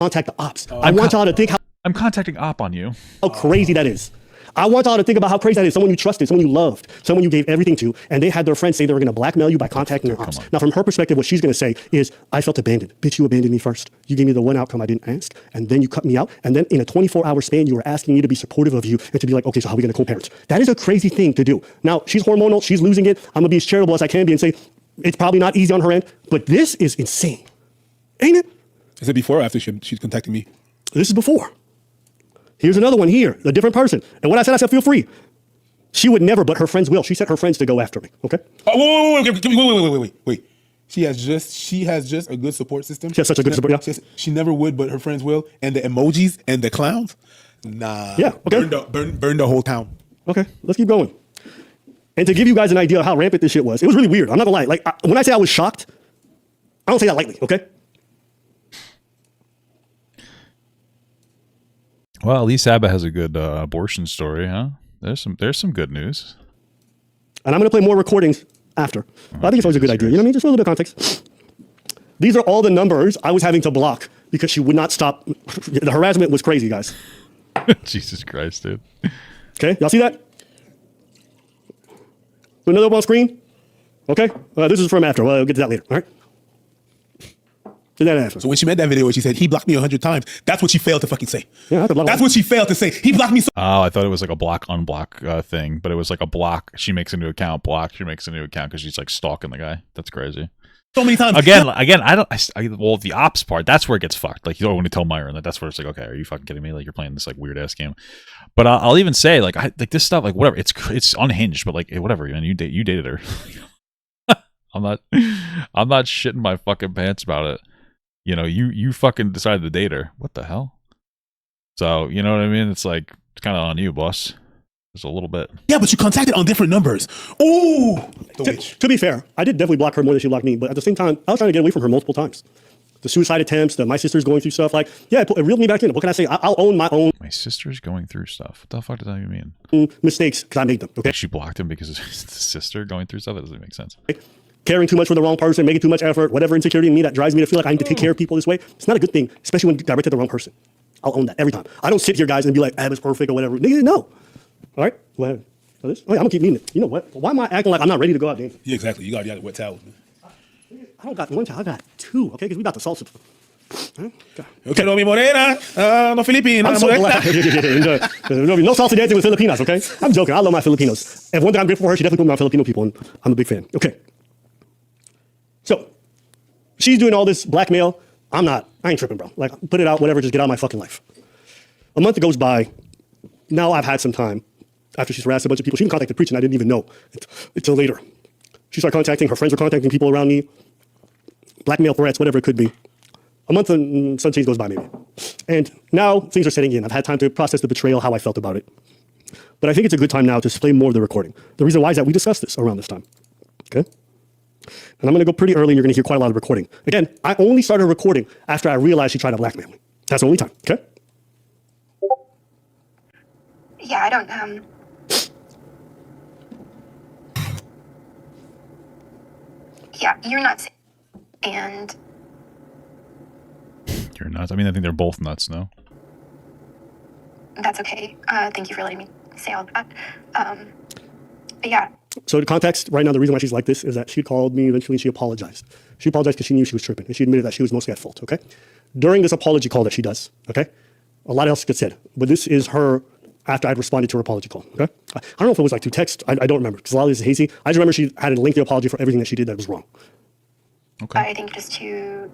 S3: contact the ops. I want y'all to think
S2: I'm contacting op on you.
S3: how crazy that is. I want y'all to think about how crazy that is. Someone you trusted, someone you loved, someone you gave everything to, and they had their friends say they were going to blackmail you by contacting their ops. Now, from her perspective, what she's going to say is, I felt abandoned. Bitch, you abandoned me first. You gave me the one outcome I didn't ask, and then you cut me out, and then in a 24-hour span, you were asking me to be supportive of you and to be like, okay, so how are we going to co-parent? That is a crazy thing to do. Now, she's hormonal. She's losing it. I'm going to be as charitable as I can be and say, it's probably not easy on her end, but this is insane. Ain't it?
S6: Is it before or after she's contacting me?
S3: This is before. Here's another one here, a different person. And what I said, feel free. She would never, but her friends will. She sent her friends to go after me, okay?
S6: Oh, wait. She has just a good support system.
S3: She has such a good support, yeah.
S6: She never would, but her friends will. And the emojis and the clowns, nah.
S3: Yeah, okay.
S6: Burn the whole town.
S3: Okay, let's keep going. And to give you guys an idea of how rampant this shit was, it was really weird. I'm not gonna lie. Like, when I say I was shocked, I don't say that lightly, okay?
S2: Well, at least Abba has a good abortion story, huh? There's some good news.
S3: And I'm going to play more recordings after. But I think it's always a good idea. You know what I mean? Just a little bit of context. These are all the numbers I was having to block because she would not stop. The harassment was crazy, guys.
S2: Jesus Christ, dude.
S3: Okay, y'all see that? Another one on screen? Okay, this is from after. Well, we'll get to that later, all right? To that after.
S6: So when she made that video where she said, he blocked me 100 times, that's what she failed to fucking say.
S3: Yeah,
S6: that's what she failed to say. He blocked me so.
S2: Oh, I thought it was like a block unblock thing, but it was like a block. She makes a new account, block. She makes a new account because she's like stalking the guy. That's crazy.
S6: So many times.
S2: Again, well, the ops part, that's where it gets fucked. Like, you don't want to tell Myron that. That's where it's like, okay, are you fucking kidding me? Like, you're playing this like weird ass game. But I'll even say like this stuff, like whatever. It's unhinged, but like whatever. Man, you dated her. I'm not shitting my fucking pants about it. You know, you fucking decided to date her. What the hell? So, you know what I mean? It's like, it's kind of on you, boss. Just a little bit.
S6: Yeah, but you contacted on different numbers. Ooh.
S3: To be fair, I did definitely block her more than she blocked me, but at the same time, I was trying to get away from her multiple times. the suicide attempts, my sister's going through stuff. Like, yeah, it reeled me back in. What can I say? I'll own my own
S2: My sister's going through stuff. What the fuck does that even mean?
S3: mistakes because I made them. Okay.
S2: Like she blocked him because of his sister going through stuff? That doesn't make sense.
S3: Caring too much for the wrong person, making too much effort, whatever insecurity in me that drives me to feel like I need to take care of people this way. It's not a good thing, especially when directed at the wrong person. I'll own that every time. I don't sit here, guys, and be like, Ab is perfect or whatever. Nigga, no. All right. Go ahead. Oh, yeah, I'm gonna keep eating it. You know what? Why am I acting like I'm not ready to go out dancing?
S6: Yeah, exactly. You got wet towels, man.
S3: I don't got one child. I got two. Okay, because we got the salsa.
S6: Okay, no, mi morena, no Filipina.
S3: I'm so glad. No salsa dancing with Filipinas. Okay, I'm joking. I love my Filipinos. And one thing I'm grateful for her, she definitely put me on Filipino people, and I'm a big fan. Okay. So she's doing all this blackmail. I'm not. I ain't tripping, bro. Like, put it out, whatever. Just get out of my fucking life. A month goes by. Now I've had some time. After she's harassed a bunch of people, she even contacted the preacher, and I didn't even know until later. She started contacting, her friends were contacting people around me, blackmail threats, whatever it could be. A month and some change goes by maybe. And now things are setting in. I've had time to process the betrayal, how I felt about it. But I think it's a good time now to play more of the recording. The reason why is that we discussed this around this time. Okay? And I'm going to go pretty early, and you're going to hear quite a lot of recording. Again, I only started recording after I realized she tried to blackmail me. That's the only time, okay?
S5: Yeah, I don't, yeah, you're nuts. And
S2: You're nuts. I mean, I think they're both nuts, no?
S5: that's okay. Thank you for letting me say all that. But yeah,
S3: So the context right now, the reason why she's like this is that she called me eventually and she apologized. She apologized because she knew she was tripping, and she admitted that she was mostly at fault, okay? During this apology call that she does, okay? A lot else gets said, but this is her after I'd responded to her apology call, okay? I don't know if it was like through text. I don't remember because a lot of this is hazy. I just remember she had a lengthy apology for everything that she did that was wrong.
S2: Okay.
S5: I think just to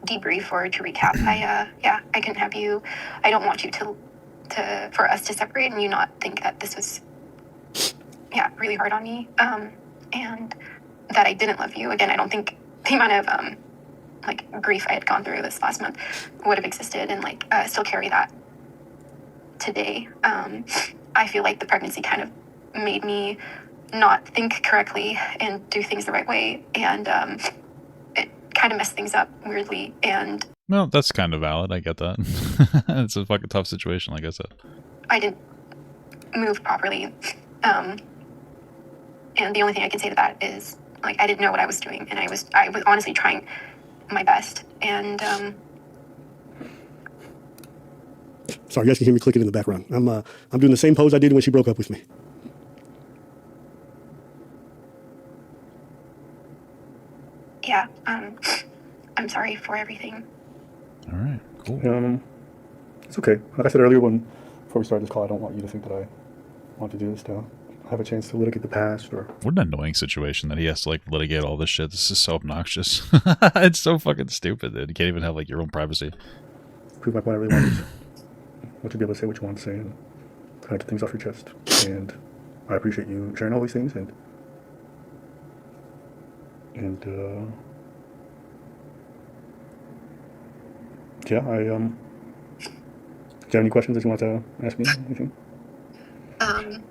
S5: debrief or to recap, I couldn't have you. I don't want you to for us to separate and you not think that this was, really hard on me. And that I didn't love you. Again, I don't think the amount of grief I had gone through this last month would have existed and still carry that today. I feel like the pregnancy kind of made me not think correctly and do things the right way, and it kind of messed things up weirdly. And
S2: No, that's kind of valid. I get that. It's a fucking tough situation, like I said.
S5: I didn't move properly, and the only thing I can say to that is I didn't know what I was doing, and I was honestly trying my best. And
S3: Sorry, you guys can hear me clicking in the background. I'm doing the same pose I did when she broke up with me.
S5: yeah, I'm sorry for everything.
S2: All right, cool.
S4: It's okay. Like I said earlier, before we started this call, I don't want you to think that I want to do this to have a chance to litigate the past or.
S2: What an annoying situation that he has to litigate all this shit. This is so obnoxious. It's so fucking stupid, dude. You can't even have your own privacy.
S4: Prove my point. I really wanted to be able to say what you want to say and kind of get things off your chest. And I appreciate you sharing all these things and yeah, do you have any questions that you want to ask me? Anything?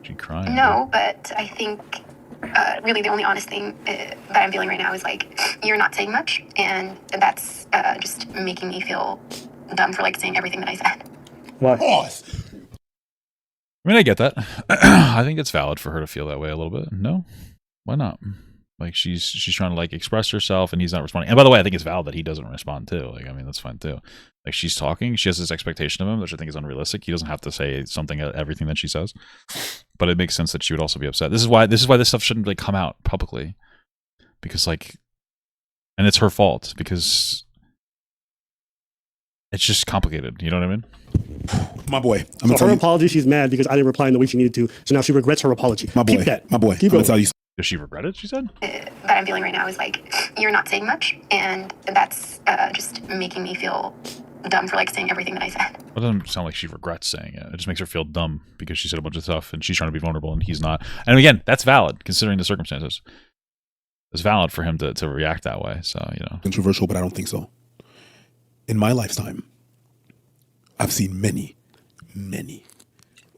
S2: She crying.
S5: No, but I think really the only honest thing that I'm feeling right now is you're not saying much, and that's just making me feel dumb for saying everything that I said.
S4: Why?
S6: Pause.
S2: I mean, I get that. I think it's valid for her to feel that way a little bit. No? Why not? She's trying to express herself and he's not responding. And by the way, I think it's valid that he doesn't respond too. That's fine too. She's talking, she has this expectation of him, which I think is unrealistic. He doesn't have to say something at everything that she says. But it makes sense that she would also be upset. This is why this stuff shouldn't come out publicly. Because and it's her fault because it's just complicated. You know what I mean?
S6: My boy. I'm
S3: So
S6: gonna tell
S3: her
S6: you.
S3: apology, she's mad because I didn't reply in the way she needed to. So now she regrets her apology.
S6: My boy.
S3: Keep that.
S6: My boy.
S3: Keep
S6: I'm gonna
S3: going.
S6: tell you.
S2: Does she regret it, she said?
S5: That I'm feeling right now is you're not saying much, and that's just making me feel dumb for saying everything that I said.
S2: Well, it doesn't sound like she regrets saying it. It just makes her feel dumb because she said a bunch of stuff and she's trying to be vulnerable and he's not. And again, that's valid considering the circumstances. It's valid for him to react that way. So,
S6: Controversial, but I don't think so. In my lifetime, I've seen many, many,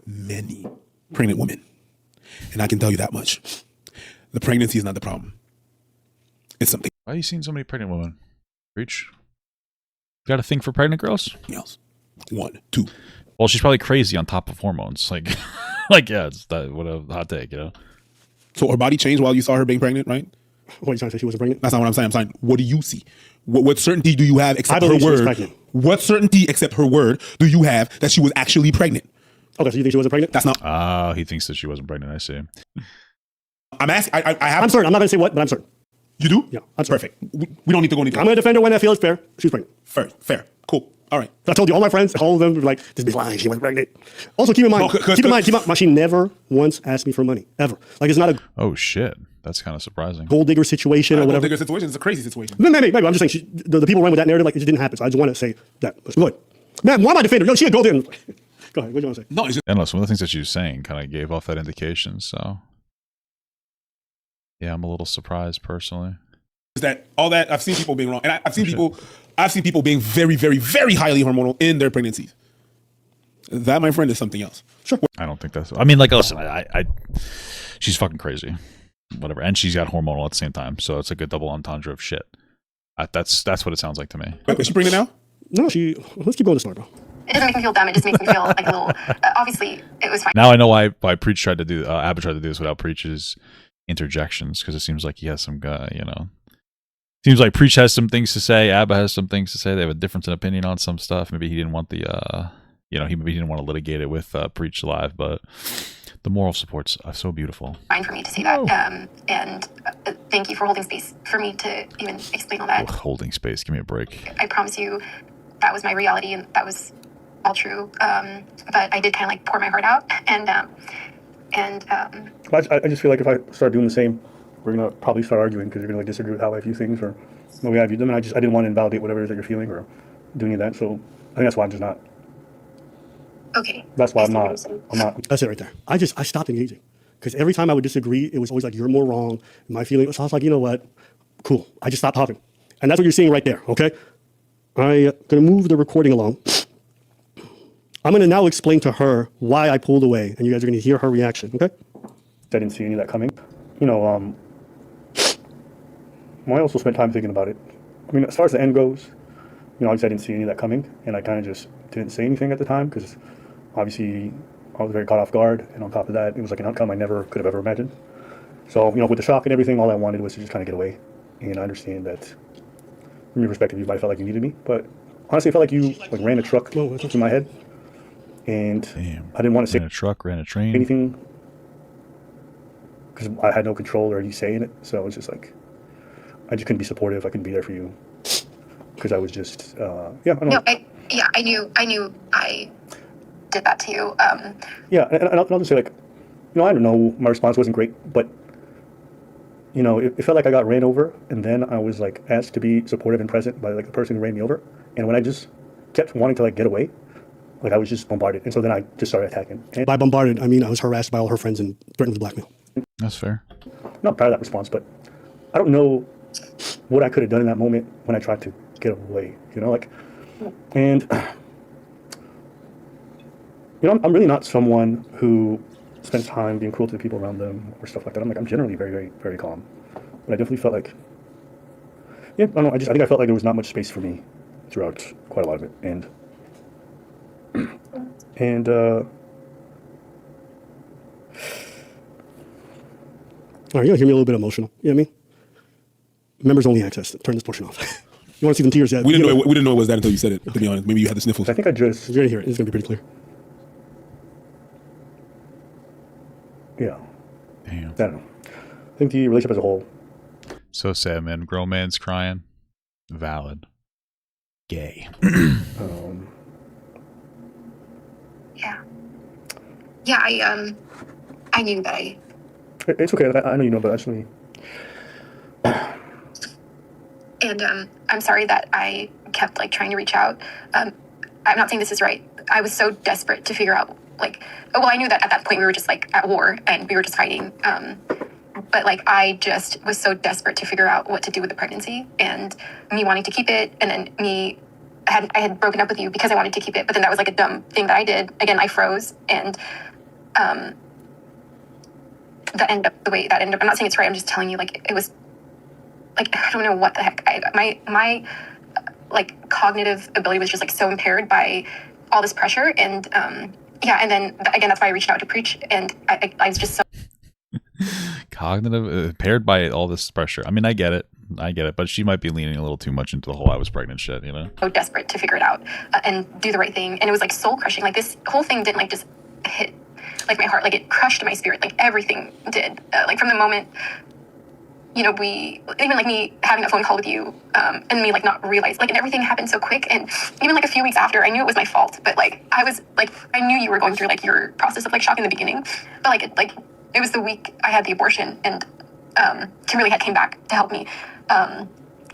S6: many pregnant women. And I can tell you that much. The pregnancy is not the problem. It's something.
S2: Why are you seeing so many pregnant women? Preach. Got a thing for pregnant girls?
S6: Else. 1, 2.
S2: Well, she's probably crazy on top of hormones. Like, like yeah, it's that. What a hot take, you know.
S6: So her body changed while you saw her being pregnant, right?
S3: What are you trying to say? She wasn't pregnant?
S6: That's not what I'm saying. I'm saying, what do you see? What certainty do you have
S3: I
S6: except her
S3: believe she was
S6: word?
S3: pregnant.
S6: What certainty except her word do you have that she was actually pregnant?
S3: Okay, so you think she wasn't pregnant?
S6: That's not.
S2: Oh, he thinks that she wasn't pregnant. I see.
S6: I'm asking. I have.
S3: I'm certain. I'm not going to say what, but I'm certain.
S6: You do?
S3: Yeah, I'm certain.
S6: Perfect. We don't need to go any
S3: I'm
S6: further.
S3: going to defend her when I feel it's fair. She was pregnant.
S6: Fair. Cool. All right.
S3: I told you, all my friends, all of them were like, this bitch lying. She wasn't pregnant. Also, keep in mind,
S6: Well,
S3: keep in mind, she never once asked me for money, ever. Like, it's not a
S2: Oh shit, that's kind of surprising.
S3: gold digger situation or
S6: Gold
S3: whatever.
S6: digger situation. It's a crazy situation.
S3: No, maybe. I'm just saying, the people run with that narrative like it just didn't happen. So I just want to say that. Let's go ahead. Man, why am I defending her? Yo, she a gold digger. Go ahead. What do you want to say?
S6: No, it's just
S2: And look, some of the things that she was saying kind of gave off that indication. So, yeah, I'm a little surprised personally.
S6: that all that I've seen people being wrong, and I've seen people being very, very, very highly hormonal in their pregnancies. That, my friend, is something else.
S3: Sure.
S2: I don't think that's. I mean, like, listen, she's fucking crazy, whatever, and she's got hormonal at the same time, so it's like a double entendre of shit. That's what it sounds like to me.
S6: Wait, is she pregnant now?
S3: No, let's keep going to start, bro.
S5: It doesn't make me feel dumb. It just makes me feel like a little. Obviously, it was fine.
S2: Now I know why Preach tried to do. Abba tried to do this without Preach's interjections, because it seems like he has some guy, you know. Seems like Preach has some things to say. Abba has some things to say. They have a difference in opinion on some stuff. Maybe he didn't want the, he didn't want to litigate it with Preach live, but the moral support's so beautiful.
S5: Fine for me to say that. And thank you for holding space for me to even explain all that.
S2: Holding space. Give me a break.
S5: I promise you that was my reality and that was all true. But I did kind of like pour my heart out.
S4: I just feel like if I start doing the same, we're gonna probably start arguing because you're gonna like disagree with how I view things or the way I view them. And I didn't want to invalidate whatever it is that you're feeling or do any of that. So I think that's why I'm just not.
S5: Okay.
S4: That's why I'm
S5: I
S4: not.
S5: see what
S4: I'm
S5: you're
S4: not.
S3: That's it right there. I stopped engaging because every time I would disagree, it was always like, you're more wrong. My feeling. So I was like, you know what? Cool. I just stopped talking. And that's what you're seeing right there. Okay. I'm going to move the recording along. I'm going to now explain to her why I pulled away, and you guys are going to hear her reaction. Okay.
S4: I didn't see any of that coming. You know, I also spent time thinking about it. I mean, as far as the end goes, you know, I didn't see any of that coming, and I kind of just didn't say anything at the time because obviously I was very caught off guard, and on top of that, it was like an outcome I never could have ever imagined. So, you know, with the shock and everything, all I wanted was to just kind of get away, and I understand that from your perspective, you might have felt like you needed me, but honestly, I felt like you like ran a truck through my head, and
S2: Damn.
S4: I didn't want to say
S2: Ran a truck, ran a train.
S4: anything because I had no control or you saying it. So it was just like, I just couldn't be supportive. I couldn't be there for you because I was just, I don't know.
S5: No, I knew I did that to you.
S4: Yeah, and I'll just say, like, you know, I don't know, my response wasn't great, but, you know, it felt like I got ran over, and then I was, like, asked to be supportive and present by, like, the person who ran me over, and when I just kept wanting to, like, get away, like, I was just bombarded, and so then I just started attacking. And
S3: By bombarded, I mean I was harassed by all her friends and threatened with blackmail.
S2: That's fair.
S4: I'm not proud of that response, but I don't know what I could have done in that moment when I tried to get away, you know, like, and, you know, I'm really not someone who spends time being cruel to the people around them or stuff like that. I'm generally very, very, very calm, but I definitely felt like, yeah, I don't know, I think I felt like there was not much space for me throughout quite a lot of it, and
S3: All right, you're going to hear me a little bit emotional. You know what I mean? Members only access. Turn this portion off. You want to see them tears yet?
S6: We didn't know it was that until you said it. To be honest, maybe you had the sniffles.
S4: I think I just,
S3: You're going to hear it. It's going to be pretty clear.
S4: yeah,
S2: Damn.
S4: I don't know. I think the relationship as a whole,
S2: So sad, man. Grown man's crying. Valid. Gay.
S5: Yeah, I knew that
S4: it's okay. I know you know, but actually,
S5: and I'm sorry that I kept like trying to reach out. I'm not saying this is right. I was so desperate to figure out I knew that at that point we were just like at war and we were just fighting. But like I just was so desperate to figure out what to do with the pregnancy and me wanting to keep it, and then I had broken up with you because I wanted to keep it, but then that was like a dumb thing that I did. Again, I froze, and that ended up the way that ended up. I'm not saying it's right. I'm just telling you, like, it was like, I don't know what the heck. My like cognitive ability was just like so impaired by all this pressure. And yeah, and then again, that's why I reached out to preach, and I was just so
S2: Cognitive impaired by all this pressure. I mean, I get it, but she might be leaning a little too much into the whole "I was pregnant" shit, you know?
S5: desperate to figure it out and do the right thing. And it was like soul crushing. Like this whole thing didn't like just hit like my heart, like it crushed my spirit. Like everything did. Like from the moment, you know, we even like me having a phone call with you, and me like not realize like, and everything happened so quick. And even like a few weeks after, I knew it was my fault, but like I was like, I knew you were going through like your process of like shock in the beginning, but like it was the week I had the abortion, and Kimberly had came back to help me. I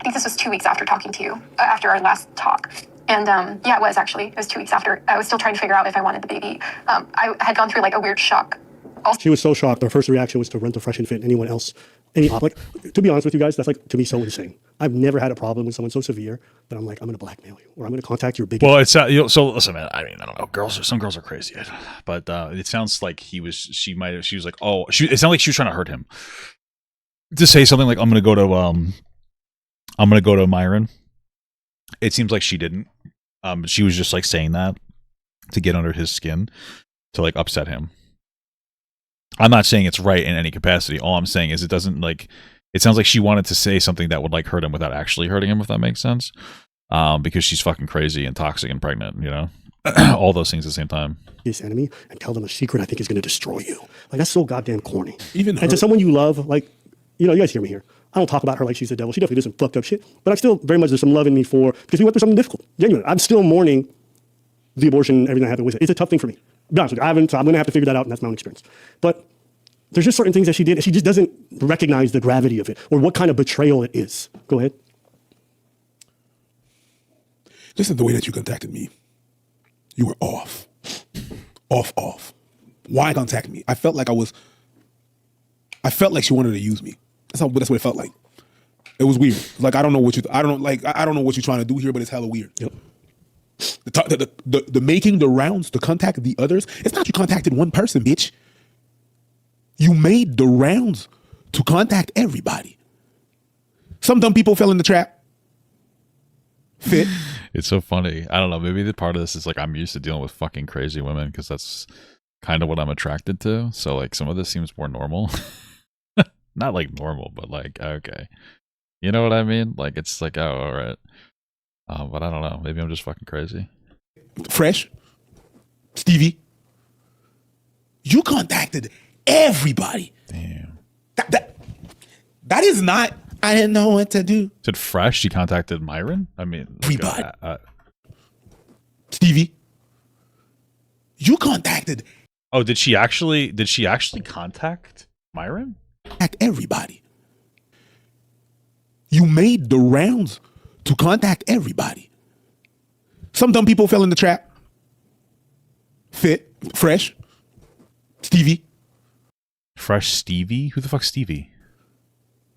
S5: think this was 2 weeks after talking to you, after our last talk. And yeah, it was actually. It was 2 weeks after. I was still trying to figure out if I wanted the baby. I had gone through like a weird shock.
S3: She was so shocked. Her first reaction was to rent a fresh infant. Anyone else, like, to be honest with you guys, that's like to me so insane. I've never had a problem with someone so severe that I'm like, I'm going to blackmail you, or I'm going to contact your big.
S2: Well, it's so listen, man. I mean, I don't know. Some girls are crazy, but it sounds like she was like, oh, it sounded like she was trying to hurt him. To say something like, I'm going to go to Myron. It seems like she didn't. She was just like saying that to get under his skin, to like upset him. I'm not saying it's right in any capacity. All I'm saying is it doesn't like. It sounds like she wanted to say something that would like hurt him without actually hurting him, if that makes sense. Because she's fucking crazy and toxic and pregnant, you know, all those things at the same time.
S3: His enemy and tell them a secret I think is going to destroy you. Like that's so goddamn corny.
S6: Even
S3: and to someone you love, like, you know, you guys hear me here. I don't talk about her like she's the devil. She definitely did some fucked up shit, but I still very much there's some love in me for because we went through something difficult. Genuinely, I'm still mourning the abortion, everything that happened with it. It's a tough thing for me. To be honest with you, I haven't, so I'm going to have to figure that out, and that's my own experience. But there's just certain things that she did, and she just doesn't recognize the gravity of it or what kind of betrayal it is. Go ahead.
S6: Listen, the way that you contacted me, you were off. Off. Why contact me? I felt like she wanted to use me. That's what it felt like. It was weird. Like I don't know what you're trying to do here, but it's hella weird.
S3: Yep.
S6: The making the rounds to contact the others. It's not you contacted one person, bitch. You made the rounds to contact everybody. Some dumb people fell in the trap. Fit.
S2: It's so funny. I don't know. Maybe the part of this is like I'm used to dealing with fucking crazy women because that's kind of what I'm attracted to. So like some of this seems more normal. Not like normal, but like, okay. You know what I mean? Like, it's like, oh, all right. But I don't know. Maybe I'm just fucking crazy.
S6: Fresh. Stevie. You contacted everybody.
S2: Damn.
S6: That is not, I didn't know what to do.
S2: Is it Fresh? She contacted Myron? I mean.
S6: Everybody. Stevie. You contacted.
S2: Oh, did she actually contact Myron?
S6: Everybody. You made the rounds to contact everybody. Some dumb people fell in the trap. Fit, Fresh, Stevie.
S2: Fresh Stevie? Who the fuck's Stevie?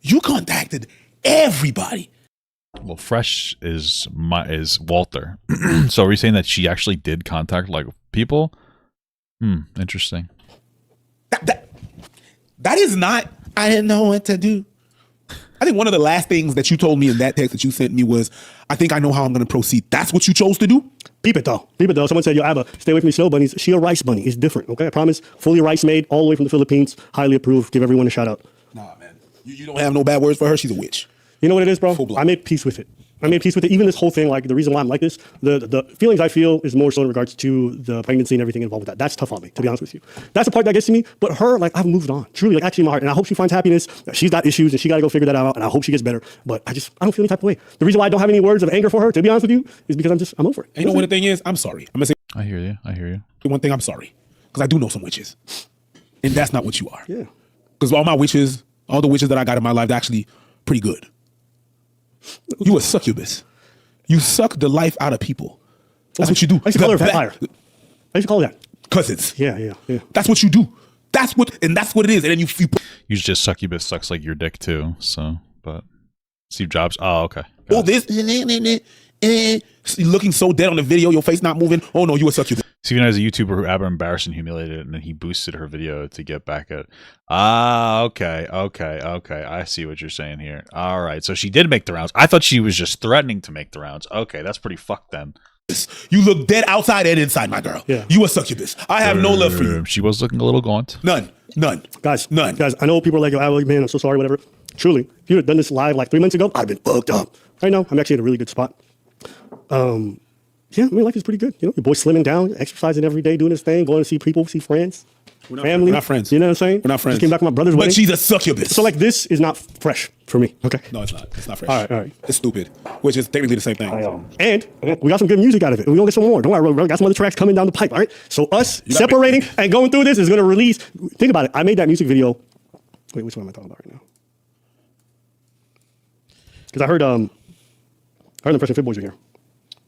S6: You contacted everybody.
S2: Well, Fresh is Walter. So are we saying that she actually did contact like people? Interesting.
S6: That is not, I didn't know what to do. I think one of the last things that you told me in that text that you sent me was, I think I know how I'm going to proceed. That's what you chose to do?
S3: Peep it though. Someone said, yo, Abba, stay away from these snow bunnies. She a rice bunny. It's different, okay? I promise. Fully rice made, all the way from the Philippines. Highly approved. Give everyone a shout out.
S6: Nah, man. You don't have no bad words for her. She's a witch.
S3: You know what it is, bro?
S6: Full blown.
S3: I made peace with it. Even this whole thing, like the reason why I'm like this, the feelings I feel is more so in regards to the pregnancy and everything involved with that. That's tough on me, to be honest with you. That's the part that gets to me. But her, like, I've moved on. Truly, like, actually in my heart. And I hope she finds happiness. She's got issues and she got to go figure that out. And I hope she gets better. But I don't feel any type of way. The reason why I don't have any words of anger for her, to be honest with you, is because I'm over it.
S6: And you know what the thing is? I'm sorry. I'm going to say
S2: I hear you.
S6: one thing. I'm sorry. Because I do know some witches. And that's not what you are.
S3: Yeah.
S6: Because all the witches that I got in my life, they're actually pretty good. You a succubus. You suck the life out of people. That's what you do.
S3: I used to call her a vampire. I used to call her that.
S6: Cousins.
S3: Yeah.
S6: That's what you do. That's what it is. And then you
S2: You just succubus sucks like your dick too. So, but Steve Jobs. Oh, okay.
S6: all this. looking so dead on the video, your face not moving. Oh no, you a succubus.
S2: So even as a YouTuber who Abba embarrassed and humiliated it, and then he boosted her video to get back at. Okay. I see what you're saying here. All right, so she did make the rounds. I thought she was just threatening to make the rounds. Okay, that's pretty fucked then.
S6: You look dead outside and inside, my girl.
S3: Yeah.
S6: You a succubus. I have no love for you.
S2: She was looking a little gaunt.
S6: None.
S3: Guys,
S6: None.
S3: Guys, I know people are like, oh, man, I'm so sorry, whatever. Truly, if you had done this live like 3 months ago, I'd have been fucked up. Right now, I'm actually in a really good spot. Yeah, I mean, life is pretty good. You know, your boy's slimming down, exercising every day, doing his thing, going to see people, see friends, family.
S6: We're not friends.
S3: You know what I'm saying?
S6: We're not friends.
S3: Just came back from my brother's wedding.
S6: But she's a succubus.
S3: So, like, this is not fresh for me. Okay.
S6: No, it's not. It's not fresh.
S3: All right.
S6: It's stupid. Which is technically the same thing.
S3: And we got some good music out of it. We're going to get some more. Don't worry, we got some other tracks coming down the pipe, all right? So, us separating and going through this is going to release. Think about it. I made that music video. Wait, which one am I talking about right now? Because I heard the Fresh and Fit Boys are here.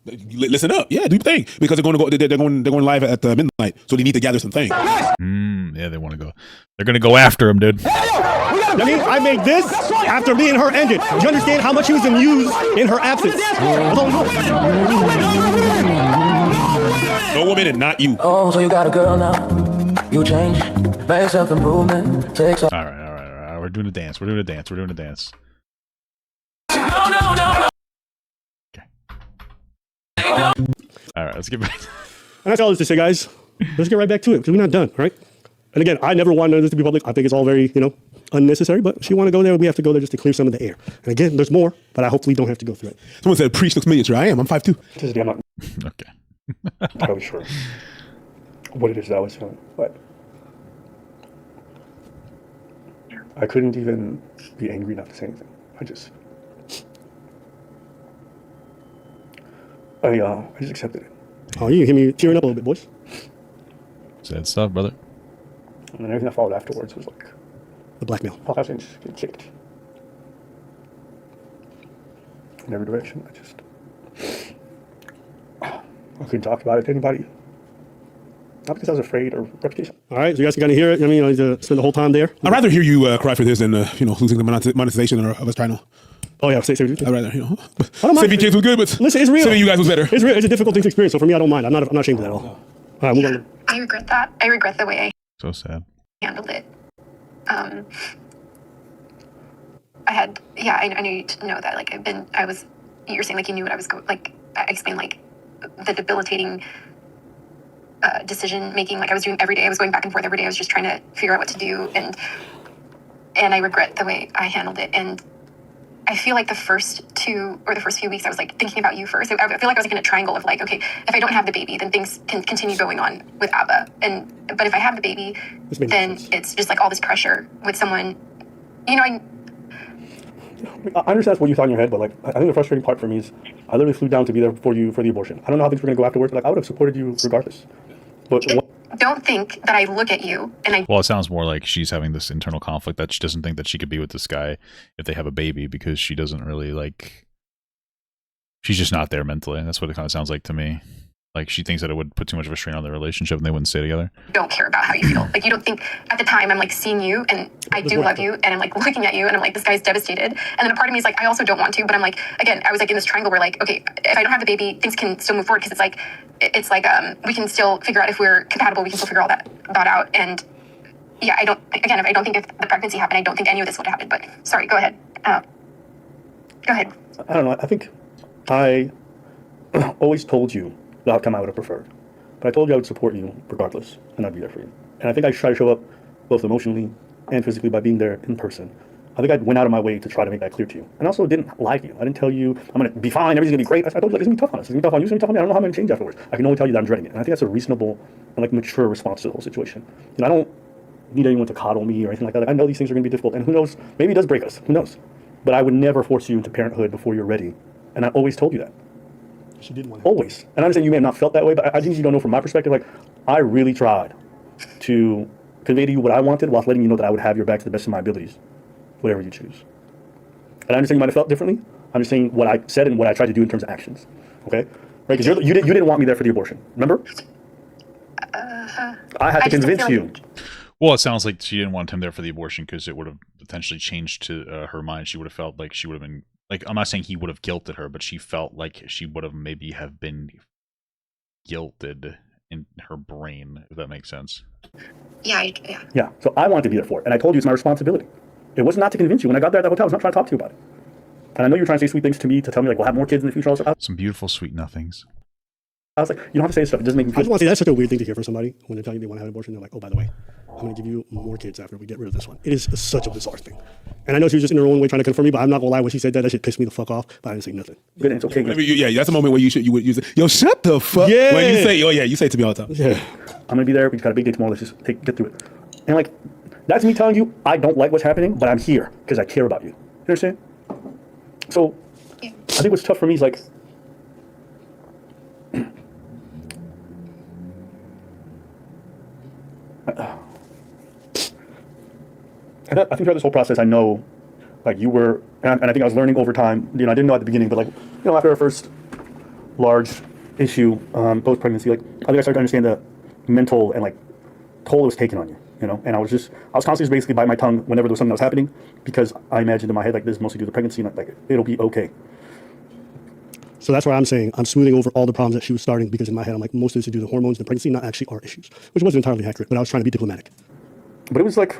S6: Listen up, yeah, do your thing because they're going live at midnight, so they need to gather some things.
S2: Yeah, they want to go. They're gonna go after him, dude.
S3: I mean, I made this after me and her ended. Do you understand how much he was amused in her absence?
S6: No woman and not you.
S7: Oh, so you got a girl now? You change, make self-improvement, take some.
S2: All right. We're doing a dance. We're doing a dance.
S7: No.
S2: All right, let's get back.
S3: And that's all this to say, guys. Let's get right back to it because we're not done, right? And again, I never wanted this to be public. I think it's all very, unnecessary. But if you want to go there, we have to go there just to clear some of the air. And again, there's more, but I hopefully don't have to go through it.
S6: Someone said, "Preach looks miniature." I am. I'm 5'2".
S4: I'm not
S2: Okay.
S4: entirely sure what it is that I was feeling, but I couldn't even be angry enough to say anything. I just accepted it.
S3: Oh, you hear me tearing up a little bit, boys.
S2: Sad stuff, brother.
S4: And then everything that followed afterwards was like,
S3: The blackmail.
S4: I was just getting kicked in every direction. I couldn't talk about it to anybody. Not because I was afraid or reputation.
S3: All right, so you guys can kind of hear it. I mean, you need to spend the whole time there.
S6: I'd rather hear you cry for this than losing the monetization of us trying to.
S3: Oh yeah, say
S6: I'd rather
S3: I don't mind.
S6: Saving kids was good, but
S3: Listen, it's real.
S6: saving you guys was better.
S3: It's real. It's a difficult thing to experience. So for me, I don't mind. I'm not ashamed of that at all. All right, move on.
S5: I regret that. I regret the way I
S2: So sad.
S5: handled it. I need to know that, like, you're saying, like, you knew what I was going, like, I explained, like, the debilitating decision making, like, I was doing every day. I was going back and forth every day. I was just trying to figure out what to do, and I regret the way I handled it. And I feel like the first few weeks, I was, like, thinking about you first. I feel like I was, like, in a triangle of, like, okay, if I don't have the baby, then things can continue going on with Abba. But if I have the baby, then it's just, like, all this pressure with someone,
S4: I understand what you thought in your head, but, like, I think the frustrating part for me is I literally flew down to be there for you for the abortion. I don't know how things were going to go afterwards, but, like, I would have supported you regardless. But
S5: don't think that I look at you and I
S2: Well, it sounds more like she's having this internal conflict that she doesn't think that she could be with this guy if they have a baby because she doesn't really she's just not there mentally. That's what it kind of sounds like to me. Like she thinks that it would put too much of a strain on their relationship and they wouldn't stay together.
S5: don't care about how you feel. Like, you don't think at the time I'm, like, seeing you and I do love you and I'm, like, looking at you and I'm like, this guy's devastated. And then a part of me is like, I also don't want to, but I'm like, again, I was, like, in this triangle where, like, okay, if I don't have the baby, things can still move forward because it's like we can still figure out if we're compatible. We can still figure all that out. And yeah, I don't think if the pregnancy happened, I don't think any of this would have happened. But sorry, go ahead. Go ahead.
S4: I don't know. I think I always told you the outcome I would have preferred. But I told you I would support you regardless, and I'd be there for you. And I think I try to show up both emotionally and physically by being there in person. I think I went out of my way to try to make that clear to you. And I also didn't lie to you. I didn't tell you, I'm going to be fine, everything's going to be great. I told you, like, it's going to be tough on us. It's going to be tough on you, it's going to be tough on me. I don't know how I'm going to change afterwards. I can only tell you that I'm dreading it. And I think that's a reasonable and, like, mature response to the whole situation. I don't need anyone to coddle me or anything like that. Like, I know these things are going to be difficult. And who knows, maybe it does break us. Who knows? But I would never force you into parenthood before you're ready. And I always told you that.
S3: She did want
S4: Always. And I understand you may have not felt that way, but I think you don't know from my perspective, like, I really tried to convey to you what I wanted whilst letting you know that I would have your back to the best of my abilities, whatever you choose. And I understand you might have felt differently. I'm just saying what I said and what I tried to do in terms of actions. Okay? Right? Because you didn't want me there for the abortion. Remember? I had to convince you.
S2: Well, it sounds like she didn't want him there for the abortion because it would have potentially changed to her mind. She would have felt like she would have been like, I'm not saying he would have guilted her, but she felt like she would have maybe have been guilted in her brain, if that makes sense.
S5: Yeah.
S4: Yeah. So I wanted to be there for it. And I told you it's my responsibility. It was not to convince you. When I got there at the hotel, I was not trying to talk to you about it. And I know you're trying to say sweet things to me to tell me, like, we'll have more kids in the future.
S2: Some beautiful sweet nothings.
S4: I was like, you don't have to say this stuff. It doesn't make me
S3: I
S4: feel.
S3: just want to say that's such a weird thing to hear from somebody when they're telling you they want to have an abortion. They're like, oh, by the way, I'm going to give you more kids after we get rid of this one. It is such a bizarre thing. And I know she was just in her own way trying to confirm me, but I'm not going to lie. When she said that, that shit pissed me the fuck off, but I didn't say nothing.
S4: Good, it's okay.
S6: Yeah, that's a moment where you would use it. Yo, shut the fuck.
S3: Yeah.
S6: When you say, you say it to me all the time.
S3: Yeah.
S4: I'm gonna be there. We got a big day tomorrow. Let's just get through it. And like, that's me telling you I don't like what's happening, but I'm here because I care about you. You understand? So
S5: Yeah.
S4: I think what's tough for me is like, and I think throughout this whole process, I know, like you were, and I think I was learning over time. You know, I didn't know at the beginning, but like, you know, after our first large issue, post pregnancy, like I think I started to understand the mental and like toll it was taking on you. You know, and I was constantly just basically biting my tongue whenever there was something that was happening, because I imagined in my head like this is mostly due to pregnancy, and like it'll be okay.
S3: So that's why I'm saying I'm smoothing over all the problems that she was starting, because in my head I'm like, most of this is due to the hormones and the pregnancy, not actually our issues, which wasn't entirely accurate, but I was trying to be diplomatic.
S4: But it was like,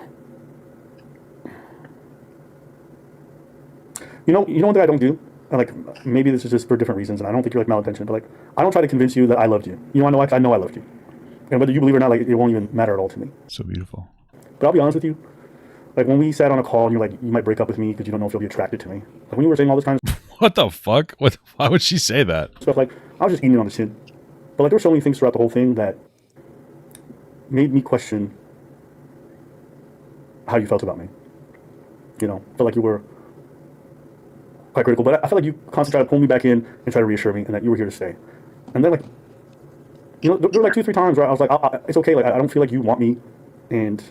S4: one thing I don't do, and like maybe this is just for different reasons, and I don't think you're like malintention, but like I don't try to convince you that I loved you. You know, I know I loved you, and whether you believe it or not, like it won't even matter at all to me.
S2: So beautiful.
S4: But I'll be honest with you, like when we sat on a call and you're like, you might break up with me because you don't know if you'll be attracted to me. Like when you were saying all this kind of
S2: What the fuck? Why would she say that?
S4: stuff, like I was just eating it on the chin. But like there were so many things throughout the whole thing that made me question how you felt about me. You know, felt like you were quite critical, but I felt like you constantly tried to pull me back in and try to reassure me and that you were here to stay. And then like, you know, there were like 2-3 times where I was like, it's okay, like I don't feel like you want me, and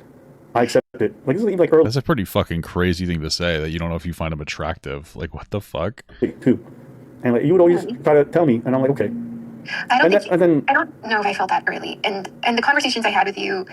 S4: I accept it. Like this is like early
S2: That's a pretty fucking crazy thing to say, that you don't know if you find him attractive. Like, what the fuck?
S4: too. And like you would always try to tell me, and I'm like, okay.
S5: I don't
S4: And then
S5: I don't know if I felt that early. And the conversations I had with you,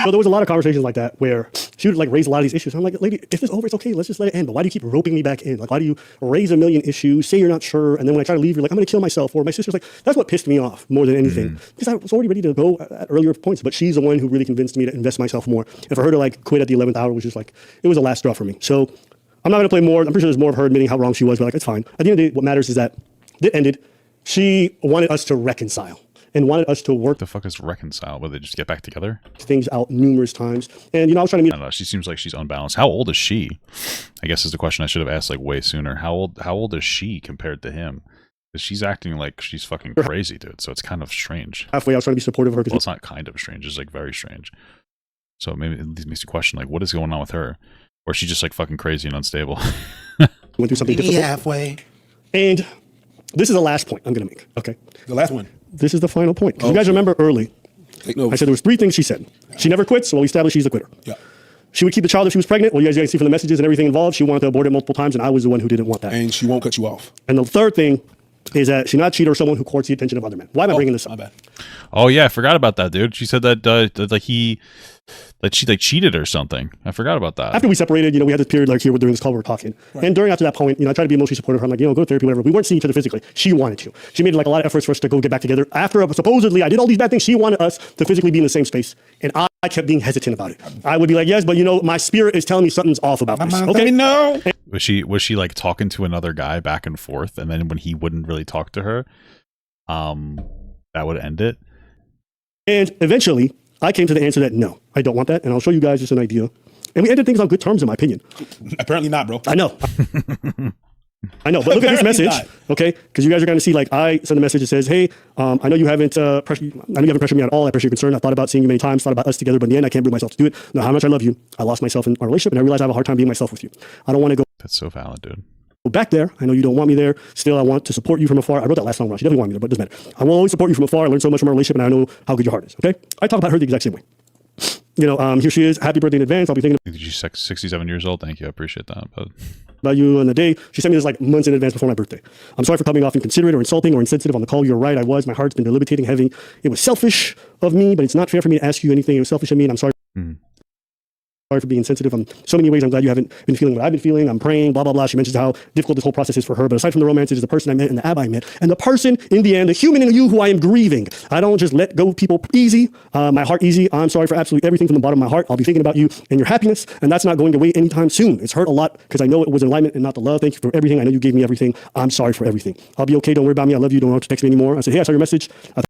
S3: So there was a lot of conversations like that where she would like raise a lot of these issues. I'm like, lady, if it's over, it's okay. Let's just let it end. But why do you keep roping me back in? Like, why do you raise a million issues, say you're not sure, and then when I try to leave, you're like, I'm going to kill myself. Or my sister's like, that's what pissed me off more than anything. Because I was already ready to go at earlier points. But she's the one who really convinced me to invest myself more. And for her to like quit at the 11th hour was just like, it was the last straw for me. So I'm not going to play more. I'm pretty sure there's more of her admitting how wrong she was. But like, it's fine. At the end of the day, what matters is that it ended. She wanted us to reconcile and wanted us to work
S2: The fuck is reconcile? Will they just get back together?
S3: things out numerous times. And, you know, I was trying to meet
S2: I don't know. She seems like she's unbalanced. How old is she? I guess is the question I should have asked like way sooner. How old is she compared to him? Because she's acting like she's fucking crazy, dude. So it's kind of strange.
S3: halfway. I was trying to be supportive of her
S2: Well,
S3: because
S2: it's not kind of strange. It's like very strange. So maybe it makes you question like, what is going on with her? Or is she just like fucking crazy and unstable?
S3: we went through something difficult.
S6: halfway.
S3: And this is the last point I'm going to make. Okay.
S6: The last one.
S3: This is the final point. 'Cause you
S6: Oh,
S3: guys
S6: shit.
S3: remember early,
S6: Take notes.
S3: I said there was 3 things she said. She never quits, so we established she's a quitter.
S6: Yeah.
S3: She would keep the child if she was pregnant. Well, you guys can see from the messages and everything involved, she wanted to abort it multiple times, and I was the one who didn't want that.
S6: And she won't cut you off.
S3: And the third thing is that she's not a cheater or someone who courts the attention of other men. Why am I bringing this
S6: My
S3: up?
S6: bad.
S2: Oh yeah, I forgot about that, dude. She said that like she like cheated or something. I forgot about that.
S3: After we separated, you know, we had this period like here during this call we were talking. And during after that point, you know, I tried to be emotionally supportive of her. I'm like, you know, go to therapy, whatever. We weren't seeing each other physically. She wanted to. She made like a lot of efforts for us to go get back together. After supposedly I did all these bad things, she wanted us to physically be in the same space. And I kept being hesitant about it. I would be like, yes, but you know, my spirit is telling me something's off about this.
S6: Let
S3: Okay.
S6: me know.
S2: Was she like talking to another guy back and forth, and then when he wouldn't really talk to her, that would end it?
S3: And eventually, I came to the answer that no, I don't want that. And I'll show you guys just an idea. And we ended things on good terms, in my opinion.
S6: Apparently not, bro.
S3: I know. I know, but look at this
S6: Apparently
S3: message,
S6: not.
S3: okay? Because you guys are going to see, like, I send a message that says, "Hey, I know you haven't pressured me at all. I appreciate your concern. I thought about seeing you many times, thought about us together, but in the end, I can't bring myself to do it. Know how much I love you. I lost myself in our relationship, and I realize I have a hard time being myself with you. I don't want to go
S2: That's so valid, dude.
S3: back there. I know you don't want me there. Still, I want to support you from afar. I wrote that last song wrong. She definitely wanted me there, but it doesn't matter. I will always support you from afar. I learned so much from our relationship, and I know how good your heart is, okay? I talk about her the exact same way. You know, here she is. Happy birthday in advance. I'll be thinking
S2: She's 67 years old. Thank you. I appreciate that. But
S3: about you on the day. She sent me this like months in advance before my birthday. I'm sorry for coming off inconsiderate or insulting or insensitive on the call. You're right. I was. My heart's been debilitating heavy. It was selfish of me, but it's not fair for me to ask you anything. It was selfish of me, and I'm sorry sorry for being insensitive. In so many ways, I'm glad you haven't been feeling what I've been feeling. I'm praying, blah, blah, blah. She mentions how difficult this whole process is for her. But aside from the romance, it is the person I met and the Abba I met. And the person, in the end, the human in you who I am grieving. I don't just let go of people easy, my heart easy. I'm sorry for absolutely everything from the bottom of my heart. I'll be thinking about you and your happiness. And that's not going away anytime soon. It's hurt a lot because I know it was alignment and not the love. Thank you for everything. I know you gave me everything. I'm sorry for everything. I'll be okay. Don't worry about me. I love you. Don't have to text me anymore. I said, hey, I saw your message. I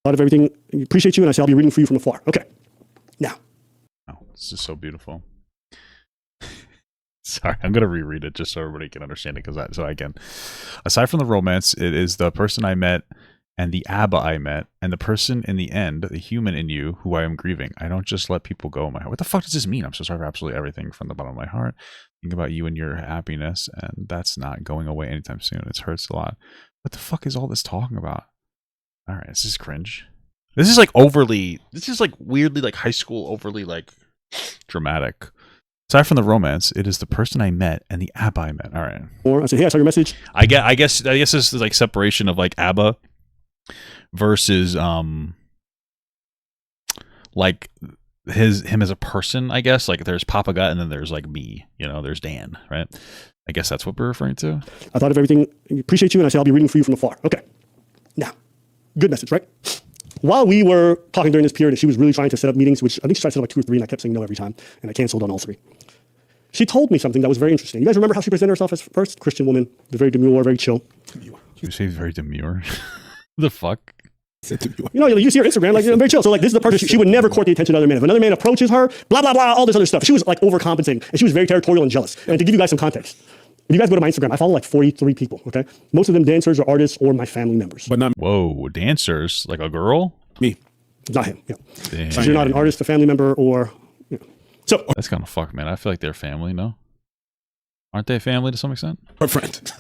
S3: thought of everything. Appreciate you. And I said, I'll be rooting for you from afar. Okay. Now.
S2: Oh, this is so beautiful. Sorry, I'm going to reread it just so everybody can understand it. So I can. Aside from the romance, it is the person I met and the Abba I met and the person in the end, the human in you who I am grieving. I don't just let people go in my heart. What the fuck does this mean? I'm so sorry for absolutely everything from the bottom of my heart. Think about you and your happiness, and that's not going away anytime soon. It hurts a lot. What the fuck is all this talking about? All right, this is cringe. This is like weirdly like high school, overly like dramatic. Aside from the romance, it is the person I met and the Abba I met. All right.
S3: Or I said, hey, I saw your message.
S2: I guess this is like separation of like Abba versus like him as a person, I guess. Like there's Papa Gut and then there's like me, there's Dan, right? I guess that's what we're referring to.
S3: I thought of everything. Appreciate you. And I said, I'll be rooting for you from afar. Okay. Now, good message, right? While we were talking during this period, and she was really trying to set up meetings, which I think she tried to set up like 2 or 3, and I kept saying no every time, and I canceled on all 3. She told me something that was very interesting. You guys remember how she presented herself as first Christian woman, the very demure, very chill.
S2: You say very demure. The fuck?
S3: You see her Instagram, like, very chill. So, like, this is the person, she would never court the attention of other men. If another man approaches her, blah, blah, blah, all this other stuff. She was, like, overcompensating, and she was very territorial and jealous. And to give you guys some context, if you guys go to my Instagram, I follow, like, 43 people, okay? Most of them dancers or artists or my family members.
S6: But not
S2: Whoa, dancers? Like a girl?
S6: me.
S3: Not him, yeah.
S2: Damn.
S3: So you're not an artist, a family member, or, So,
S2: That's kind of fucked, man. I feel like they're family, no? Aren't they family to some extent?
S6: Her friend.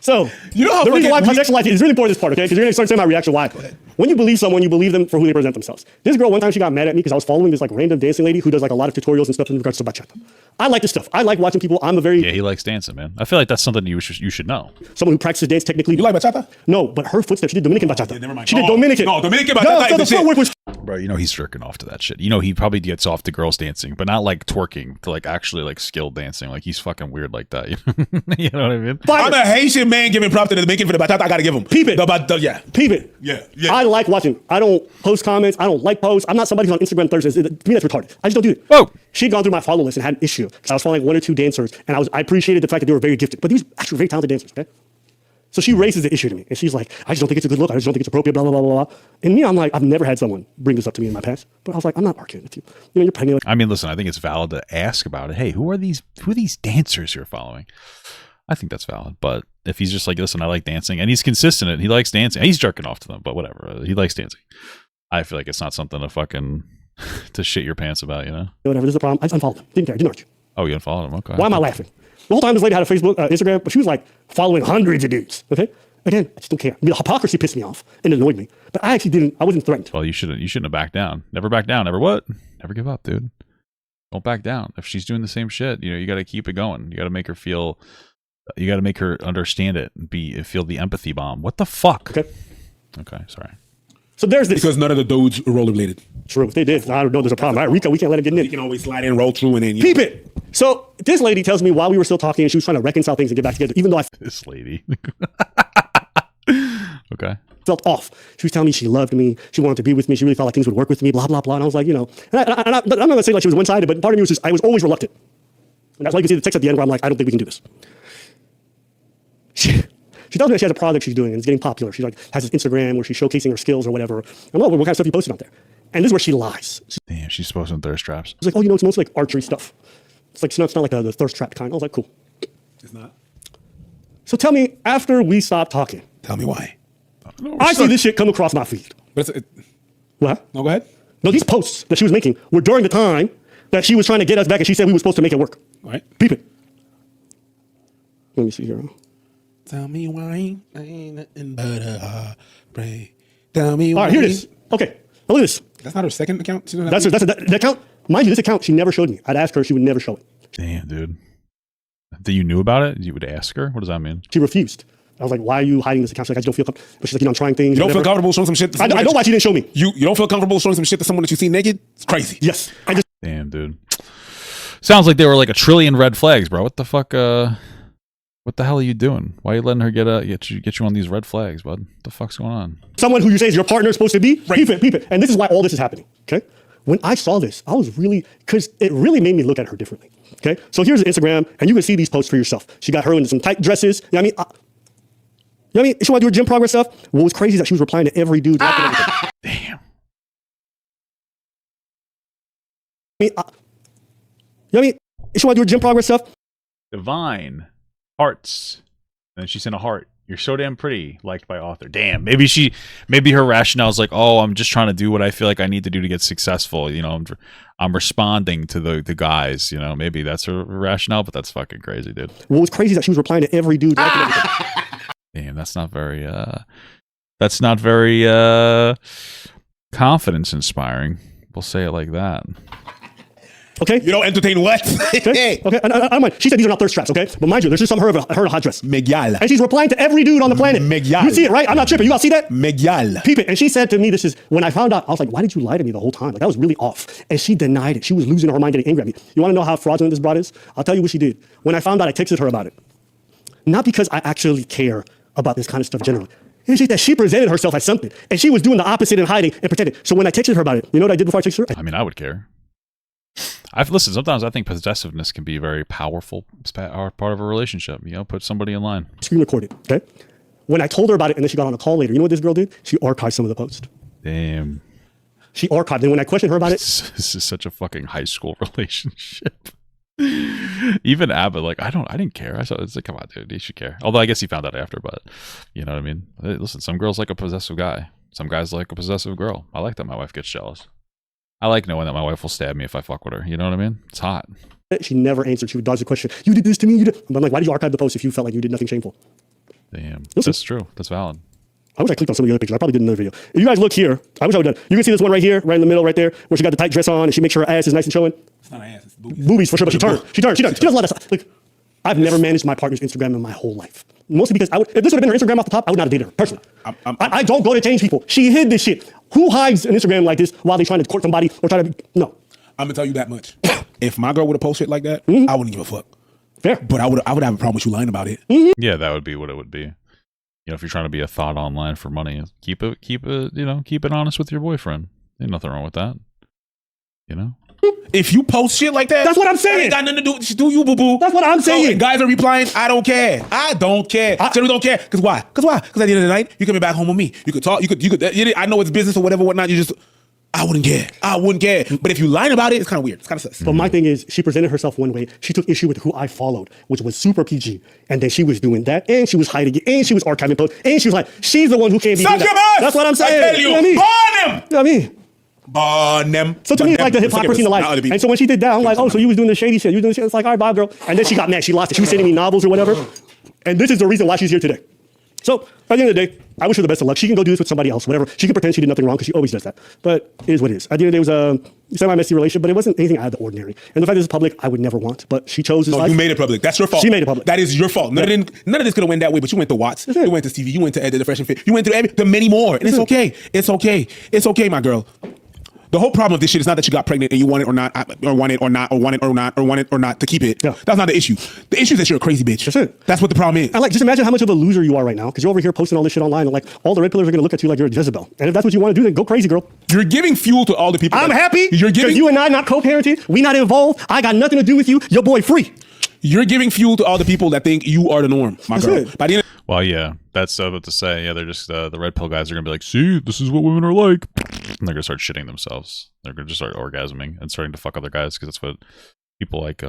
S3: So,
S6: You know how
S3: the reason why
S6: fucking-
S3: contextualize it is really important this part, okay? Because you're going to start saying my reaction why. When you believe someone, you believe them for who they present themselves. This girl, one time she got mad at me because I was following this like random dancing lady who does like a lot of tutorials and stuff in regards to bachata. I like this stuff. I like watching people. I'm a very
S2: Yeah, he likes dancing, man. I feel like that's something you should know.
S3: someone who practices dance technically.
S6: You like bachata?
S3: No, but her footsteps. She did Dominican bachata.
S6: Yeah, never mind.
S3: She did
S6: No,
S3: Dominican.
S6: no, Dominican
S3: No,
S6: bachata
S3: so
S6: is
S3: the
S6: the shit.
S3: footwork was
S2: Bro, he's jerking off to that shit. He probably gets off to girls dancing, but not like twerking, to like actually like skilled dancing. Like he's fucking weird like that. You know what I mean?
S3: fire.
S6: I'm a Haitian man giving props to the Dominican for the bachata. I gotta give him.
S3: Peep it.
S6: Yeah.
S3: Peep it.
S6: Yeah, yeah.
S3: I like watching. I don't post comments. I don't like posts. I'm not somebody who's on Instagram Thursdays. To me, that's retarded. I just don't do it.
S2: Whoa.
S3: She'd gone through my follow list and had an issue because I was following 1 or 2 dancers, and I appreciated the fact that they were very gifted. But these actually very talented dancers, okay? So she raises the issue to me, and she's like, I just don't think it's a good look. I just don't think it's appropriate, blah, blah, blah, blah, blah. And me, I'm like, I've never had someone bring this up to me in my past. But I was like, I'm not arguing with you. You're pregnant.
S2: I mean, listen, I think it's valid to ask about it. Hey, who are these dancers you're following? I think that's valid. But if he's just like, listen, I like dancing, and he's consistent, and he likes dancing, he's jerking off to them, but whatever. He likes dancing. I feel like it's not something to fucking to shit your pants about,
S3: Whatever, this is a problem. I just unfollowed them. Didn't care. Didn't argue.
S2: Oh, you unfollowed him? Okay.
S3: Why am I laughing? The whole time this lady had a Facebook, Instagram, but she was like following hundreds of dudes, okay? Again, I just don't care. I mean, the hypocrisy pissed me off and annoyed me. But I actually wasn't threatened.
S2: Well, you shouldn't have backed down. Never back down. Never what? Never give up, dude. Don't back down. If she's doing the same shit, you got to keep it going. You got to make her feel. You got to make her understand it and feel the empathy bomb. What the fuck? Okay, sorry.
S3: So there's this.
S6: Because none of the dudes rollerbladed.
S3: True, if they did, I don't know. There's a problem. All right, Rico, we can't let him get in
S6: You
S3: it.
S6: can always slide in, roll through, and then
S3: Peep it. So this lady tells me while we were still talking, and she was trying to reconcile things and get back together, even though I
S2: This lady. Okay.
S3: felt off. She was telling me she loved me. She wanted to be with me. She really felt like things would work with me, blah, blah, blah. And I was like, and I'm not going to say like she was one-sided, but part of me was just, I was always reluctant. And that's why you can see the text at the end where I'm like, I don't think we can do this. She tells me that she has a project she's doing and it's getting popular. She like has this Instagram where she's showcasing her skills or whatever. I'm like, what kind of stuff you posted out there? And this is where she lies.
S2: Damn, she's supposed to thirst traps.
S3: She's like, it's mostly like archery stuff. It's like, it's not like the thirst trap kind. I was like, cool.
S6: It's not.
S3: So tell me, after we stopped talking,
S6: Tell me why.
S3: I see this shit come across my feed.
S6: But it's,
S3: What?
S6: no, go ahead.
S3: No, these posts that she was making were during the time that she was trying to get us back and she said we were supposed to make it work.
S6: All right.
S3: Peep it. Let me see here.
S6: Tell me why ain't nothing but a heartbreak. Tell me
S3: All
S6: why.
S3: right, here it is. Okay, now look at this.
S6: That's not her second account. She doesn't
S3: That's
S6: have
S3: the account. Mind you, this account she never showed me. I'd ask her, she would never show it.
S2: Damn, dude. That you knew about it? You would ask her? What does that mean?
S3: She refused. I was like, why are you hiding this account? She's like, I just don't feel comfortable. But she's like, I'm trying things.
S6: You don't feel comfortable showing some shit to
S3: I
S6: someone
S3: know why she didn't show me.
S6: You don't feel comfortable showing some shit to someone that you see naked? It's crazy.
S3: Yes.
S2: Damn, dude. Sounds like there were like a trillion red flags, bro. What the fuck? What the hell are you doing? Why are you letting her get you on these red flags, bud? What the fuck's going on?
S3: Someone who you say is your partner is supposed to be, peep it. And this is why all this is happening, okay? When I saw this, I was really, because it really made me look at her differently, okay? So here's Instagram, and you can see these posts for yourself. She got her in some tight dresses. You know what I mean? She want to do her gym progress stuff. What was crazy is that she was replying to every dude.
S2: Damn.
S3: She want to do her gym progress stuff.
S2: Divine hearts, and then she sent a heart. You're so damn pretty, liked by author. Damn, maybe her rationale is like, oh, I'm just trying to do what I feel like I need to do to get successful. You know, I'm responding to the guys. You know, maybe that's her rationale, but that's fucking crazy, dude.
S3: What was crazy is that she was replying to every dude.
S2: Damn, that's not very confidence inspiring. We'll say it like that.
S3: Okay.
S6: You don't entertain what?
S3: Okay. I mind. She said these are not thirst traps, okay? But mind you, there's just some her in a hot dress.
S6: Megal.
S3: And she's replying to every dude on the planet.
S6: Megal.
S3: You see it, right? I'm not tripping. You all see that?
S6: Megal.
S3: Peep it. And she said to me, this is, when I found out, I was like, why did you lie to me the whole time? Like, that was really off. And she denied it. She was losing her mind, getting angry at me. You want to know how fraudulent this broad is? I'll tell you what she did. When I found out, I texted her about it. Not because I actually care about this kind of stuff generally. It's just that she presented herself as something. And she was doing the opposite and hiding and pretending. So when I texted her about it, you know what I did before I texted her?
S2: I mean, I would care. Listen, sometimes I think possessiveness can be a very powerful part of a relationship. You know, put somebody in line.
S3: Screen recorded, okay? When I told her about it and then she got on a call later, you know what this girl did? She archived some of the posts.
S2: Damn.
S3: She archived. And when I questioned her about it...
S2: This is such a fucking high school relationship. Even ABBA, like, I didn't care. I thought, it's like, come on, dude, you should care. Although I guess he found out after, but you know what I mean? Hey, listen, some girls like a possessive guy. Some guys like a possessive girl. I like that my wife gets jealous. I like knowing that my wife will stab me if I fuck with her. You know what I mean? It's hot.
S3: She never answered. She would dodge the question. You did this to me. You did. But I'm like, why did you archive the post if you felt like you did nothing shameful?
S2: Damn.
S3: Listen.
S2: That's true. That's valid.
S3: I wish I clicked on some of the other pictures. I probably did another video. If you guys look here, I wish I would have done. You can see this one right here, right in the middle, right there, where she got the tight dress on and she makes sure her ass is nice and showing.
S6: It's not an ass, it's boobies.
S3: Boobies for sure, but she turned. She does a lot of stuff. Look, I've never managed my partner's Instagram in my whole life. Mostly because if this would have been her Instagram off the top, I would not have dated her, personally. I don't go to change people. She hid this shit. Who hides an Instagram like this while they're trying to court somebody or try to... No.
S6: I'm gonna tell you that much. If my girl would have posted shit like that, I wouldn't give a fuck.
S3: Fair.
S6: But I would have a problem with you lying about it.
S2: Yeah, that would be what it would be. You know, if you're trying to be a thought online for money, keep it honest with your boyfriend. Ain't nothing wrong with that. You know?
S6: If you post shit like that,
S3: that's what I'm saying.
S6: It ain't got nothing to do with you, boo boo.
S3: That's what I'm saying.
S6: So, guys are replying, I don't care. I don't care. I generally don't care. Because why? Because at the end of the night, you can be back home with me. You could talk. You could. I know it's business or whatever, whatnot. You just. I wouldn't care. But if you lying about it, it's kind of weird. It's kind of sus.
S3: But my thing is, she presented herself one way. She took issue with who I followed, which was super PG. And then she was doing that, and she was hiding it, and she was archiving posts, and she was like, she's the one who can't be
S6: Suck your ass!
S3: That's what I'm saying.
S6: I tell you,
S3: know what I mean?
S6: burn them!
S3: You know what I mean?
S6: Burn them.
S3: So to me, it's like the hypocrisy in the life. And so when she did that, I'm like, oh, so you was doing the shady shit. You was doing the shit. It's like, all right, bye, girl. And then she got mad. She lost it. She was sending me novels or whatever. And this is the reason why she's here today. So at the end of the day, I wish her the best of luck. She can go do this with somebody else, whatever. She can pretend she did nothing wrong because she always does that. But it is what it is. At the end of the day, it was a semi-messy relationship, but it wasn't anything out of the ordinary. And the fact that it's public, I would never want. But she chose this life.
S6: You made it public. That's your fault.
S3: She made it public.
S6: That is your fault. None of this could have went that way, but you went to Watts. You went to Stevie. You went to Ed, the Fresh and Fit. You went to the many more. And it's okay. It's okay. It's okay, my girl. The whole problem of this shit is not that you got pregnant and you want it or not, or want it or not, or want it or not, or want it or not to keep it. Yeah. That's not the issue. The issue is that you're a crazy bitch.
S3: That's it.
S6: That's what the problem is.
S3: And like, just imagine how much of a loser you are right now, because you're over here posting all this shit online, and like, all the red pillars are gonna look at you like you're a Jezebel. And if that's what you want to do, then go crazy, girl.
S6: You're giving fuel to all the people.
S3: I'm happy.
S6: You're giving.
S3: You and I not co-parenting. We not involved. I got nothing to do with you. Your boy free.
S6: You're giving fuel to all the people that think you are the norm, my
S3: That's
S6: girl.
S3: it.
S6: By the end.
S2: Well, yeah, that's what to say. Yeah, they're just the red pill guys are gonna be like, see, this is what women are like, and they're gonna start shitting themselves. They're gonna just start orgasming and starting to fuck other guys because that's what people like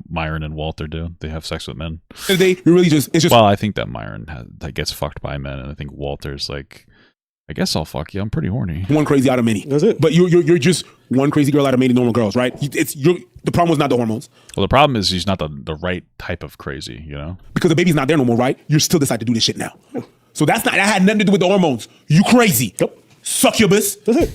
S2: Myron and Walter do. They have sex with men.
S6: They really just. It's just.
S2: Well, I think that Myron gets fucked by men, and I think Walter's like, I guess I'll fuck you. I'm pretty horny.
S6: One crazy out of many.
S3: That's it.
S6: But you're just one crazy girl out of many normal girls, right? The problem was not the hormones.
S2: Well, the problem is he's not the right type of crazy, you know?
S6: Because the baby's not there no more, right? You still decide to do this shit now. So that had nothing to do with the hormones. You crazy.
S3: Yep.
S6: Succubus.
S3: That's it.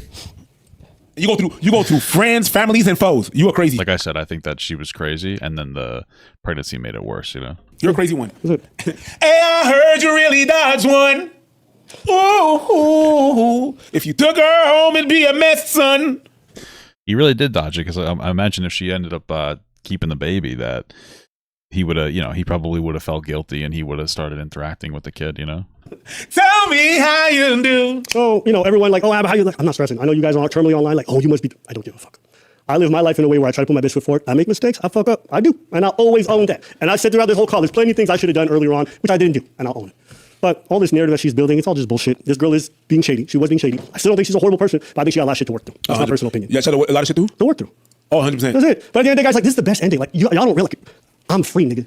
S6: You go through friends, families, and foes. You a crazy.
S2: Like I said, I think that she was crazy, and then the pregnancy made it worse. You know,
S6: You're a crazy one. Hey, I heard you really dodged one. Ooh, if you took her home, it'd be a mess, son.
S2: he really did dodge it because I imagine if she ended up keeping the baby, that he would have, he probably would have felt guilty, and he would have started interacting with the kid. You know.
S6: Tell me how you do.
S3: So, everyone like, oh, Abba, how you like? I'm not stressing. I know you guys are terminally online, like, oh, you must be. I don't give a fuck. I live my life in a way where I try to put my best foot forward. I make mistakes. I fuck up. I do. And I'll always own that. And I said throughout this whole call, there's plenty of things I should have done earlier on, which I didn't do. And I'll own it. But all this narrative that she's building, it's all just bullshit. This girl is being shady. She was being shady. I still don't think she's a horrible person, but I think she got a lot of shit to work through. That's my personal opinion.
S6: Yeah, she had a lot of shit too?
S3: To work through.
S6: Oh, 100%.
S3: That's it. But at the end of the day, guys, like, this is the best ending. Like, y'all don't realize it. I'm free, nigga.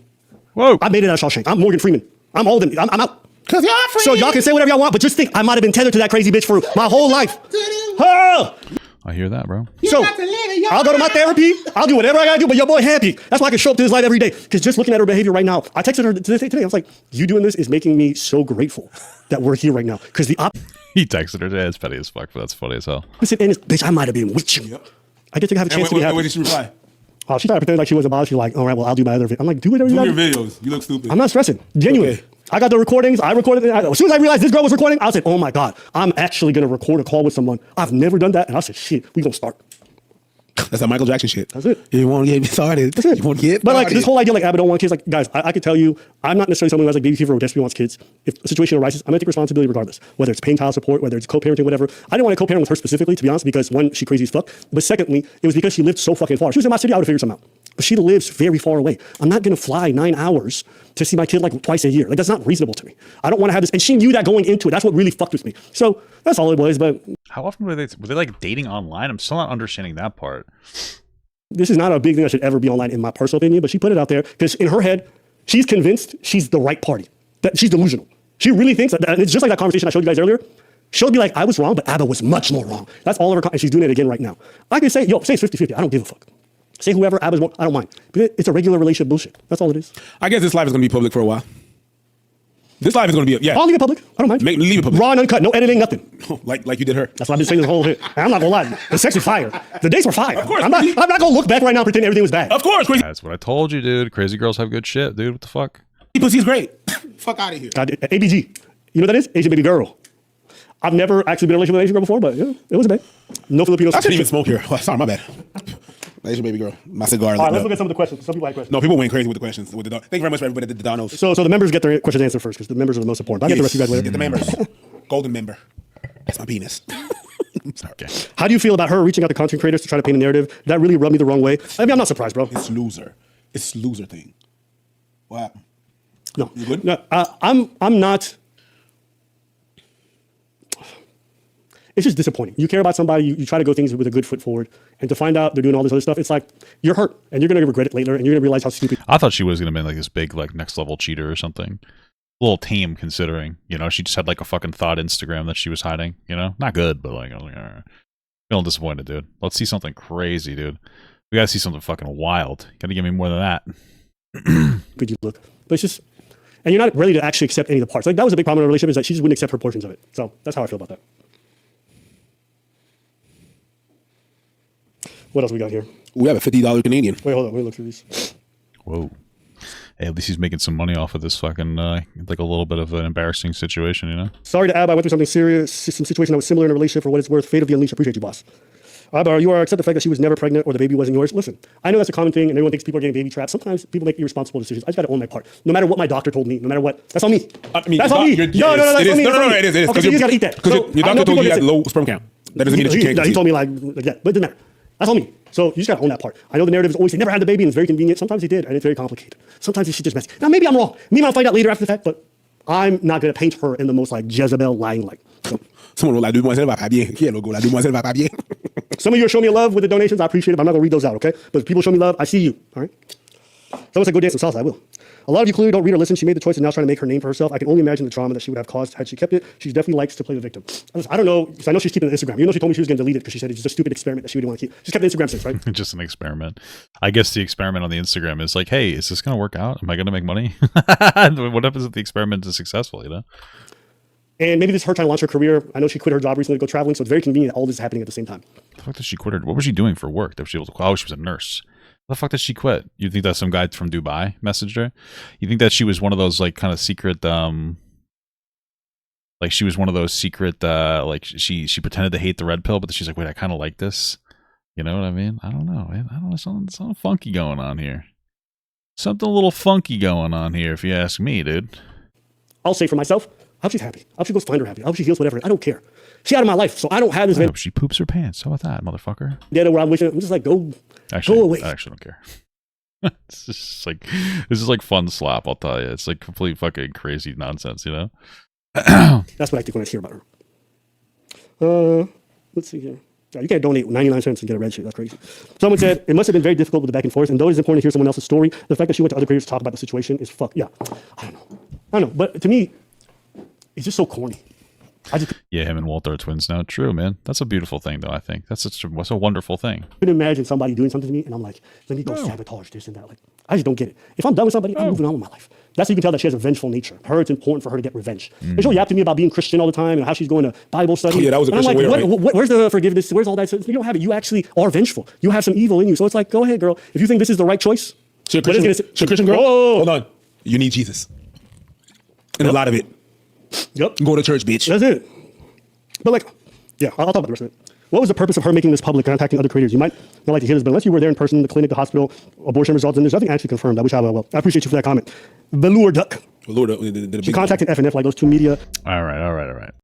S2: Whoa!
S3: I made it out of Shawshank. I'm Morgan Freeman. I'm older. I'm out.
S6: Because y'all free.
S3: So y'all can say whatever y'all want, but just think I might have been tethered to that crazy bitch for my whole life. Oh!
S2: I hear that, bro.
S3: So I'll go to my therapy. I'll do whatever I gotta do, but your boy happy. That's why I can show up to his life every day. Because just looking at her behavior right now, I texted her today. I was like, you doing this is making me so grateful that we're here right now. Because the
S2: He texted her today. It's petty as fuck, but that's funny as hell.
S3: opposite end is, bitch, I might have been with you. I get to have a chance to be happy.
S6: What did she reply?
S3: Oh, she tried to pretend like she wasn't bothered. She's like, all right, well, I'll do my other video. I'm like, do whatever you
S6: Do
S3: gotta
S6: your
S3: do.
S6: videos. You look stupid.
S3: I'm not stressing. Genuinely.
S6: Okay.
S3: I got the recordings. I recorded it. As soon as I realized this girl was recording, I said, oh my God, I'm actually going to record a call with someone. I've never done that. And I said, shit, we going to start.
S6: That's that Michael Jackson shit.
S3: That's it.
S6: You want to get me started.
S3: That's it.
S6: You want to get
S3: But like
S6: started.
S3: this whole idea, like Abba don't want kids. Like guys, I could tell you, I'm not necessarily someone who has like baby fever or desperately wants kids. If a situation arises, I'm gonna take responsibility regardless. Whether it's paying child support, whether it's co-parenting, whatever. I didn't want to co-parent with her specifically, to be honest, because one, she crazy as fuck. But secondly, it was because she lived so fucking far. She was in my city, I would have figured something out. But she lives very far away. I'm not gonna fly 9 hours to see my kid like twice a year. Like that's not reasonable to me. I don't want to have this. And she knew that going into it. That's what really fucked with me. So that's all it was. But
S2: How often were they like dating online? I'm still not understanding that part.
S3: this is not a big thing that should ever be online in my personal opinion, but she put it out there because in her head, she's convinced she's the right party, that she's delusional. She really thinks that, and it's just like that conversation I showed you guys earlier. She'll be like, I was wrong, but Abba was much more wrong. That's all of her, and she's doing it again right now. I can say, yo, say it's 50-50. I don't give a fuck. Say whoever Abba's more, I don't mind. But it's a regular relationship bullshit. That's all it is.
S6: I guess this life is going to be public for a while. This life is going to be, yeah.
S3: I'll leave it public. I don't mind.
S6: Leave it public.
S3: Raw and uncut, no editing, nothing.
S6: like you did her.
S3: That's what I've been saying this whole thing. And I'm not gonna lie. The sex is fire. The dates were fire.
S6: Of course.
S3: I'm not gonna look back right now and pretend everything was bad.
S6: Of course, crazy
S2: That's what I told you, dude. Crazy girls have good shit, dude. What the fuck?
S6: pussy is great. Fuck out of here.
S3: ABG. You know what that is? Asian baby girl. I've never actually been in a relationship with an Asian girl before, but yeah, it was a babe. No Filipinos.
S6: I shouldn't even smoke here. Oh, sorry, my bad. Asian baby girl. My cigar.
S3: All right, let's look at some of the questions. Some people like questions.
S6: No, people went crazy with the questions. Thank you very much for everybody that did the donos.
S3: So the members get their questions answered first because the members are the most important. I'll get the rest of you guys later.
S6: Get the members. Golden member. That's my penis. Sorry.
S2: Okay.
S3: How do you feel about her reaching out to content creators to try to paint a narrative? That really rubbed me the wrong way. I mean, I'm not surprised, bro.
S6: It's loser. It's loser thing. What happened?
S3: No.
S6: You good?
S3: No, I'm not. It's just disappointing. You care about somebody, you try to go things with a good foot forward, and to find out they're doing all this other stuff, it's like you're hurt, and you're gonna regret it later, and you're gonna realize how stupid.
S2: I thought she was gonna be like this big, like next level cheater or something. A little tame considering, she just had like a fucking thought Instagram that she was hiding. Not good, but like I was like, all right. Feeling disappointed, dude. Let's see something crazy, dude. We gotta see something fucking wild. Gotta give me more than that.
S3: Good you look, but it's just, and you're not ready to actually accept any of the parts. Like that was a big problem in a relationship is that she just wouldn't accept her portions of it. So that's how I feel about that. What else we got here?
S6: We have a $50 Canadian.
S3: Wait, hold on. Let me look through these.
S2: Whoa. Hey, at least he's making some money off of this fucking, like a little bit of an embarrassing situation,
S3: Sorry to Ab, I went through something serious, some situation that was similar in a relationship for what it's worth. Fate of the Unleashed. Appreciate you, boss. Abba, you are accept the fact that she was never pregnant or the baby wasn't yours. Listen, I know that's a common thing and everyone thinks people are getting baby trapped. Sometimes people make irresponsible decisions. I just gotta own my part. No matter what my doctor told me, no matter what. That's on me.
S6: I mean,
S3: that's on me.
S6: No,
S3: that's on me.
S6: No, it is.
S3: Okay, so you just gotta eat that.
S6: Because your doctor told you you had low sperm count. That doesn't mean that you can't.
S3: He told me like that, but it doesn't matter. That's on me. So you just gotta own that part. I know the narrative is always they never had the baby and it's very convenient. Sometimes he did, and it's very complicated. Sometimes it's just messy. Now maybe I'm wrong. Maybe I'll find out later after the fact, but I'm not gonna paint her in the most like Jezebel lying light. So,
S6: someone will like, demoiselle va pas bien. Qui est le go? La demoiselle va pas bien.
S3: some of you are showing me love with the donations. I appreciate it, but I'm not gonna read those out, okay? But if people show me love, I see you. All right. Someone said go dance some salsa. I will. A lot of you clearly don't read or listen. She made the choice and now trying to make her name for herself. I can only imagine the trauma that she would have caused had she kept it. She definitely likes to play the victim. I don't know, because I know she's keeping the Instagram. Even though she told me she was going to delete it because she said it's just a stupid experiment that she didn't want to keep. She's kept the Instagram since, right?
S2: Just an experiment. I guess the experiment on the Instagram is like, hey, is this going to work out? Am I going to make money? What happens if the experiment is successful,
S3: And maybe this is her trying to launch her career. I know she quit her job recently to go traveling, so it's very convenient that all this is happening at the same time.
S2: The fuck did she quit her? What was she doing for work? That she able to? Oh, she was a nurse. The fuck did she quit? You think that some guy from Dubai messaged her? You think that she was one of those like kind of secret, like she was one of those secret, like she pretended to hate the red pill, but she's like, wait, I kind of like this. You know what I mean? I don't know, man. I don't know. Something funky going on here. Something a little funky going on here, if you ask me, dude.
S3: I'll say for myself, I hope she's happy. I hope she goes find her happy. I hope she heals whatever. I don't care. She's out of my life, so I don't have this.
S2: I hope she poops her pants. How about that, motherfucker?
S3: Data where I'm wishing. I'm just like, go away.
S2: I actually don't care. It's just like, this is like fun slap, I'll tell you. It's like complete fucking crazy nonsense, you know?
S3: That's what I think when I hear about her. Let's see here. Yeah, you can't donate 99 cents and get a red shit. That's crazy. Someone said, it must have been very difficult with the back and forth, and though it is important to hear someone else's story, the fact that she went to other creators to talk about the situation is fuck. Yeah, I don't know. But to me, it's just so corny.
S2: Yeah, him and Walter are twins now. True, man. That's a beautiful thing, though, I think. That's a wonderful thing.
S3: I couldn't imagine somebody doing something to me, and I'm like, let me go sabotage this and that. Like, I just don't get it. If I'm done with somebody, I'm moving on with my life. That's how you can tell that she has a vengeful nature. Her, it's important for her to get revenge. And she'll yap to me about being Christian all the time and how she's going to Bible study.
S6: Oh, yeah, that was a
S3: and I'm
S6: Christian
S3: like,
S6: way, right?
S3: where's the forgiveness? Where's all that? So you don't have it. You actually are vengeful. You have some evil in you. So it's like, go ahead, girl. If you think this is the right choice,
S6: She a Christian girl?
S3: Oh.
S6: Hold on. You need Jesus. And a lot of it.
S3: Yep.
S6: Go to church, bitch.
S3: That's it. But like, yeah, I'll talk about the rest of it. What was the purpose of her making this public, contacting other creators? You might not like to hear this, but unless you were there in person, the clinic, the hospital, abortion results, and there's nothing actually confirmed. I wish I would. Well, I appreciate you for that comment. Velour Duck.
S6: Velour Duck.
S3: She contacted FNF, like those two media.
S2: All right.